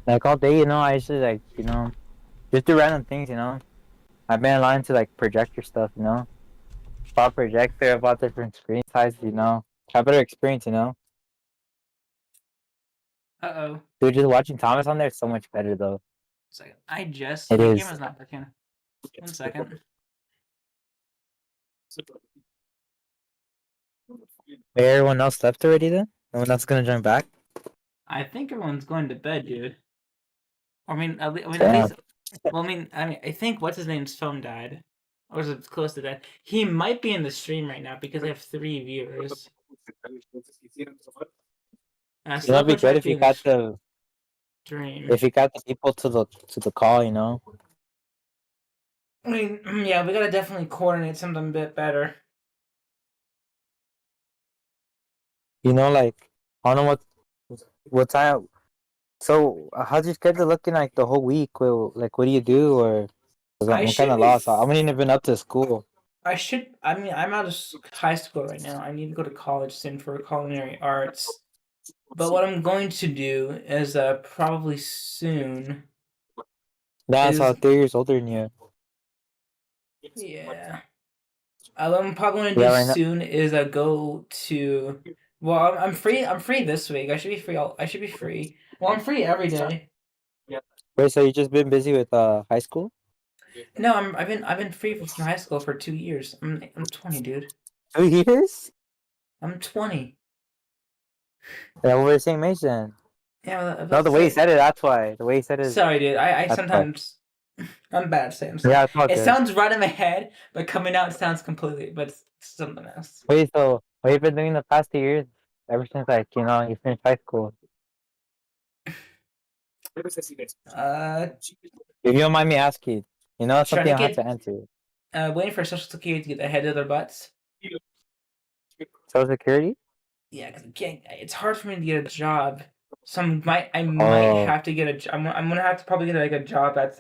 Like all day, I usually like, just do random things, I've been in line to like projector stuff, Bought projector, bought different screen sizes, Have better experience,
Uh-oh.
Dude, just watching Thomas on there is so much better though.
Second.
It
My
is.
camera's not working. 1 second.
Everyone else left already then? No one else gonna join back?
I think everyone's going to bed, dude. I mean, at
Damn.
least. Well, I think what's his name's phone died, or was it close to that? He might be in the stream right now because I have 3 viewers.
It'd be good if you got the
stream.
If you got the people to the call, you know.
I mean, yeah, we gotta definitely coordinate something a bit better.
You know, like I don't know what time. So how's your schedule looking like the whole week? Well, like what do you do? Or 'cause
I
I'm kind
should
of
be.
lost. I haven't even been up to school.
I should. I mean, I'm out of high school right now. I need to go to college soon for culinary arts. But what I'm going to do is probably soon
That's how
is
3 years older than you.
yeah. What I'm probably gonna
Yeah,
do
right now.
soon is go to. Well, I'm free. I'm free this week. I should be free. I should be free. Well, I'm free every day.
Wait, so you just been busy with high school?
No, I've been free from high school for 2 years. I'm 20, dude.
2 years?
I'm 20.
Yeah, we're the same age then.
Yeah,
No, the
that's
way you
it.
said it, that's why. The way you said it,
Sorry, dude. I
that's why.
sometimes I'm bad at saying stuff.
Yeah, it's all
It
good.
sounds right in my head, but coming out it sounds completely, but it's something else.
Wait, so what you been doing the past 2 years? Ever since like you finished high school. If you don't mind me asking,
Trying
something
to
I have
get
to answer.
waiting for Social Security to get ahead of their butts.
Social Security?
Yeah, because it's hard for me to get a job. So I might
Oh,
have to get I'm gonna have to probably get like a job that's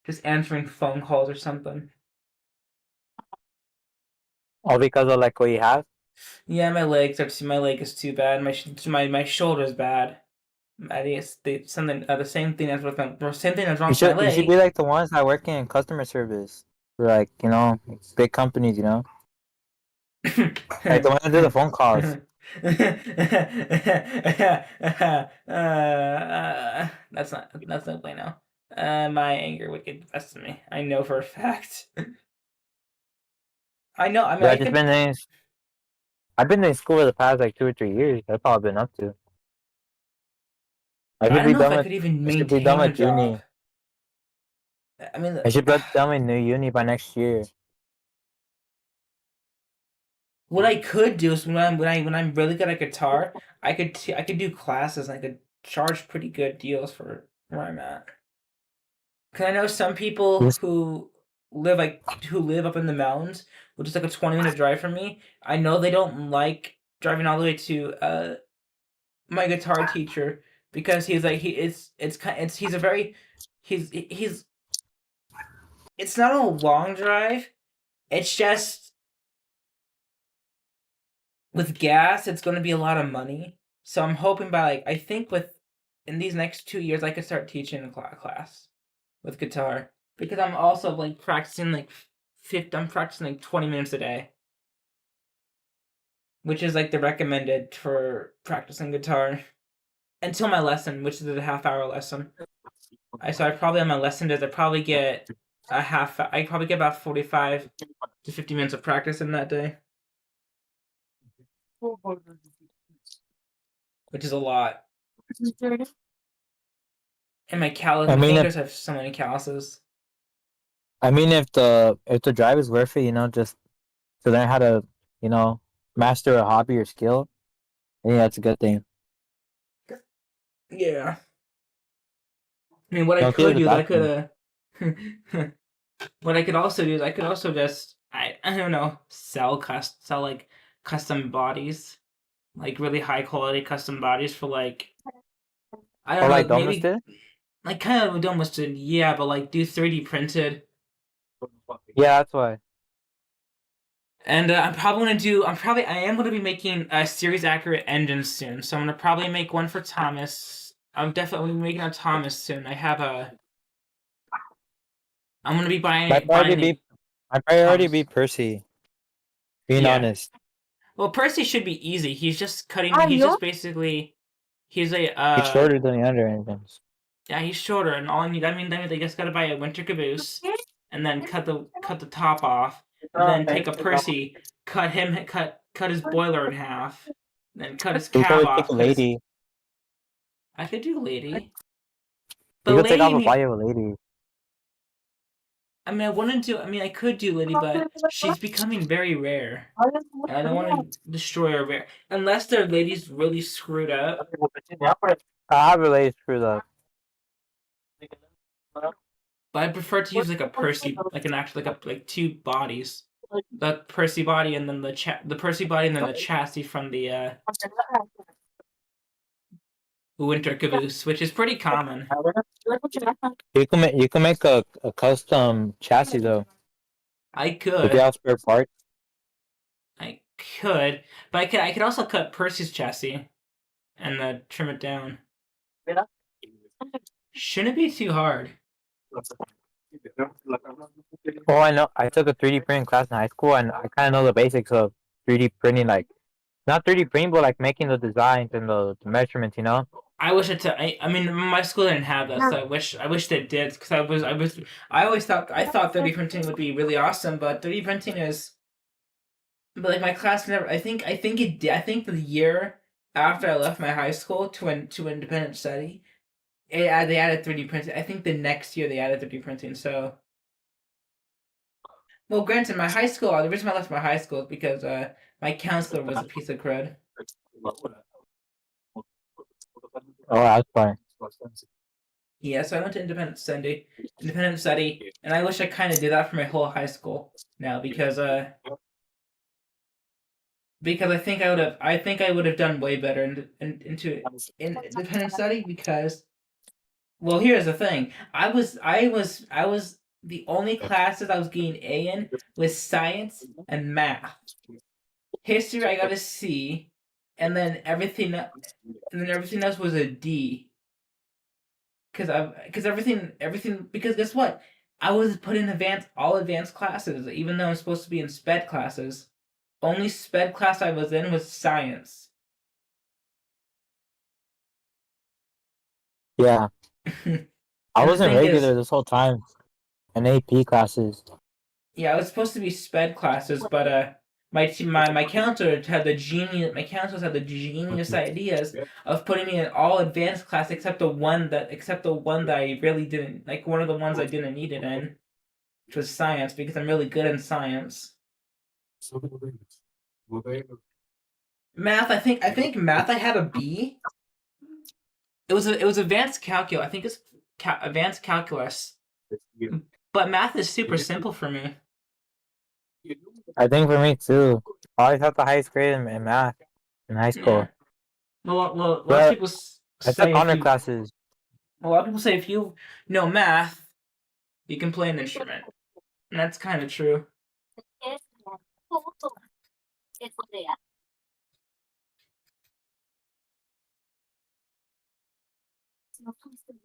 just answering phone calls or something.
all because of like what you have.
Yeah, my leg is too bad. My shoulder's bad. I think it's something the same thing as with the same thing that's wrong
You
with my
should be
leg.
like the ones that work in customer service for like big companies. Like the ones that do the phone calls.
That's not play now. My anger would get the best of me. I know for a fact. I know. I mean,
Yeah,
I could.
I've been in school for the past like 2 or 3 years. That's all I've been up to. I
I
should
don't
be
know if
done
I
with.
could even
I should be done
maintain a
with
job.
uni.
I mean,
I should be done with new uni by next year.
what I could do is when I'm really good at guitar, I could do classes and I could charge pretty good deals for where I'm at. Cause I know some people
Yes.
who live up in the mountains, which is like a 20-minute drive from me. I know they don't like driving all the way to my guitar teacher because he's like he's a very he's it's not a long drive. It's just with gas, it's going to be a lot of money. So I'm hoping by I think in these next 2 years, I could start teaching a class with guitar because I'm also practicing I'm practicing 20 minutes a day, which is the recommended for practicing guitar until my lesson, which is a half-hour lesson. I probably on my lesson days I probably get I probably get about 45 to 50 minutes of practice in that day, which is a lot. And my
I
my
mean,
fingers have so many calluses.
if the drive is worth it, just to learn how to, master a hobby or skill, I think that's a good thing.
Yeah. I mean, what I
Don't see it
could
as a
do is I
bad thing.
could what I could also do is I could also just I don't know sell custom bodies, really high quality custom bodies for I don't
Or
know
like Domus
maybe
did?
kind of almost yeah, but do 3D printed.
Yeah, that's why.
And I am gonna be making a series accurate engine soon, so I'm gonna probably make one for Thomas. I'm definitely making a Thomas soon. I'm gonna be
My priority
buying
be
a
my priority be
Thomas.
Percy. Being
Yeah.
honest.
Well, Percy should be easy. He's just basically he's a
He's shorter than the other engines.
yeah, he's shorter and all I mean they just gotta buy a winter caboose and then cut the top off, then take a Percy, cut his boiler in half, then cut his
We could
cab
probably take
off,
a lady.
I could do lady.
We
But
could take off
lady
a body of a lady.
I mean I could do lady, but she's becoming very rare. And I don't want to destroy her rare unless their lady's really screwed up.
I have a lady screwed up.
but I prefer to use like a Percy, like an actual like two bodies, the Percy body and then the Percy body and then the chassis from the Winter Caboose, which is pretty common.
You can make a custom chassis though.
I
If you
could,
have spare parts.
but I could also cut Percy's chassis and trim it down. Shouldn't be too hard.
Oh, I know. I took a 3D printing class in high school, and I kind of know the basics of 3D printing, like not 3D printing, but like making the designs and the measurements. You know.
I wish I mean, my school didn't have that, so I wish they did, because I always thought 3D printing would be really awesome, but 3D printing is, but like my class never. I think it did. I think the year after I left my high school to independent study, they added 3D printing. I think the next year they added 3D printing. So, well, granted, my high school. The reason I left my high school is because my counselor was a piece of crud.
Oh, that's fine.
Yeah, so I went to independent study, and I wish I kind of did that for my whole high school now, because I think I would have done way better in independent study, because, well, here's the thing. I was the only classes I was getting A in was science and math. History I got a C, and then everything else was a D. Because guess what? I was put in all advanced classes, even though I'm supposed to be in sped classes. Only sped class I was in was science.
Yeah, I
And the
wasn't
thing
regular
is,
this whole time in AP classes.
yeah, I was supposed to be sped classes, but my counselors had the genius ideas of putting me in all advanced class except the one that I really didn't like, one of the ones I didn't need it in, which was science, because I'm really good in science. Math, I think math I had a B. It was advanced calculus. I think it's advanced calculus. But math is super simple for me.
I think for me too. I always had the highest grade in math in high school.
Yeah. Well, a lot of
But
people
I took
say
honor classes.
a lot of people say if you know math, you can play an instrument, and that's kind of true.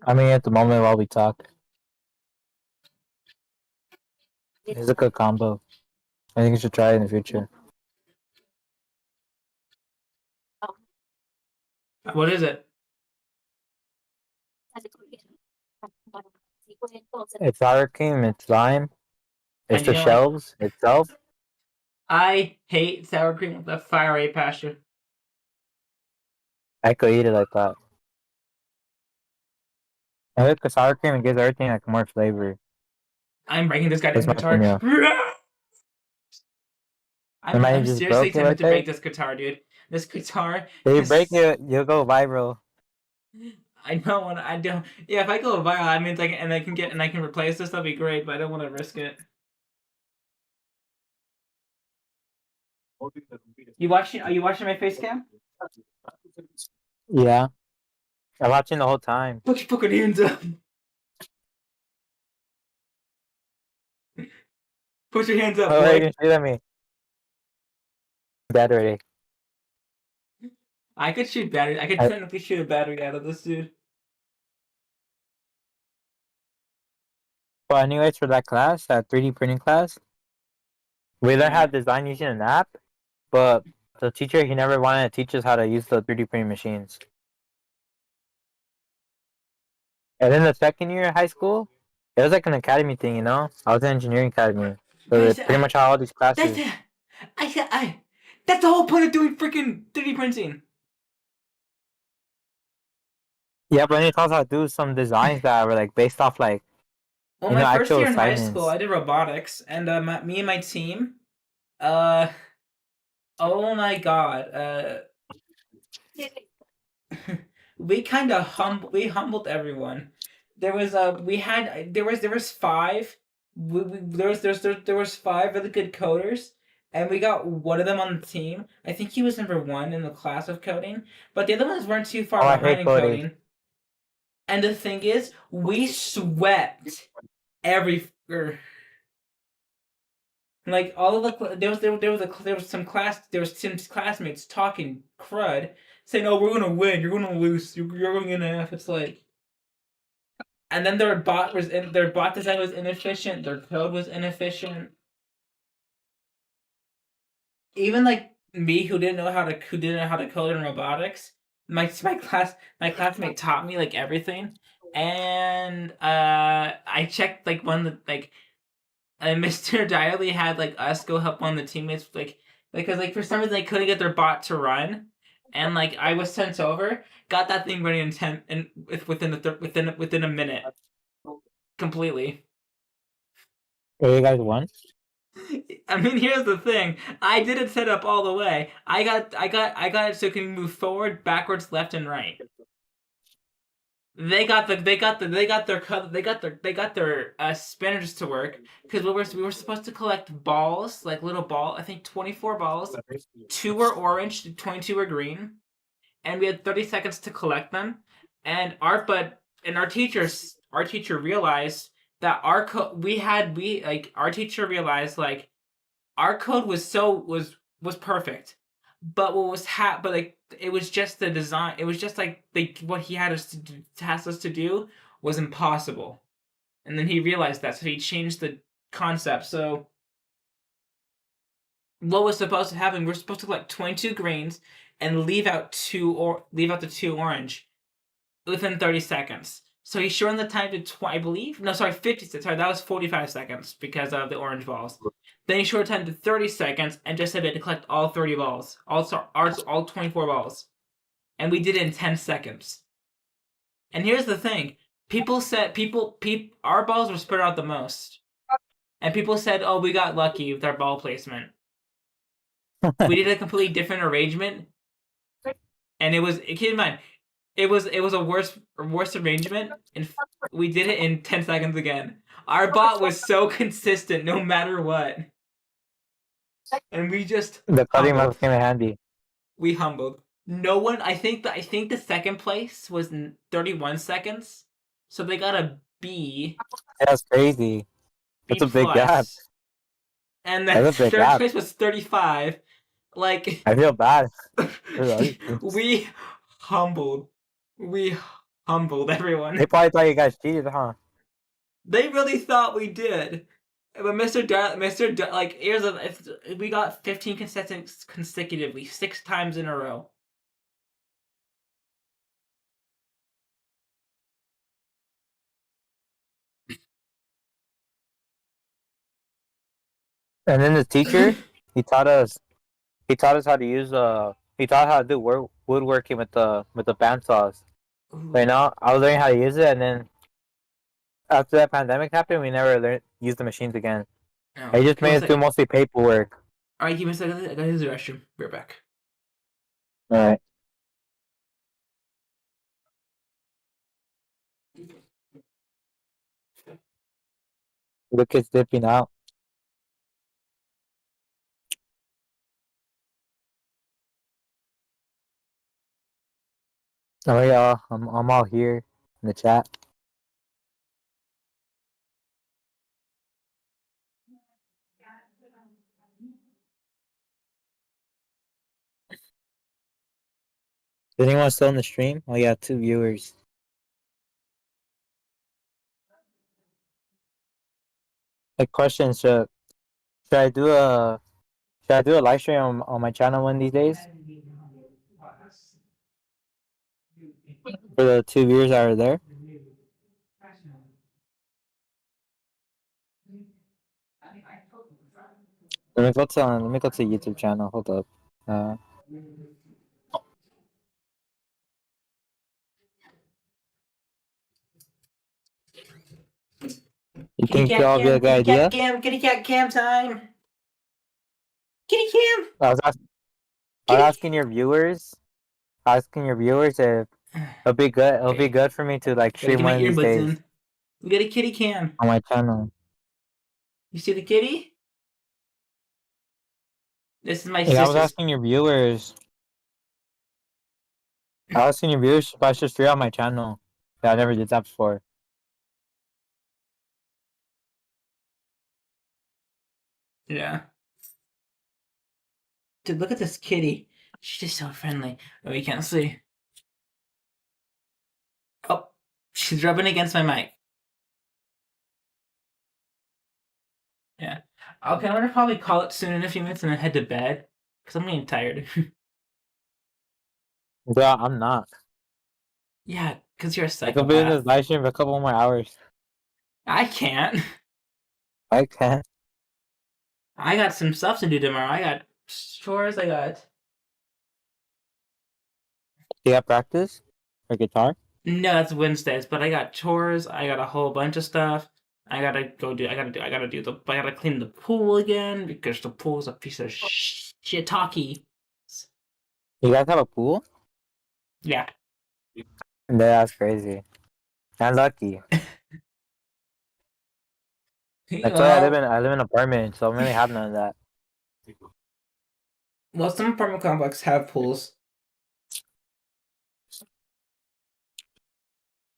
I mean, at the moment while we talk, it's a good combo. I think you should try it in the future.
What is it?
It's sour cream, it's lime, it's
And you
the
don't like?
shells itself.
I hate sour cream with a fiery passion.
I could eat it like that. I like the sour cream, it gives everything like more flavor.
I'm breaking this goddamn
That's my
guitar.
opinion.
I'm
You just
seriously
broke it
tempted
right
to
there.
break this guitar, dude. This guitar.
If you break it, you'll go viral.
I don't want to. I don't. Yeah, if I go viral, I mean, like, and I can replace this, that'd be great. But I don't want to risk it. Are you watching my face cam?
Yeah, I'm watching the whole time.
Put your hands up. Put your hands up,
Oh,
boy.
you can shoot at me. Dead already.
I could shoot battery. I could technically shoot a battery out of this dude.
But anyways, for that class, that 3D printing class, we learned how
Yeah.
to design using an app, but the teacher, he never wanted to teach us how to use the 3D printing machines. And then the second year of high school, it was like an academy thing, you know? I was in engineering academy. So they pretty much had all these classes.
That's the whole point of doing freaking 3D printing.
Yeah, but then he taught us how to do some designs that were like based off like,
Well,
you know,
my first
actual
year in high
assignments.
school, I did robotics, and me and my team, oh my god, we humbled everyone. there was there was five. There was five really good coders, and we got one of them on the team. I think he was number one in the class of coding, but the other ones weren't too far
Oh, I
behind
hate
in
coding.
coding. And the thing is, we swept every like all of the there was some classmates talking crud, saying, "Oh, we're gonna win. You're gonna lose. You're going in F." It's like, and then their bot design was inefficient. Their code was inefficient. Even like me, who didn't know how to code in robotics, my classmate taught me like everything, and I checked like like. And Mr. Diley had like us go help one of the teammates because like for some reason they couldn't get their bot to run, and like I was sent over, got that thing running in 10 and within a minute, completely.
Oh, you guys won?
I mean, here's the thing: I didn't set up all the way. I got it so it can move forward, backwards, left, and right. They got their spinners to work because we were supposed to collect balls, like little ball. I think 24 balls. 2 were orange, 22 were green, and we had 30 seconds to collect them. And our teacher realized that our code our teacher realized like our code was perfect, but but like it was just the design. It was just like what he had us to task us to do was impossible, and then he realized that, so he changed the concept. So what was supposed to happen? We're supposed to collect 22 greens and leave out the 2 orange within 30 seconds. So he shortened the time to I believe 50. Sorry, that was 45 seconds because of the orange balls. Then he shortened time to 30 seconds and just said we had to collect all 30 balls, all 24 balls, and we did it in 10 seconds. And here's the thing: our balls were spread out the most, and people said, "Oh, we got lucky with our ball placement." We did a completely different arrangement, and keep in mind, it was a worse arrangement, and we did it in 10 seconds again. Our bot was so consistent no matter what. And we just
The cutting
humbled.
mouse came in handy.
We humbled. No one. I think the second place was 31 seconds, so they got a B.
That's crazy. That's a big gap.
And the
That's a big
third
gap.
place was 35. Like
I feel bad.
we humbled. We humbled everyone.
They probably thought you guys cheated, huh?
They really thought we did. But we got 15 consecutively, 6 times in a row.
And then the teacher, he taught us how to use he taught how to do woodworking with the bandsaws. But, I was learning how to use it, and then after that pandemic happened, we never use the machines again.
No.
I just made it do mostly paperwork.
Alright, give me a second. I gotta use the restroom. Be right back.
Alright. The kid's dipping out. Oh yeah, I'm all here in the chat. Is anyone still in the stream? Oh yeah, 2 viewers. A question: should I do a live stream on my channel one of these days for the 2 viewers that are there? Let me go to the YouTube channel. Hold up. You think that'll be a good idea?
Kitty cat cam time. Kitty cam.
I was asking your viewers. Asking your viewers if it'll be good. It'll be good for me to like stream one of these days.
We got a kitty cam.
on my channel.
You see the kitty? This is my
Hey, I was
sister's.
asking your viewers. I was asking your viewers if I should stream on my channel. Yeah, I never did that before.
Yeah. Dude, look at this kitty. She's just so friendly. Oh, you can't see. Oh, she's rubbing against my mic. Yeah. Okay, I'm gonna probably call it soon in a few minutes and then head to bed. Because I'm getting tired.
Yeah, I'm not.
Yeah, because you're a
I could be in this
psychopath.
live stream for a couple more hours.
I can't.
I can't.
I got some stuff to do tomorrow. I got chores. I got.
Do you have practice for guitar?
No, that's Wednesdays, but I got chores. I got a whole bunch of stuff. I gotta clean the pool again because the pool's a piece of shit-talkie.
You guys have a pool?
Yeah.
That's crazy. I'm lucky. That's why I live in an apartment, so I don't really have none of that.
Well, some apartment complexes have pools.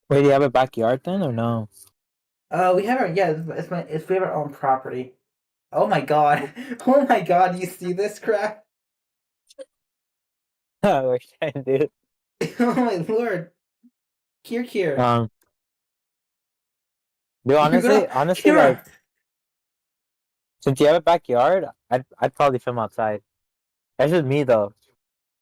Wait, do you have a backyard then, or no?
We have our we have our own property. Oh my god! Oh my god! You see this crap?
We're trying to do.
Oh my lord! Kier.
Dude, honestly, like, since you have a backyard, I'd probably film outside. That's just me though.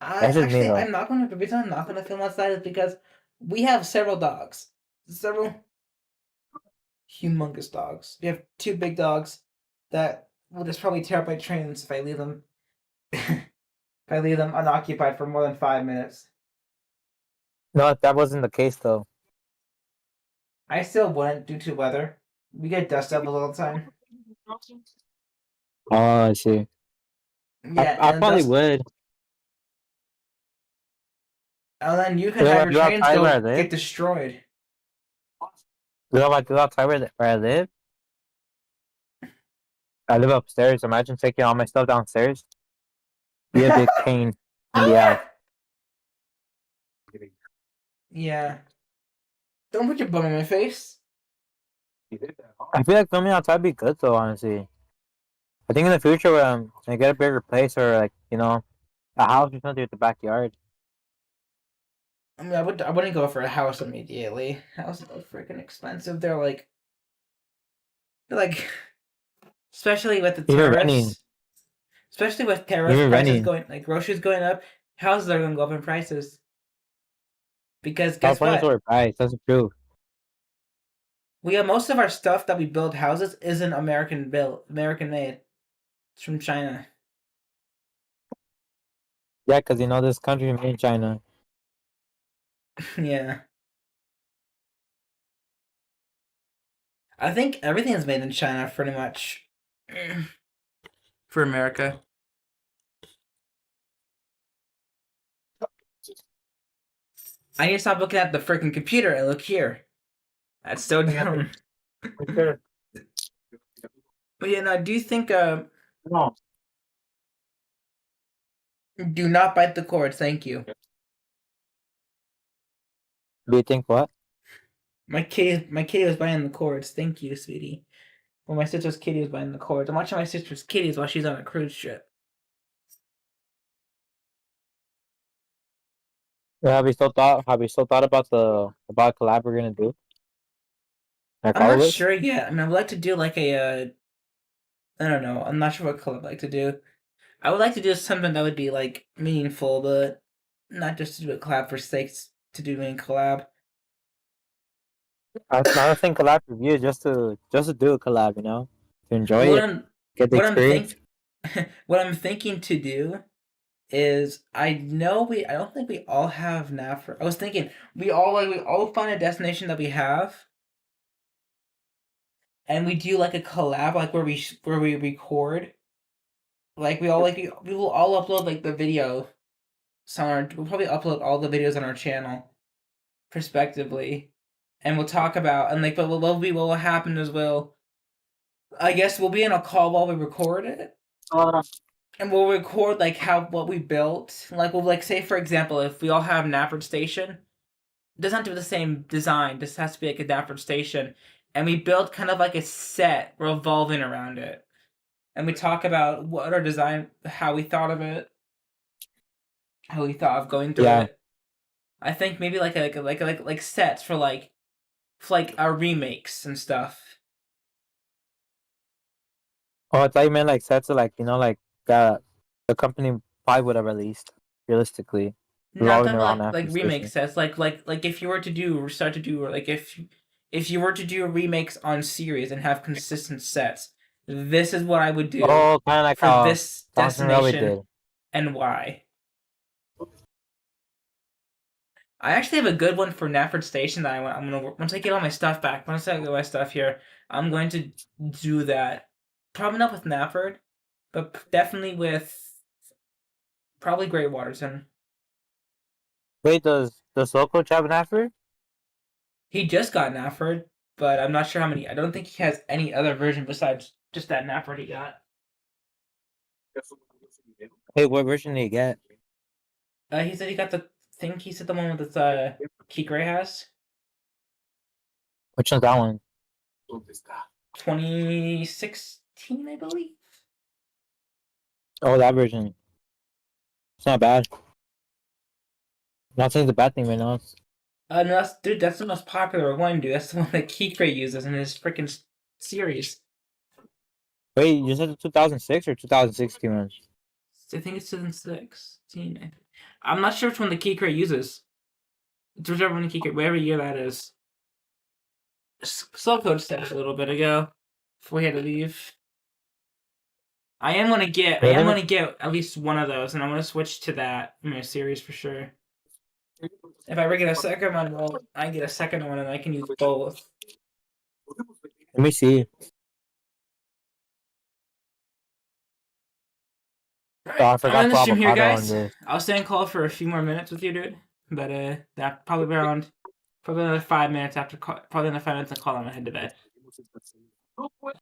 That's just me though.
I'm not gonna. The reason I'm not gonna film outside is because we have several dogs, several humongous dogs. We have 2 big dogs that will just probably tear up my trains if I leave them. If I leave them unoccupied for more than 5 minutes.
No, that wasn't the case though.
I still wouldn't due to weather. We get dust devils all the time.
Oh, I see.
Yeah,
I
and
probably
dust,
would.
and then you can
You know
have
what,
your
go
trains
outside where I
go
live?
get destroyed.
You know, like, go outside where I live. I live upstairs. Imagine taking all my stuff downstairs. Be a big pain in the ass.
Yeah. Don't put your bum in my face.
I feel like filming outside would be good though, honestly. I think in the future, when I get a bigger place or like, you know, a house or something with the backyard.
I mean, I wouldn't go for a house immediately. Houses are freaking expensive. They're like, especially with the
Even renting.
tariffs. Especially with tariffs,
Even
prices
renting.
going, like groceries going up, houses are gonna go up in prices. Because guess
California's
what?
overpriced. That's the truth.
We have most of our stuff that we build houses isn't American made. It's from China.
Yeah, because you know this country made in China.
Yeah. I think everything is made in China pretty much. For America. I need to stop looking at the freaking computer and look here. That's so dumb. But yeah, no, do you think
No.
do not bite the cord, thank you.
Do you think what?
My kitty was biting the cords, thank you, sweetie. Well, my sister's kitty was biting the cords. I'm watching my sister's kitties while she's on a cruise ship.
Yeah, have you still thought about about collab we're gonna do? Like
I'm
all of
not
us?
sure yet. I mean, I would like to do like a I don't know. I'm not sure what collab I'd like to do. I would like to do something that would be like meaningful, but not just to do a collab for sake to do a collab.
I don't think collab review just to do a collab, you know, to enjoy
What
it,
I'm
get the
what I'm
experience.
what I'm thinking to do is I don't think we all have NAF. I was thinking we all find a destination that we have, and we do like a collab like where we record. Like we will all upload like the video. We'll probably upload all the videos on our channel, prospectively, and we'll talk about and like, but what will happen is I guess we'll be in a call while we record it, and we'll record like what we built. Like we'll like say for example, if we all have Nafford Station, it doesn't have to be the same design. This has to be like a Nafford Station, and we build kind of like a set revolving around it, and we talk about what our design, how we thought of it, how we thought of going through it. I think maybe like sets for like our remakes and stuff.
Oh, I thought you meant like sets of like like the company probably would have released realistically.
Not
Revolving
that
around
like
Nafford
remake
Station.
sets, like if you were to start to do, or like if you were to do remakes on series and have consistent sets, this is what I would do
Oh, kind of like
for
how
this
Johnson Railway
destination
did.
and why. I actually have a good one for Nafford Station that I'm gonna once I get all my stuff back. Once I get my stuff here, I'm going to do that. Probably not with Nafford, but definitely with probably Great Waterton.
Wait, does local have an Nafford?
He just got Nafford, but I'm not sure how many. I don't think he has any other version besides just that Nafford he got.
Hey, what version did you get?
He said he got the thing. He said the one with Keith Gray has.
Which one's that one?
2016, I believe.
Oh, that version. It's not bad. Not saying it's a bad thing right now.
No, that's the most popular one, dude. That's the one that Keith Gray uses in his freaking series.
Wait, you said the 2006 or 2016 one?
I think it's 2016. I'm not sure which one the Keith Gray uses. It's whichever one the Keith Gray, whatever year that is. Slow Code stepped a little bit ago before we had to leave. I am gonna get at least one of those, and I'm gonna switch to that in my series for sure. If I ever get a second one, well, I get a second one and I can use both.
Let me see.
Alright,
Oh, I
I'm
forgot
in
to
the
put
stream here,
avocado on
guys.
this.
I'll stay on call for a few more minutes with you, dude. But that probably another 5 minutes after call, probably another 5 minutes of call. I'm gonna head to bed.